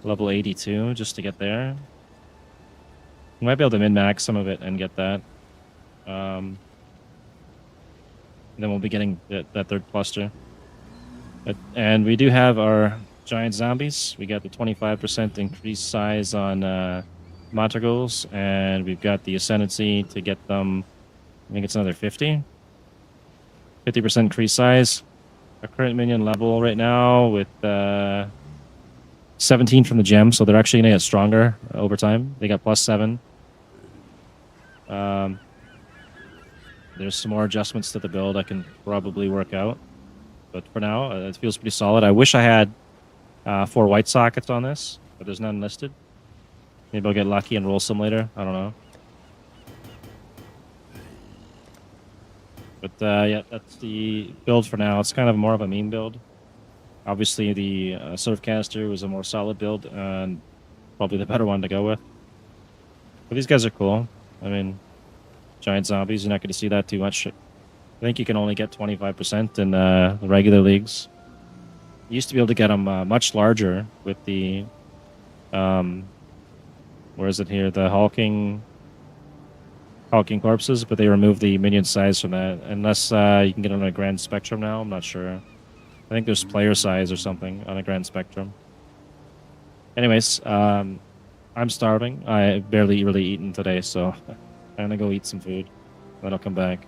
level 82 just to get there. We might be able to min-max some of it and get that. Then we'll be getting that third cluster. And we do have our giant zombies. We got the 25% increased size on Montragles, and we've got the ascendancy to get them. I think it's another 50. 50% increased size. Our current minion level right now with 17 from the gem, so they're actually going to get stronger over time. They got +7. There's some more adjustments to the build I can probably work out. But for now, it feels pretty solid. I wish I had 4 white sockets on this, but there's none listed. Maybe I'll get lucky and roll some later. I don't know. But yeah, that's the build for now. It's kind of more of a meme build. Obviously, the Surfcaster was a more solid build and probably the better one to go with. But these guys are cool. I mean, giant zombies, you're not going to see that too much. I think you can only get 25% in the regular leagues. You used to be able to get them much larger with the... where is it here? The hulking corpses, but they removed the minion size from that. Unless you can get on a grand spectrum now, I'm not sure. I think there's player size or something on a grand spectrum. Anyways, I'm starving. I barely really eaten today, so I'm gonna go eat some food. Then I'll come back.